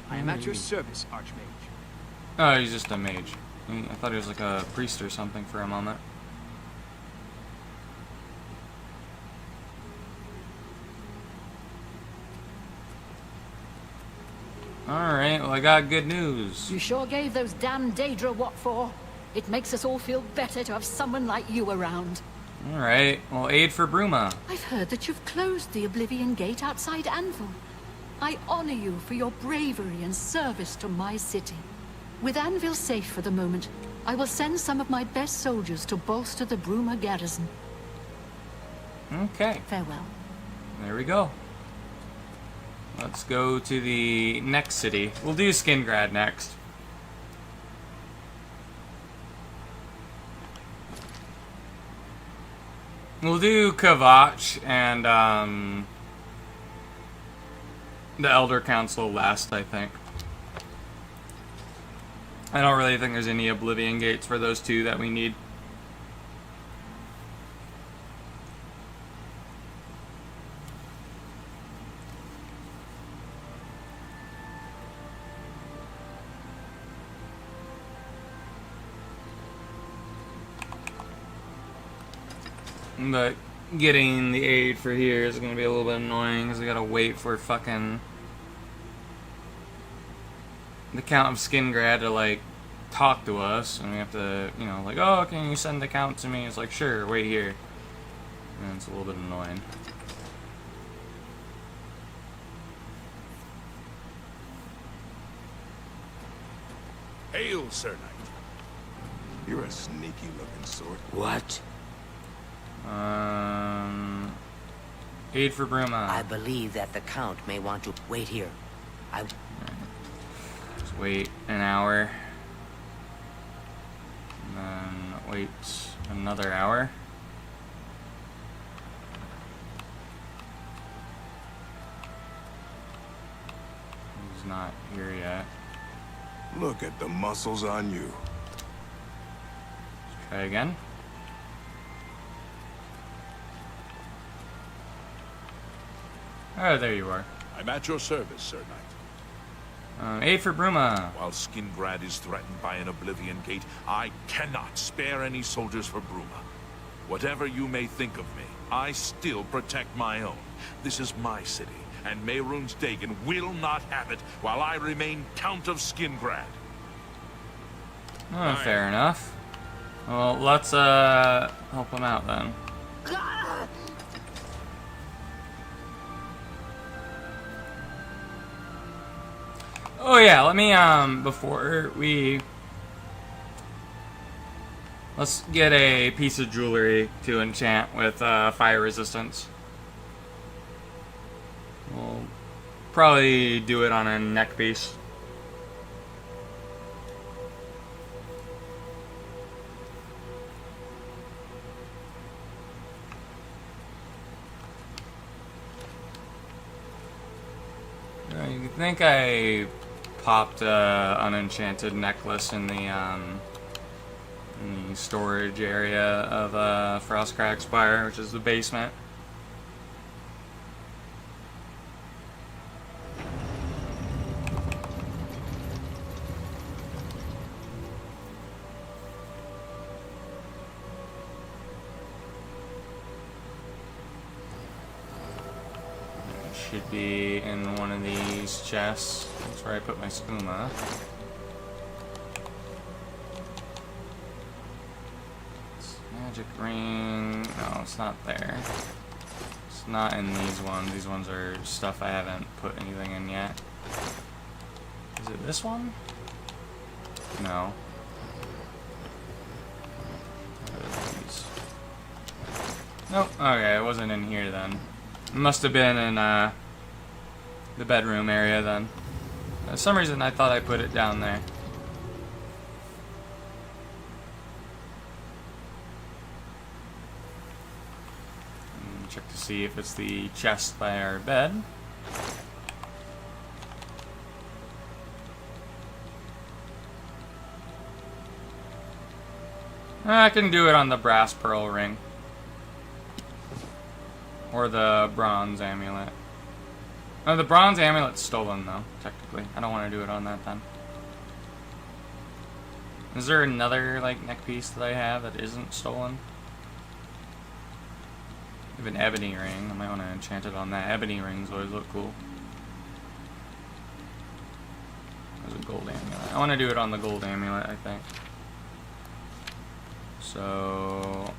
I am at your service, Archmage. Oh, he's just a mage. I thought he was like a priest or something for a moment. Alright, well I got good news. You sure gave those damn Daedra what for. It makes us all feel better to have someone like you around. Alright, well aid for Bruma. I've heard that you've closed the Oblivion Gate outside Anvil. I honor you for your bravery and service to my city. With Anvil safe for the moment, I will send some of my best soldiers to bolster the Bruma garrison. Okay. Farewell. There we go. Let's go to the next city. We'll do Skingrad next. We'll do Kavach and the Elder Council last, I think. I don't really think there's any Oblivion Gates for those two that we need. But getting the aid for here is going to be a little bit annoying because we got to wait for fucking the Count of Skingrad to like talk to us, and we have to, you know, like, oh, can you send the Count to me? It's like, sure, wait here. And it's a little bit annoying. Hail, Sir Knight. You're a sneaky-looking sort. What? Aid for Bruma. I believe that the Count may want to wait here. Just wait an hour. And then wait another hour. He's not here yet. Look at the muscles on you. Let's try again. Oh, there you are. I'm at your service, Sir Knight. Aid for Bruma. While Skingrad is threatened by an Oblivion Gate, I cannot spare any soldiers for Bruma. Whatever you may think of me, I still protect my own. This is my city, and Mehrunes Dagon will not have it while I remain Count of Skingrad. Oh, fair enough. Well, let's help him out then. Oh yeah, let me before we let's get a piece of jewelry to enchant with fire resistance. We'll probably do it on a neck piece. I think I popped an unenchanted necklace in the storage area of Frostcrag Spire, which is the basement. Should be in one of these chests. That's where I put my skooma. Magic ring. No, it's not there. It's not in these ones. These ones are stuff I haven't put anything in yet. Is it this one? No. Nope. Okay, it wasn't in here then. It must have been in the bedroom area then. For some reason I thought I put it down there. Check to see if it's the chest by our bed. I can do it on the brass pearl ring. Or the bronze amulet. Oh, the bronze amulet's stolen, though, technically. I don't want to do it on that, then. Is there another, like, neck piece that I have that isn't stolen? I have an ebony ring. I might want to enchant it on that. Ebony rings always look cool. There's a gold amulet. I want to do it on the gold amulet, I think. So...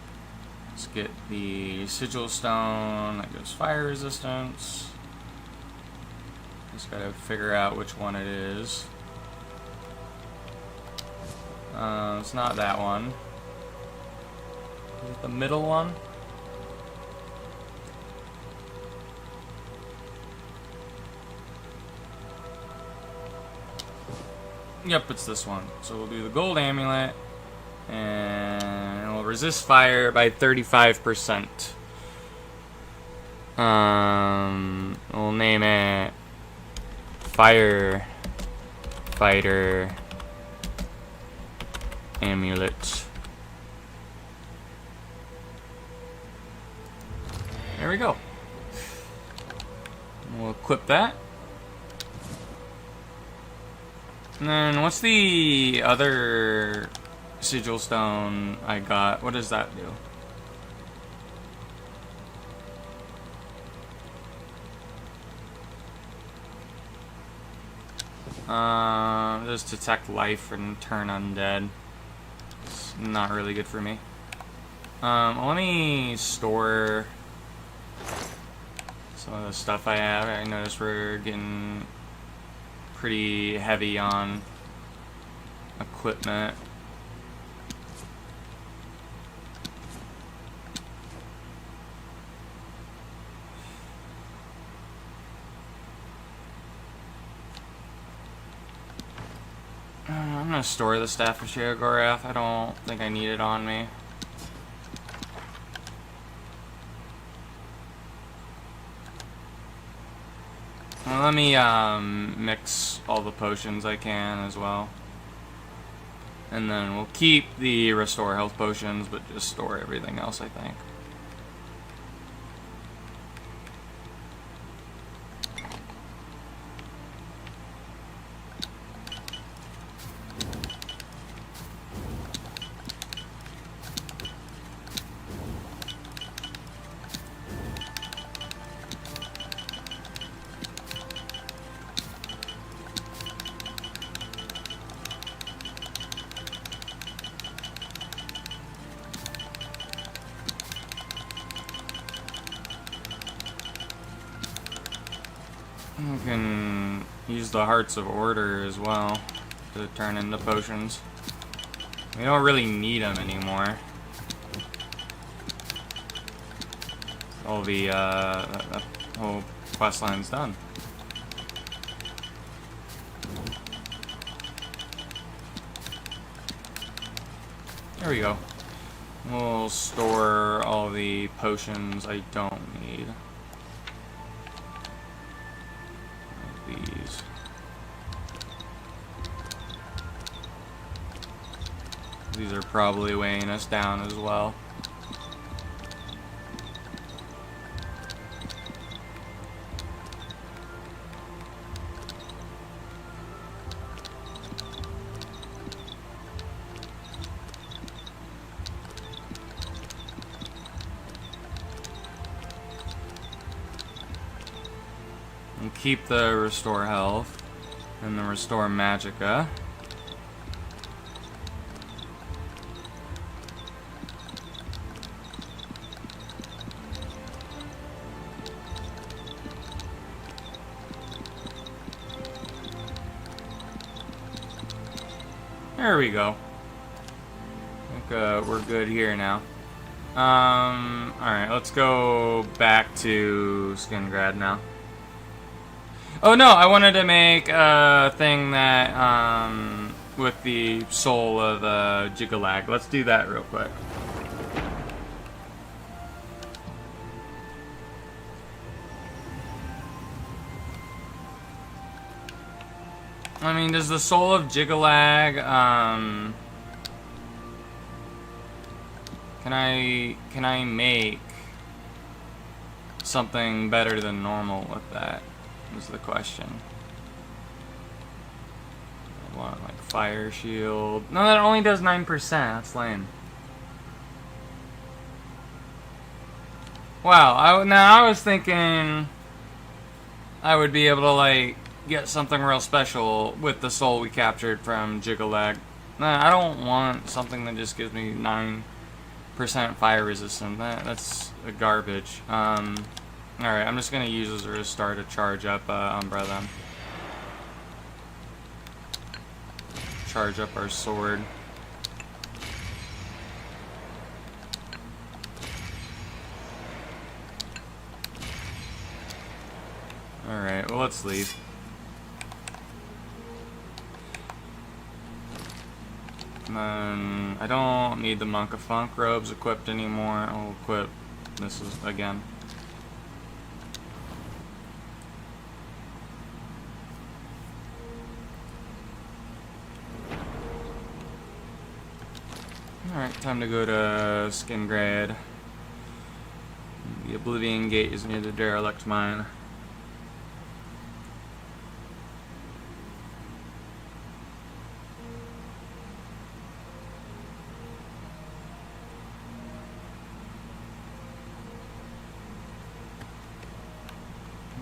let's get the sigil stone that gives fire resistance. Just gotta figure out which one it is. It's not that one. Is it the middle one? Yep, it's this one. So we'll do the gold amulet. And it will resist fire by 35%. We'll name it Fire Fighter Amulet. There we go. We'll equip that. And then what's the other sigil stone I got? What does that do? Just detect life and turn undead. It's not really good for me. Let me store some of the stuff I have. I noticed we're getting pretty heavy on equipment. I'm gonna store the Staff of Sheogorath. I don't think I need it on me. Well, let me mix all the potions I can as well. And then we'll keep the restore health potions, but just store everything else, I think. You can use the Hearts of Order as well to turn into potions. We don't really need them anymore. All the that whole quest line's done. There we go. We'll store all the potions I don't need. These. These are probably weighing us down as well. And keep the restore health and the restore magicka. There we go. I think we're good here now. Alright, let's go back to Skingrad now. Oh no, I wanted to make a thing that, with the soul of Jigalag. Let's do that real quick. I mean, does the soul of Jigalag, can I make something better than normal with that? Is the question. I want like fire shield. No, that only does 9%. That's lame. Wow. I was thinking I would be able to like get something real special with the soul we captured from Jigalag. Nah, I don't want something that just gives me 9% fire resistance. That's a garbage. Alright, I'm just gonna use this restore to charge up Umbra then. Charge up our sword. Alright, well let's leave. And then I don't need the Monk of Funk robes equipped anymore. I'll equip this again. Alright, time to go to Skingrad. The Oblivion Gate is near the derelict mine.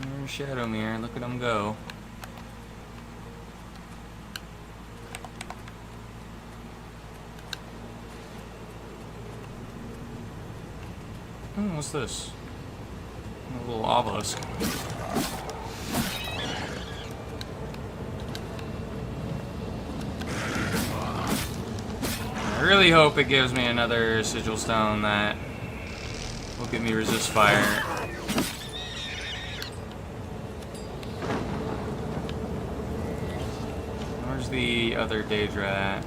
There's Shadowmere, look at him go. What's this? A little obelisk. I really hope it gives me another sigil stone that will give me resist fire. Where's Where's the other Daedra at?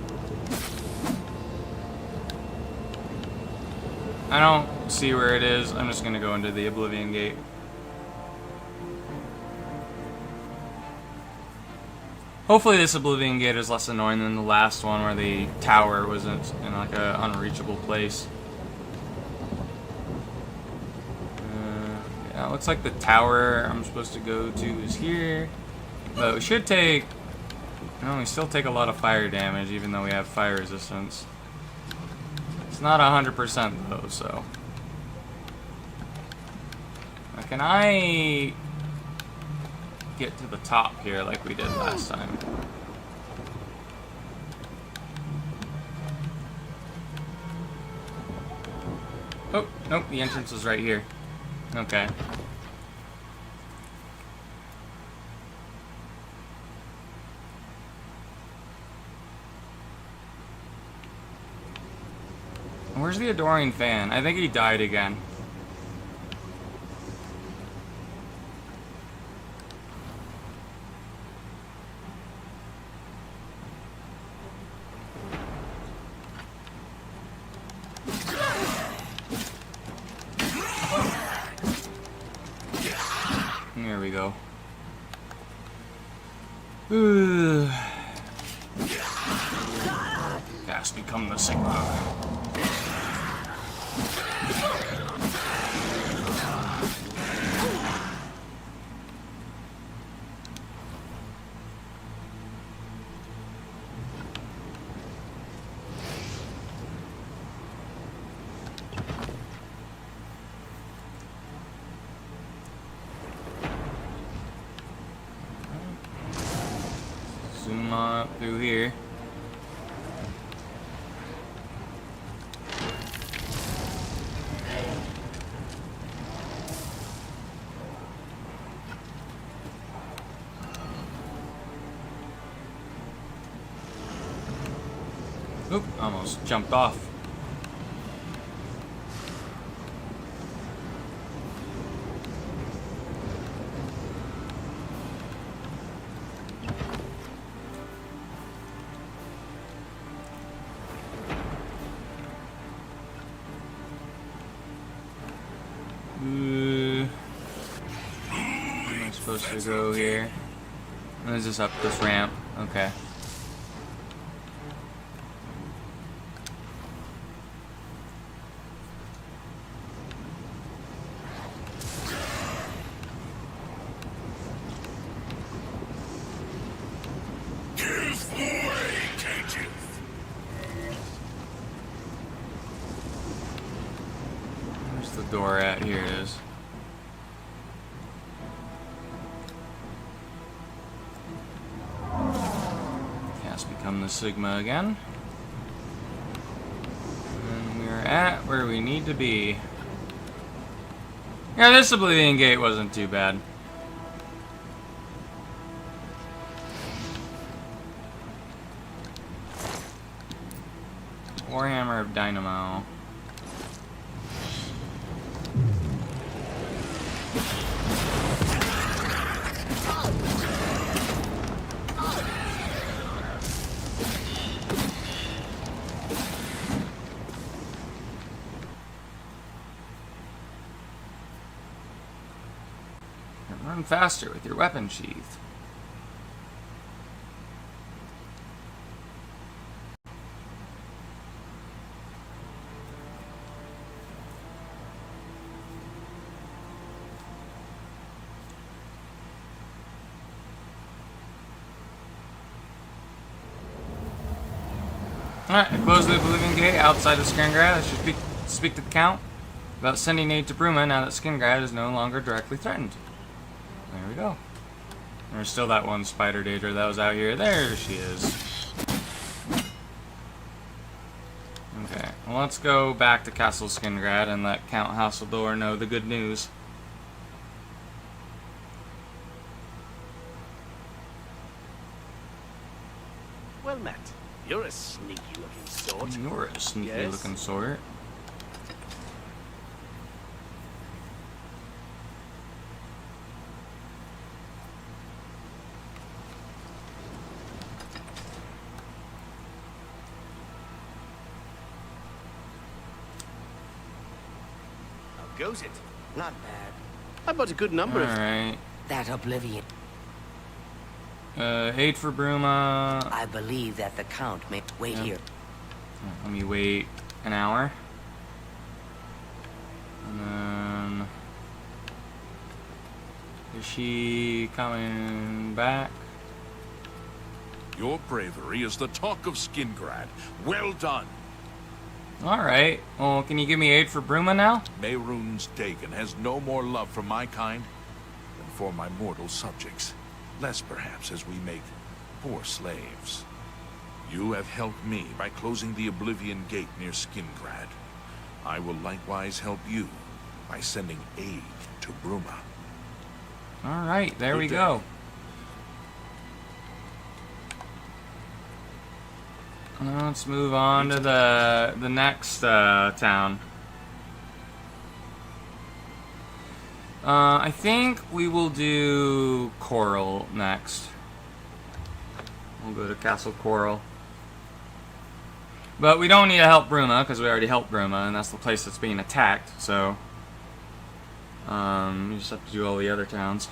I don't see where it is. I'm just gonna go into the Oblivion Gate. Hopefully this Oblivion Gate is less annoying than the last one where the tower was in like a unreachable place. Yeah, it looks like the tower I'm supposed to go to is here. But we should take... No, we still take a lot of fire damage even though we have fire resistance. It's not 100% though, so... Now, can I get to the top here like we did last time? Oh, nope, the entrance is right here. Okay. Where's the Adoring Fan? I think he died again. Here we go. Gas become the Sigma. Zoom on up through here. Oop, almost jumped off. Am I supposed to go here? Is this up this ramp? Okay. Where's the door at? Here it is. Cast become the Sigma again. And we're at where we need to be. Yeah, this Oblivion Gate wasn't too bad. Warhammer of Dynamo. Run faster with your weapon sheath. Alright, I close the Oblivion Gate outside of Skingrad. I should speak to the Count about sending aid to Bruma now that Skingrad is no longer directly threatened. There we go. There's still that one Spider Daedra that was out here. There she is. Okay, well, let's go back to Castle Skingrad and let Count Hasseldor know the good news. Well met. You're a sneaky-looking sort. You're a sneaky-looking sort. goes it? Not bad. About a good number of... Alright. That Oblivion... 8 for Bruma. I believe that the Count may... Wait here. Let me wait an hour. And then... Is she coming back? Your bravery is the talk of Skingrad. Well done. Alright. Well, can you give me 8 for Bruma now? Mehrunes Dagon has no more love for my kind than for my mortal subjects. Less, perhaps, as we make poor slaves. You have helped me by closing the Oblivion Gate near Skingrad. I will likewise help you by sending aid to Bruma. Alright, there we go. Let's move on to the next town. I think we will do Coral next. We'll go to Castle Coral. But we don't need to help Bruma, because we already helped Bruma, and that's the place that's being attacked, so... we just have to do all the other towns.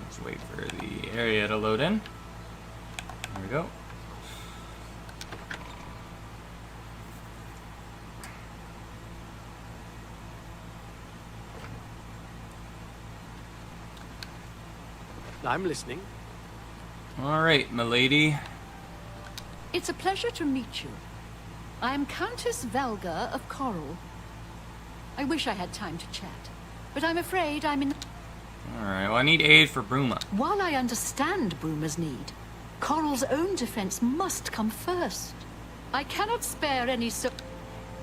Let's wait for the area to load in. There we go. I'm listening. Alright, milady. It's a pleasure to meet you. I am Countess Velga of Coral. I wish I had time to chat, but I'm afraid I'm in... Alright, well I need aid for Bruma. While I understand Bruma's need, Coral's own defense must come first. I cannot spare any so...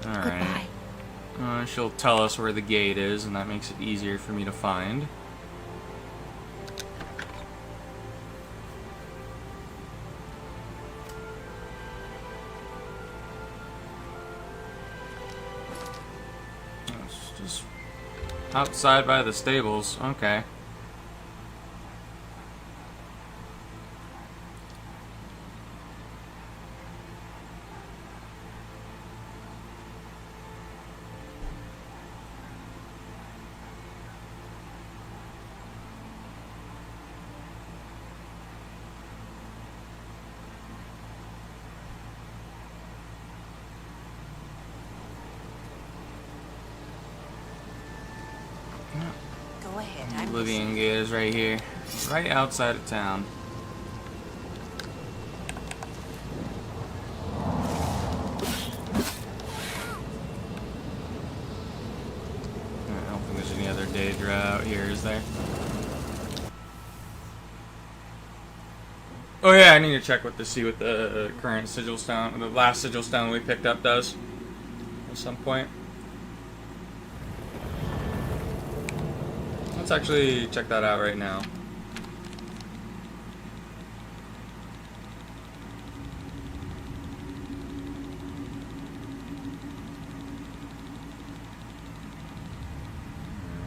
Alright. She'll tell us where the gate is, and that makes it easier for me to find. It's just outside by the stables. Okay. Go ahead. Oblivion Gate is right here, right outside of town. I don't think there's any other Daedra out here, is there? Oh yeah, I need to check to see what the current sigil stone, the last sigil stone we picked up does at some point. Let's actually check that out right now.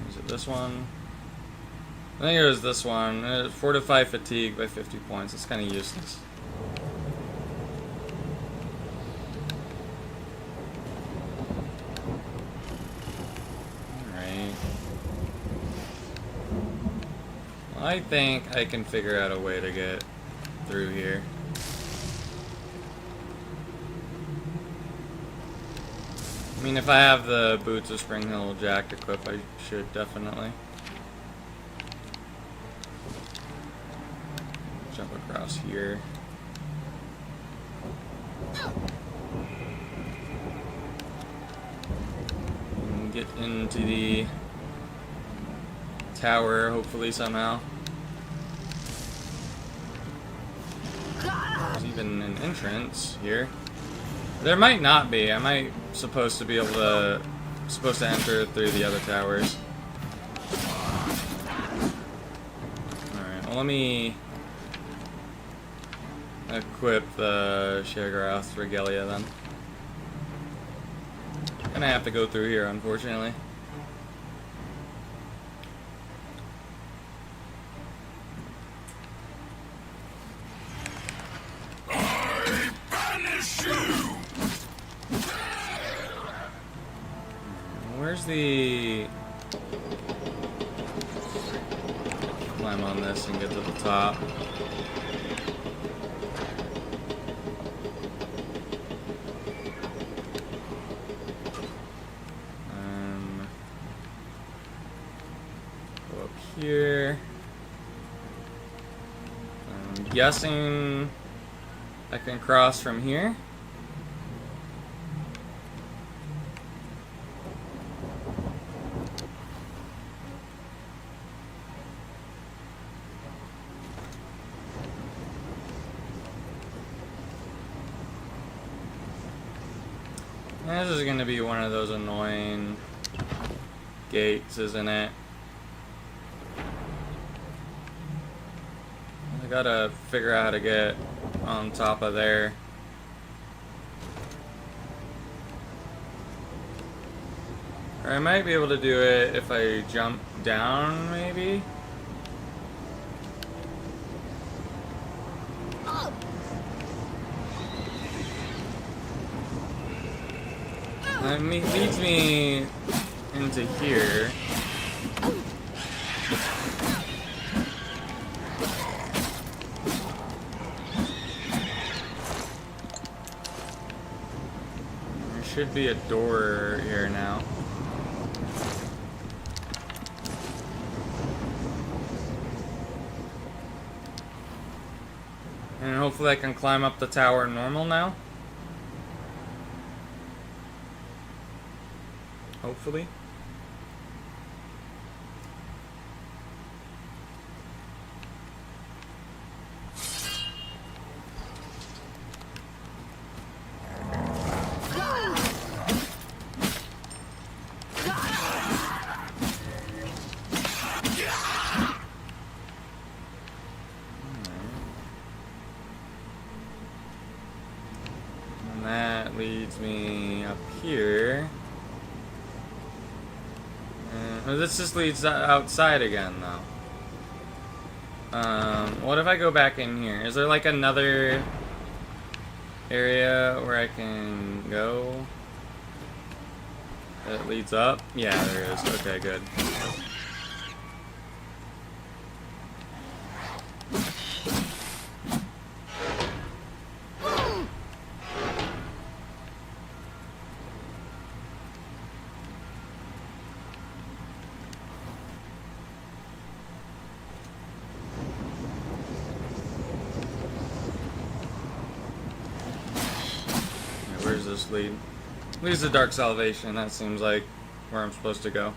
Is it this one? I think it was this one. Fortify fatigue by 50 points. It's kind of useless. Alright. I think I can figure out a way to get through here. I mean, if I have the Boots of Spring Hill Jack equipped, I should definitely. Jump across here. And get into the tower, hopefully somehow. There's even an entrance here. There might not be. I might supposed to enter through the other towers. Alright, well let me equip the Sheogorath Regalia then. Gonna have to go through here, unfortunately. Where's the... Climb on this and get to the top. Go up here. I'm guessing I can cross from here. This is gonna be one of those annoying gates, isn't it? I gotta figure out how to get on top of there. Or I might be able to do it if I jump down, maybe? That leads me into here. There should be a door here now. And hopefully I can climb up the tower normal now. Hopefully. And that leads me up here. This just leads outside again, though. What if I go back in here? Is there like another area where I can go that leads up? Yeah, there is. Okay, good. Where's this lead? Leads to Dark Salvation. That seems like where I'm supposed to go.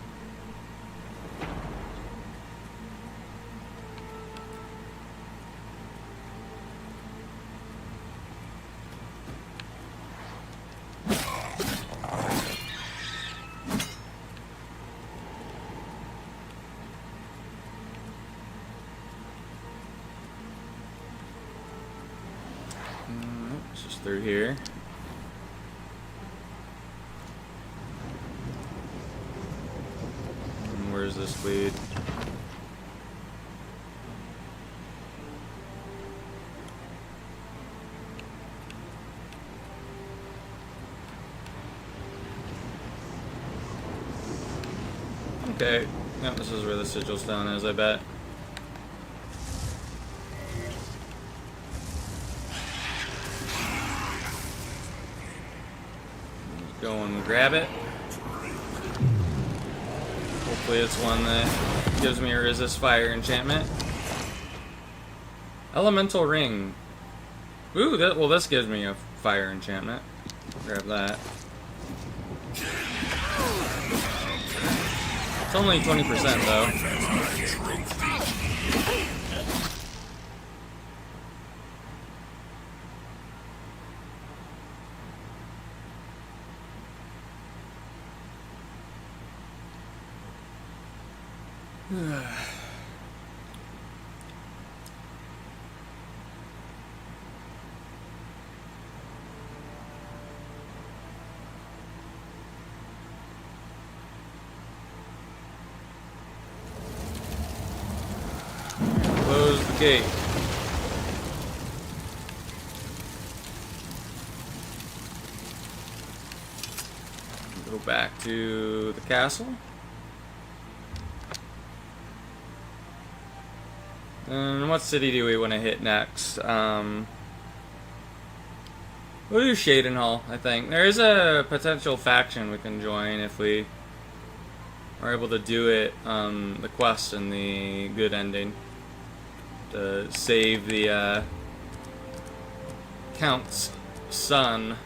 It's just through here. Where's this lead? Okay. Yep, this is where the sigil stone is, I bet. Let's go and grab it. Hopefully it's one that gives me a resist fire enchantment. Elemental ring. Ooh, well this gives me a fire enchantment. Grab that. It's only 20% though. Close the gate. Go back to the castle. And what city do we want to hit next? We'll do Shadenhall, I think. There is a potential faction we can join if we are able to do it, the quest and the good ending. To save the, Count's son.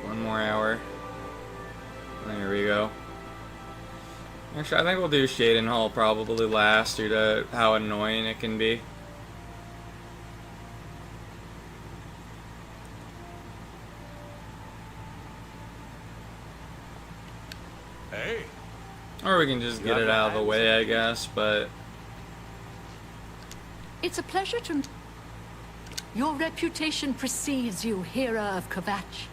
One more hour. There we go. Actually, I think we'll do Shadenhall probably last due to how annoying it can be. Hey. Or we can just get it out of the way, I guess, but... It's a pleasure to... Your reputation precedes you, Hera of Kvatch.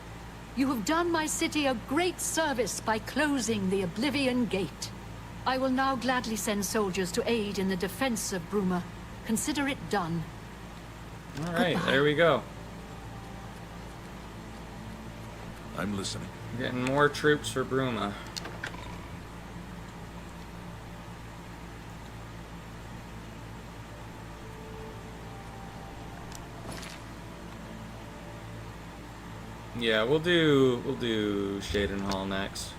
You have done my city a great service by closing the Oblivion Gate. I will now gladly send soldiers to aid in the defense of Bruma. Consider it done. Alright, there we go. I'm listening. Getting more troops for Bruma. Yeah, we'll do Shadenhall next.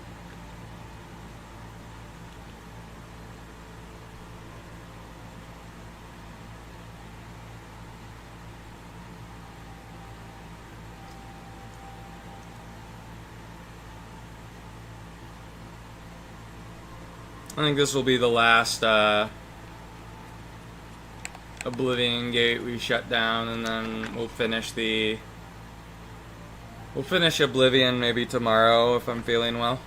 I think this will be the last Oblivion Gate we shut down, and then we'll finish Oblivion maybe tomorrow if I'm feeling well.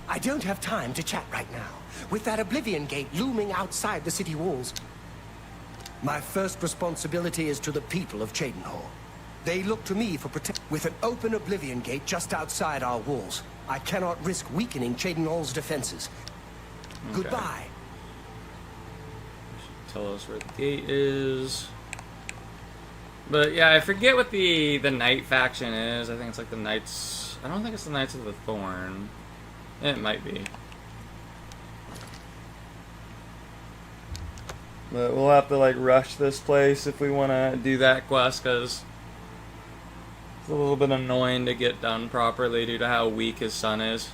I don't have time to chat right now. With that Oblivion Gate looming outside the city walls, my first responsibility is to the people of Shadenhall. They look to me for protection. With an open Oblivion Gate just outside our walls, I cannot risk weakening Shadenhall's defenses. Okay. Goodbye. Tell us where the gate is. But yeah, I forget what the Knight faction is. I think it's like the Knights... I don't think it's the Knights of the Thorn. It might be. But we'll have to like rush this place if we want to do that quest, because it's a little bit annoying to get done properly due to how weak his son is.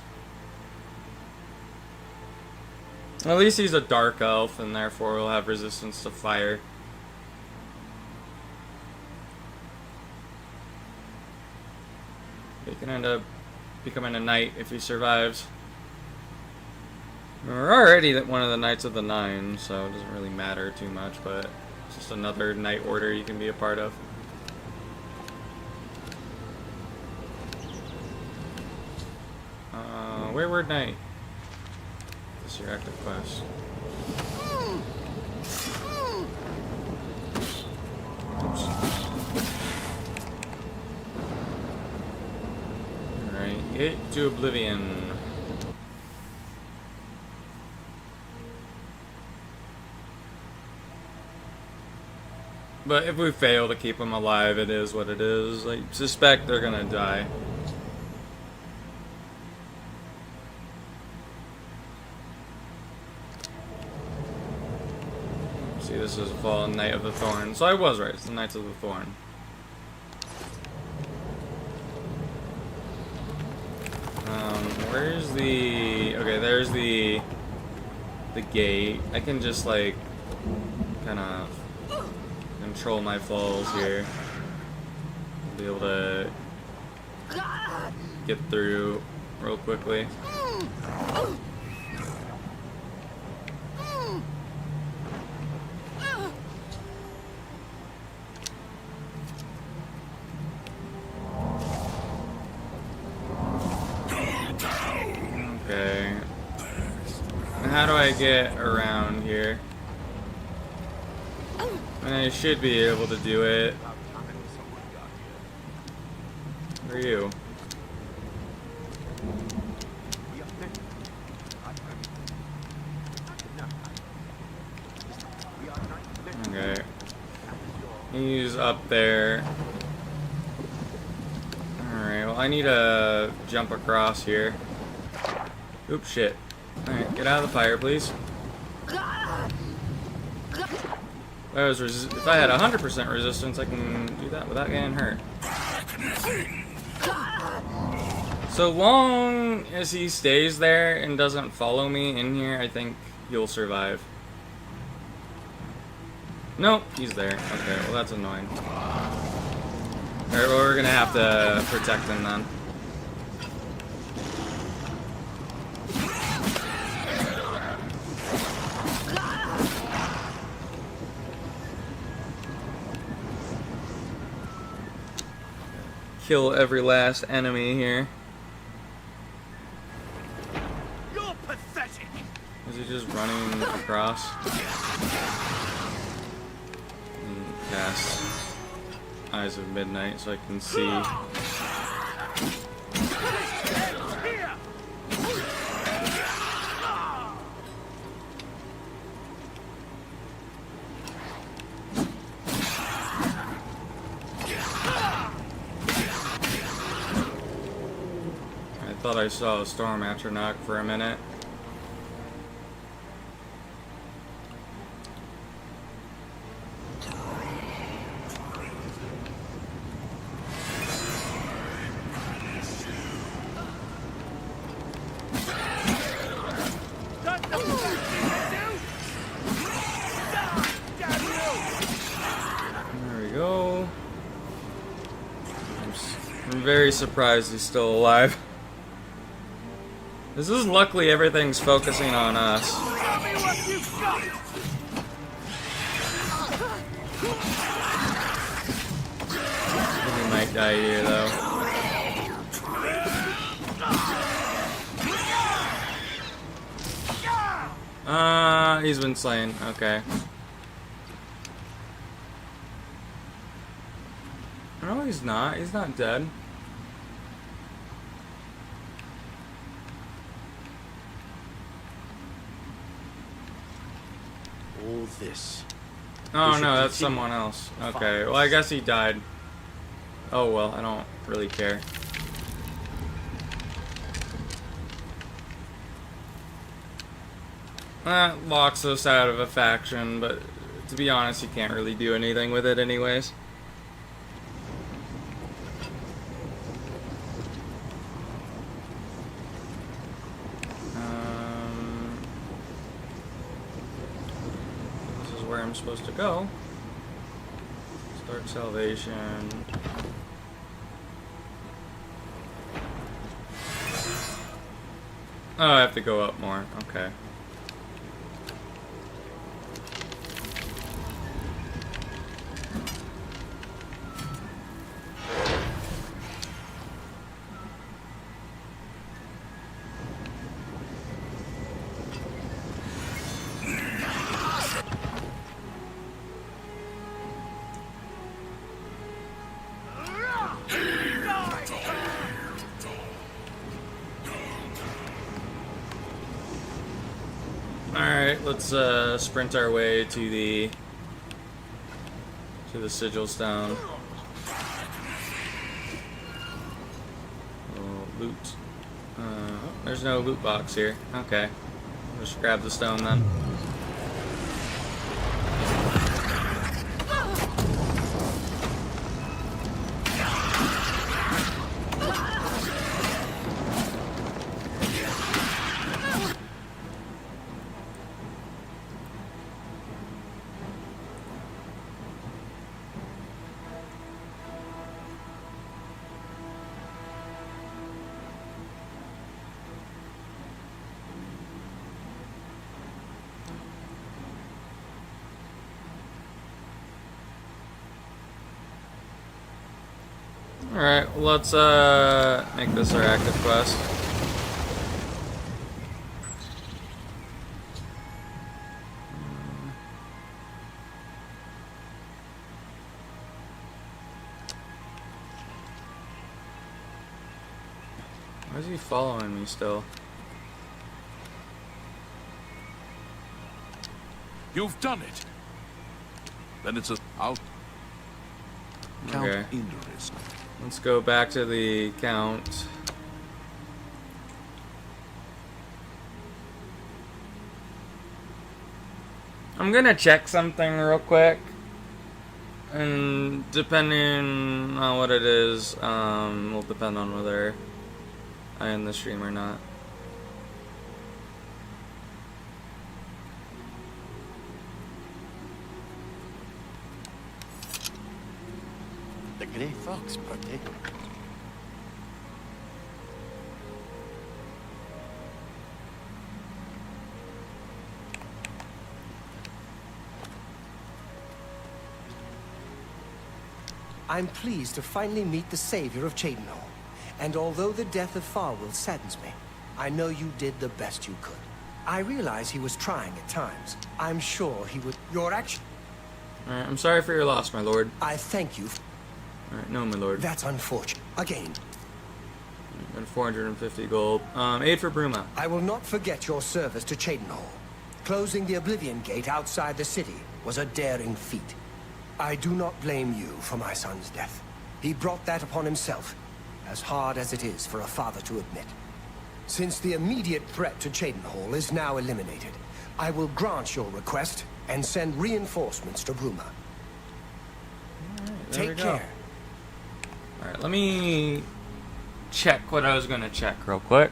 At least he's a dark elf, and therefore will have resistance to fire. He can end up becoming a knight if he survives. We're already one of the Knights of the Nine, so it doesn't really matter too much, but it's just another knight order you can be a part of. Wayward Knight. This is your active quest. Alright, get to Oblivion. But if we fail to keep them alive, it is what it is. I suspect they're gonna die. See, this is a fallen Knight of the Thorn. So I was right, it's the Knights of the Thorn. Where's the... Okay, there's the gate. I can just, like, kind of control my falls here. I'll be able to get through real quickly. Okay. How do I get around here? I mean, I I should be able to do it. Where are you? Okay. He's up there. Alright, well I need to jump across here. Oops, shit. Alright, get out of the fire, please. If I had 100% resistance, I can do that without getting hurt. So long as he stays there and doesn't follow me in here, I think he'll survive. Nope, he's there. Okay, well that's annoying. Alright, well we're gonna have to protect him then. Kill every last enemy here. You're pathetic. Is he just running across? Cast Eyes of Midnight so I can see. I thought I saw a Storm Atronach for a minute. There we go. I'm very surprised he's still alive. This is luckily everything's focusing on us. He might die here though. He's been slain. Okay. No, he's not. He's not dead. All this. Oh no, that's someone else. Okay, well I guess he died. Oh well, I don't really care. That locks us out of a faction, but to be honest, you can't really do anything with it anyways. This is where I'm supposed to go. Start salvation. Oh, I have to go up more. Okay. Alright, let's sprint our way to the sigil stone. Oh, loot. There's no loot box here. Okay. Just grab the stone then. Alright, well, let's make this our active quest. is he following me still? You've done it. Then it's I'll count Okay. in the risk. Let's go back to the count. I'm gonna check something real quick, and depending on what it is, will depend on whether I end the stream or not. The Grey Fox party. I'm pleased to finally meet the savior of Cheydinhal. And although the death of Farwell saddens me, I know you did the best you could. I realize he was trying at times. I'm sure he would... Your action... Alright, I'm sorry for your loss, my lord. I thank you. Alright, no, my lord. That's unfortunate. Again. And 450 gold. Aid for Bruma. I will not forget your service to Cheydinhal. Closing the Oblivion Gate outside the city was a daring feat. I do not blame you for my son's death. He brought that upon himself, as hard as it is for a father to admit. Since the immediate threat to Cheydinhal is now eliminated, I will grant your request and send reinforcements to Bruma. There we Take go. care. Alright, let me check what I was gonna check real quick.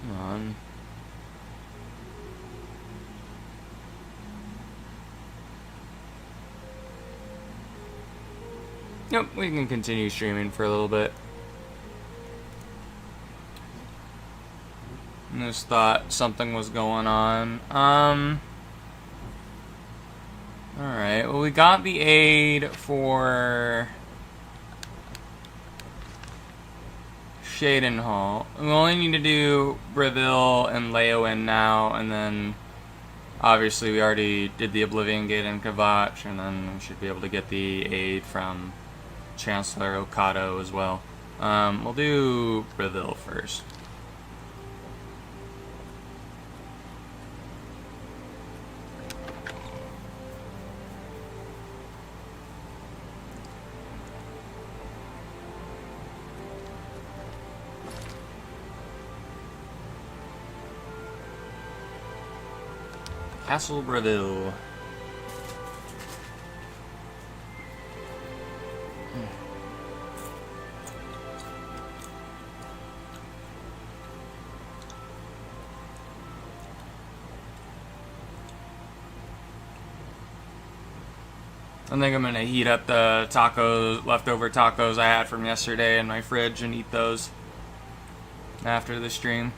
Come on. Yep, we can continue streaming for a little bit. I just thought something was going on. Alright, well we got the aid for Cheydinhal. We only need to do Breville and Leowen now, and then obviously we already did the Oblivion Gate and Kvatch, and then we should be able to get the aid from Chancellor Okado as well. We'll do Breville first. Castle Breville. I think I'm gonna heat up the tacos, leftover tacos I had from yesterday in my fridge and eat those after the stream.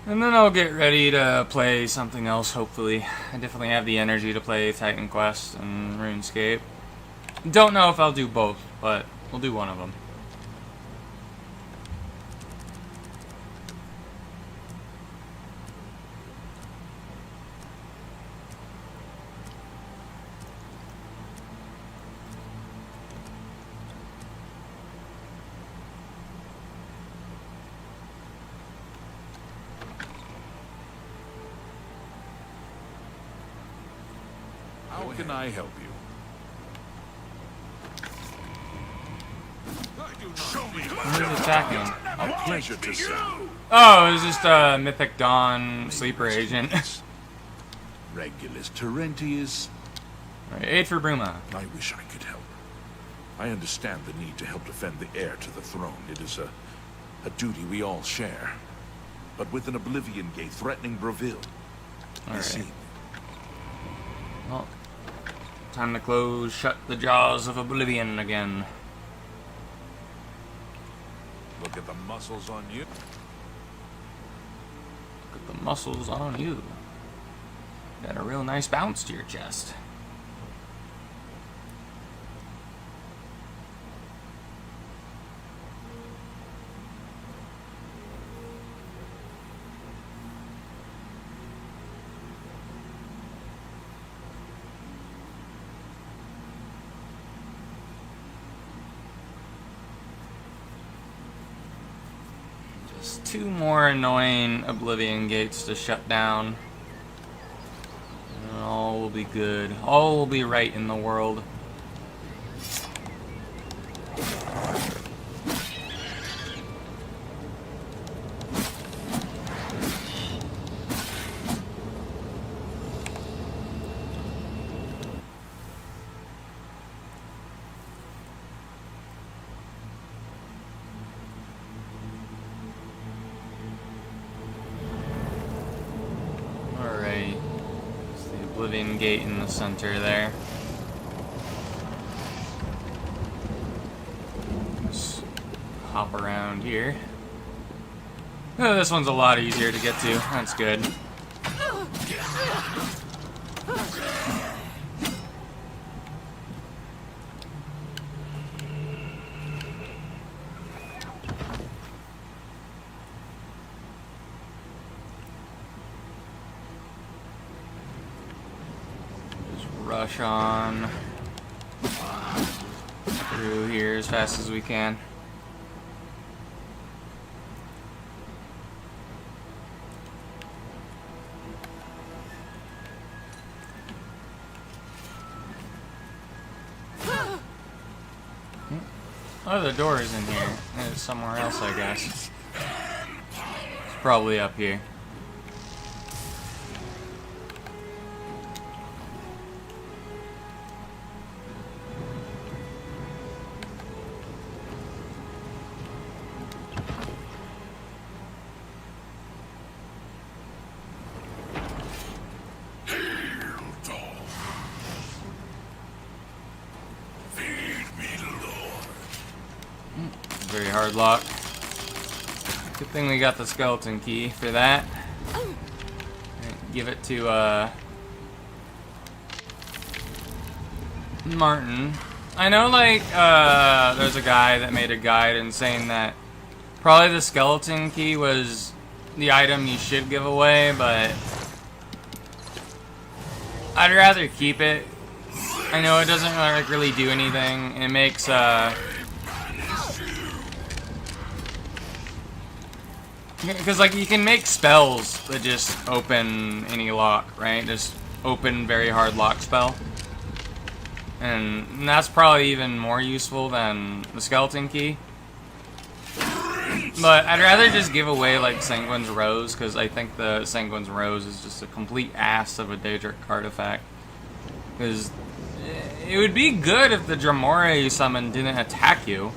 And then I'll get ready to play something else, hopefully. I definitely have the energy to play Titan Quest and RuneScape. Don't know if I'll do both, but we'll do one of them. How can I help you? Who's attacking? A pleasure to see. Oh, it was just a Mythic Dawn sleeper agent. Regulus Terentius. Right, aid for Bruma. I wish I could help. I understand the need to help defend the heir to the throne. It is a duty we all share. But with an Oblivion Gate threatening Breville, I see. Well, time to shut the jaws of Oblivion again. Look at the muscles on you. Look at the muscles on you. Got a real nice bounce to your chest. 2 more annoying Oblivion gates to shut down. And all will be good. All will be right in the world. Alright. It's the Oblivion gate in the center there. Let's hop around here. Oh, this one's a lot easier to get to. That's good. Rush on through here as fast as we can. Oh, the door is in here. It's somewhere else, I guess. It's probably up here. Very hard lock. Good thing we got the skeleton key for that. Give it to Martin. I know, like, there's a guy that made a guide and saying that probably the skeleton key was the item you should give away, but I'd rather keep it. I know it doesn't like really do anything. It makes because, like, you can make spells that just open any lock, right? Just open very hard lock spell. And that's probably even more useful than the skeleton key. But I'd rather just give away, like, Sanguine's Rose, because I think the Sanguine's Rose is just a complete ass of a Daedric artifact. Because it would be good if the Dremora you summon didn't attack you.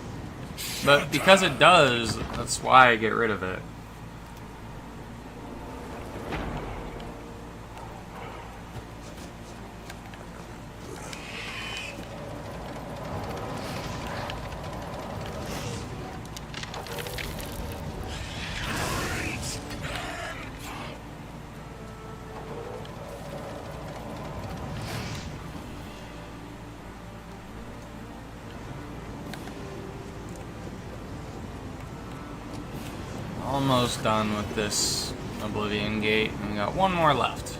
But because it does, that's why I get rid of it. Almost done with this Oblivion gate, and we got one more left.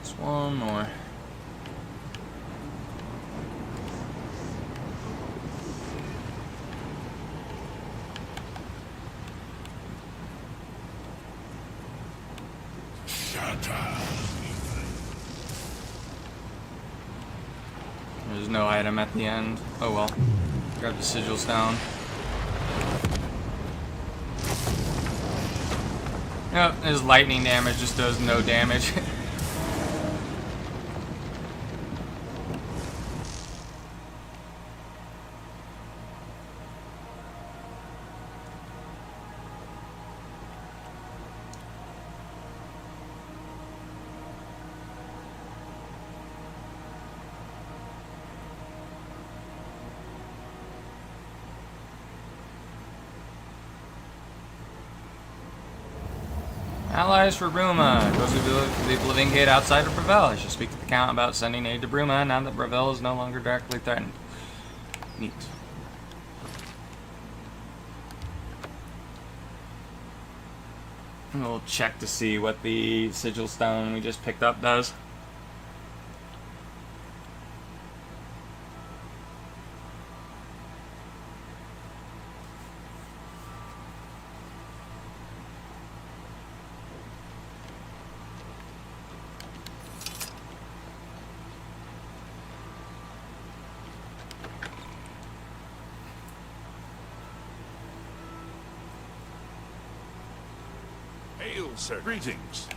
Just one more. There's no item at the end. Oh well. Grab the sigil stone. Yep, his lightning damage just does no damage. Allies for Bruma. Goes to the Oblivion Gate outside of Gravel. I should speak to the Count about sending aid to Bruma now that Gravel is no longer directly threatened. Neat. We'll check to see what the sigil stone we just picked up does. sir. Greetings.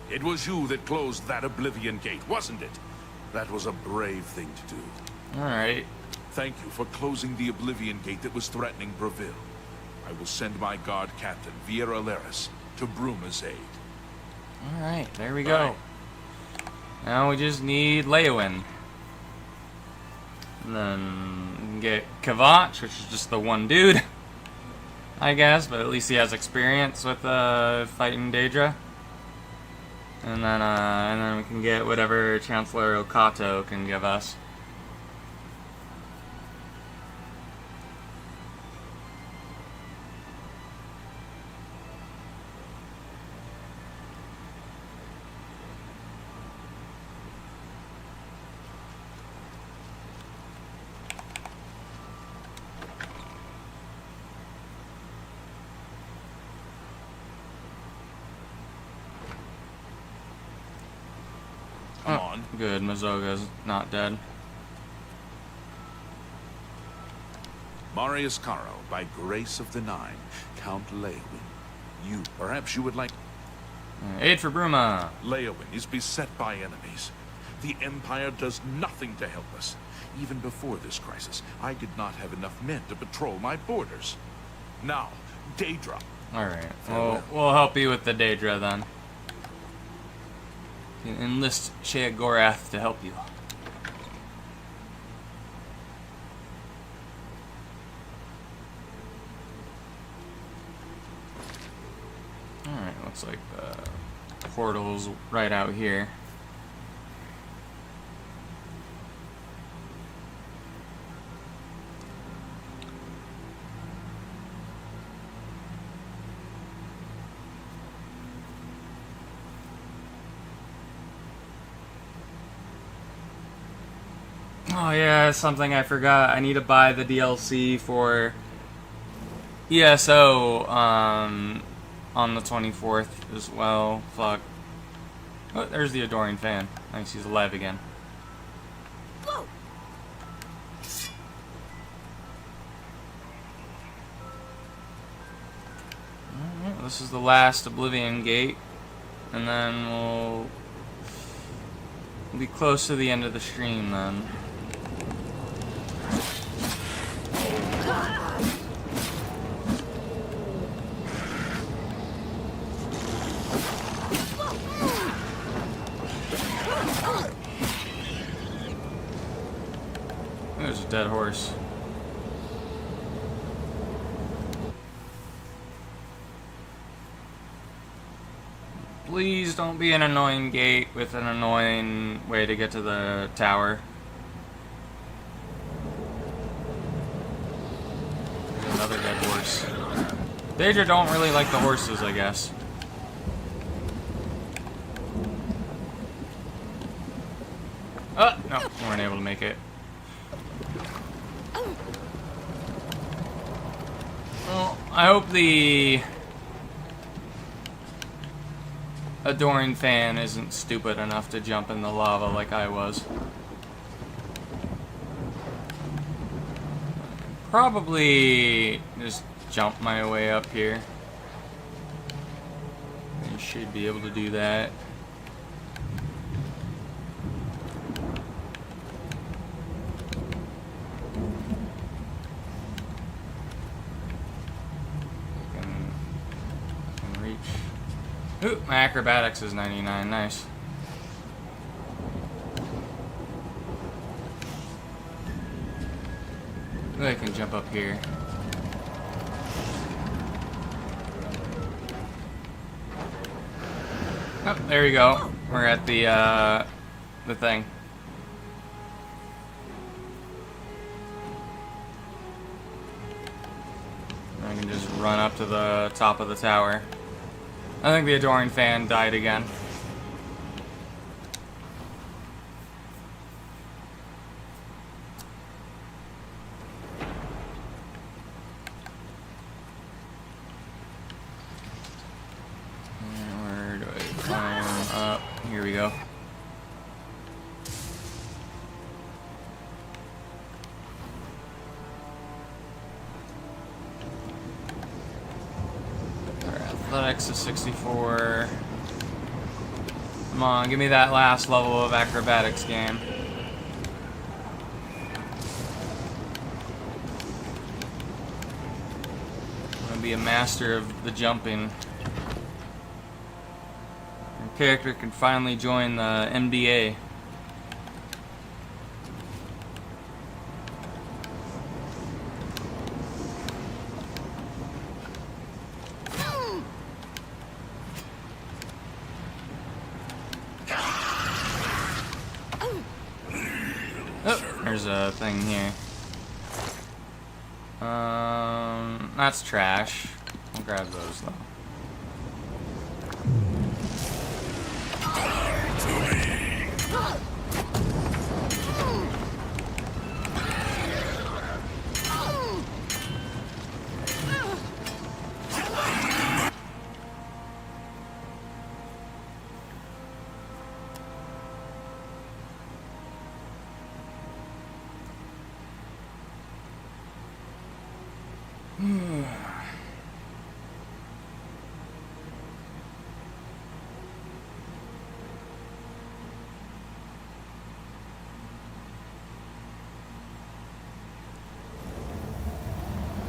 It was you that closed that Oblivion Gate, wasn't it? That was a brave thing to do. Alright. Thank you for closing the Oblivion Gate that was threatening Breville. I will send my guard captain, Viera Laris, to Bruma's aid. Alright, there we go. Now we just need Leowin. And then we can get Kavach, which is just the one dude, I guess, but at least he has experience with fighting Daedra. And then we can get whatever Chancellor Okato can give us. Come on. Good, Mazoga's not dead. Marius Caro, by grace of the Nine, Count Leowin. Perhaps you would like... Aid for Bruma! Leowin is beset by enemies. The Empire does nothing to help us. Even before this crisis, I did not have enough men to patrol my borders. Now, Daedra. Alright, we'll help you with the Daedra then. You can enlist Shea Gorath to help you. Alright, looks like the portal's right out here. Oh yeah, something I forgot. I need to buy the DLC for ESO on the 24th as well. Fuck. Oh, there's the Adoring Fan. Nice, he's alive again. Whoa. Alright, this is the last Oblivion Gate. And then we'll be close to the end of the stream then. There's a dead horse. Please don't be an annoying gate with an annoying way to get to the tower. There's another dead horse. Daedra don't really like the horses, I guess. Oh, no, we weren't able to make it. Well, I hope the Adoring Fan isn't stupid enough to jump in the lava like I was. Probably just jump my way up here. I should be able to do that. Ooh, my acrobatics is 99, nice. Ooh, I can jump up here. Oh, there you go. We're at the thing. I can just run up to the top of the tower. I think the Adoring Fan died again. Where do I climb up? Here we go. Athletics is 64. Come on, give me that last level of acrobatics game. I'm gonna be a master of the jumping. Your character can finally join the MDA. Oh, there's a thing here. That's trash. I'll grab those though.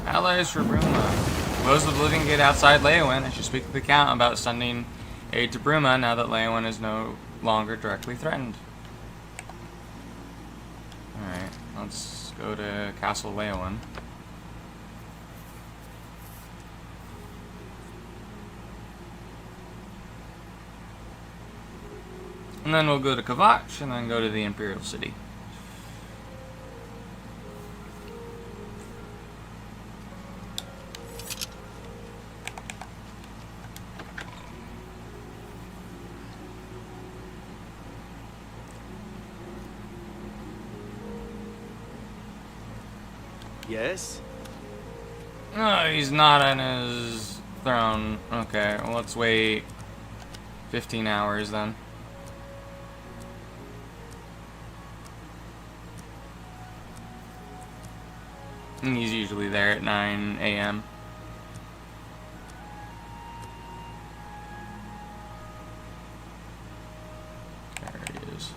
Allies for Bruma. Close the Oblivion Gate outside Leowyn. I should speak to the Count about sending aid to Bruma now that Leowyn is no longer directly threatened. Alright, let's go to Castle Leowyn. And then we'll go to Kvatch and then go to the Imperial City. Yes? No, he's not on his throne. Okay, well, let's wait 15 hours then. And he's usually there at 9 a.m. There he is.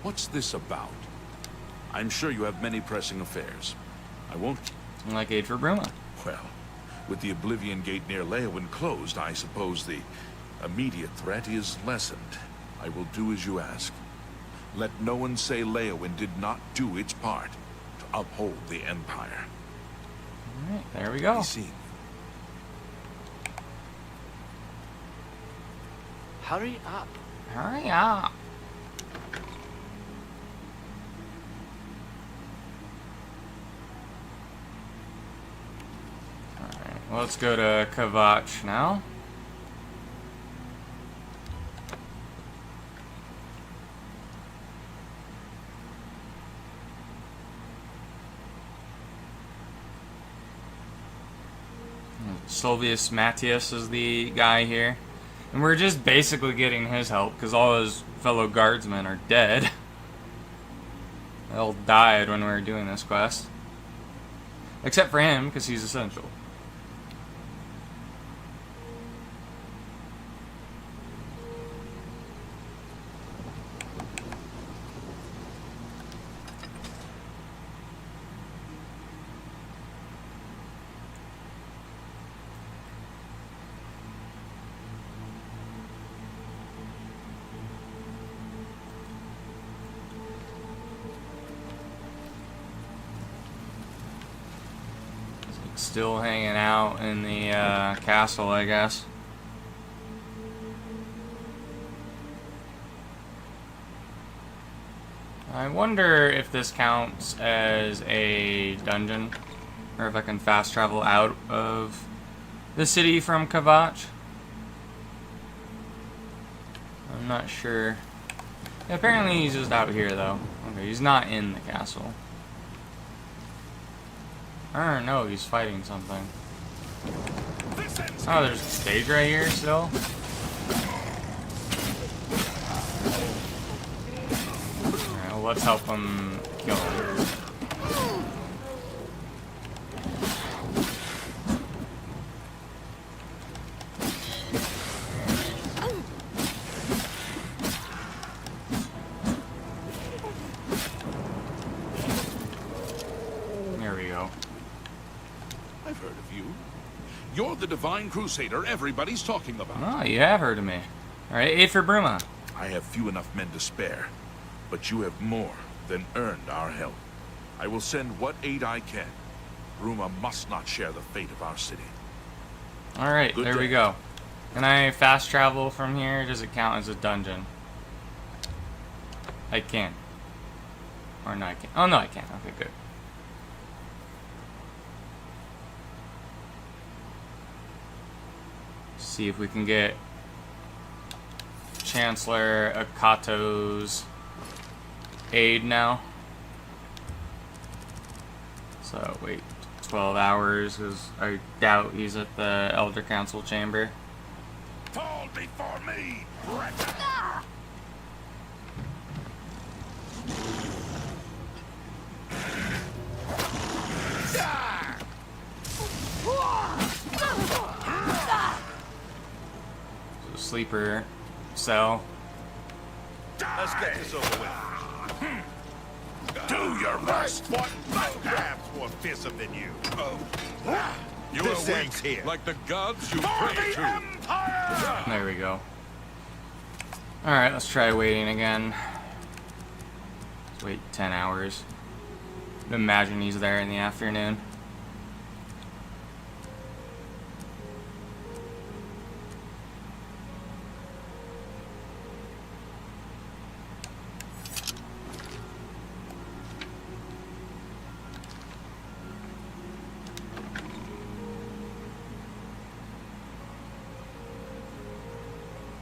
What's this about? I'm sure you have many pressing affairs. I won't... Like aid for Bruma. Well, with the Oblivion Gate near Leowyn closed, I suppose the immediate threat is lessened. I will do as you ask. Let no one say Leowyn did not do its part to uphold the Empire. Alright, there we go. Be seen. Hurry up. Hurry up. Alright, well, let's go to Kvatch now. Silvius Matthias is the guy here. And we're just basically getting his help because all his fellow guardsmen are dead. They all died when we were doing this quest. Except for him, because he's essential. Still hanging out in the castle, I guess. I wonder if this counts as a dungeon, or if I can fast travel out of the city from Kvatch. I'm not sure. Yeah, apparently he's just out here, though. Okay, he's not in the castle. I don't know, he's fighting something. Oh, there's a stage right here still? Alright, well, let's help him kill him. you? You're the divine crusader everybody's talking about. Oh, you have heard of me. Alright, 8 for Bruma. I have few enough men to spare, but you have more than earned our help. I will send what aid I can. Bruma must not share the fate of our city. Alright, Good there we day. go. Can I fast travel from here? Does it count as a dungeon? I can. Or no, I can't. Oh, no, I can't. Okay, good. See if we can get Chancellor Akato's aid now. So, wait. 12 hours, because I doubt he's at the Elder Council chamber. Fall before me, wretched! So, sleeper cell. Let's get this over with. Do your best. What? Perhaps more fearsome than you. Oh. You This are ends weak, here. like the gods you For pray the to. Empire! There we go. Alright, let's try waiting again. Let's wait 10 hours. Imagine he's there in the afternoon.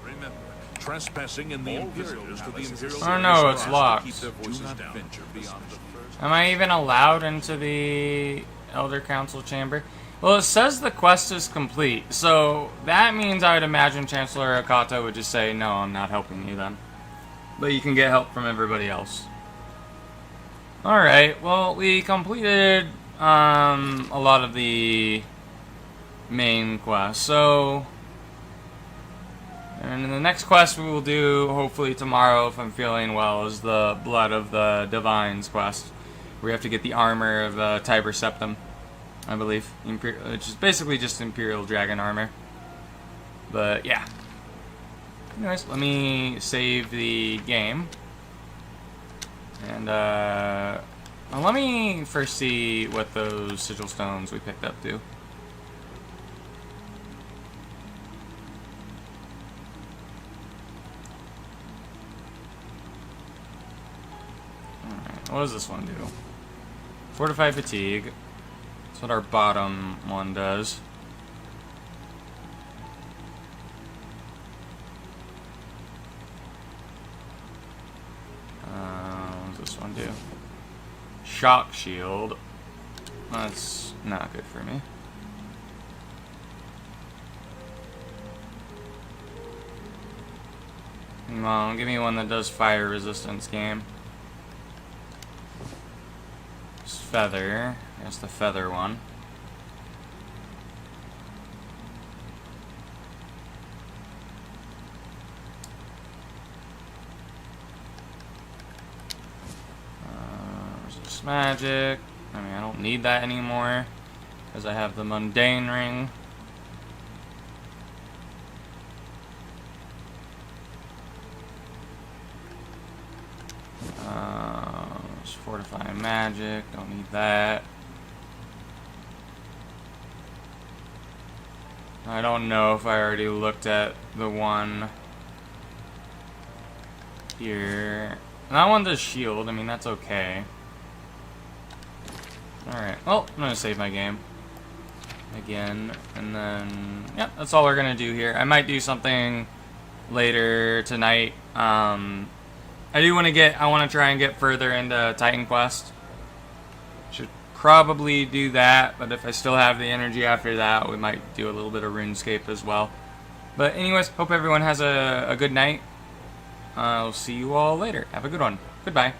Remember, trespassing in the Imperial to the Imperial. Oh no, it's locked. Keep their voices down. Venture beyond the first. Am I even allowed into the Elder Council chamber? Well, it says the quest is complete, so that means I would imagine Chancellor Akato would just say, no, I'm not helping you then. But you can get help from everybody else. Alright, well, we completed a lot of the main quests, so... And the next quest we will do, hopefully tomorrow if I'm feeling well, is the Blood of the Divines quest. We have to get the armor of Tiber Septim, I believe. Which is basically just Imperial Dragon armor. But yeah. Anyways, let me save the game. And well, let me first see what those sigil stones we picked up do. What does this one do? Fortify fatigue. That's what our bottom one does. What does this one do? Shock shield. That's not good for me. Come on, give me one that does fire resistance, game. Feather. That's the feather one. Resist magic. I mean, I don't need that anymore because I have the mundane ring. Fortify magic, don't need that. I don't know if I already looked at the one here. That one does shield, I mean that's okay. Alright, well, I'm gonna save my game again, and then, yeah, that's all we're gonna do here. I might do something later tonight. I want to try and get further into Titan Quest. Should probably do that, but if I still have the energy after that, we might do a little bit of RuneScape as well. But anyways, hope everyone has a good night. I'll see you all later. Have a good one. Goodbye.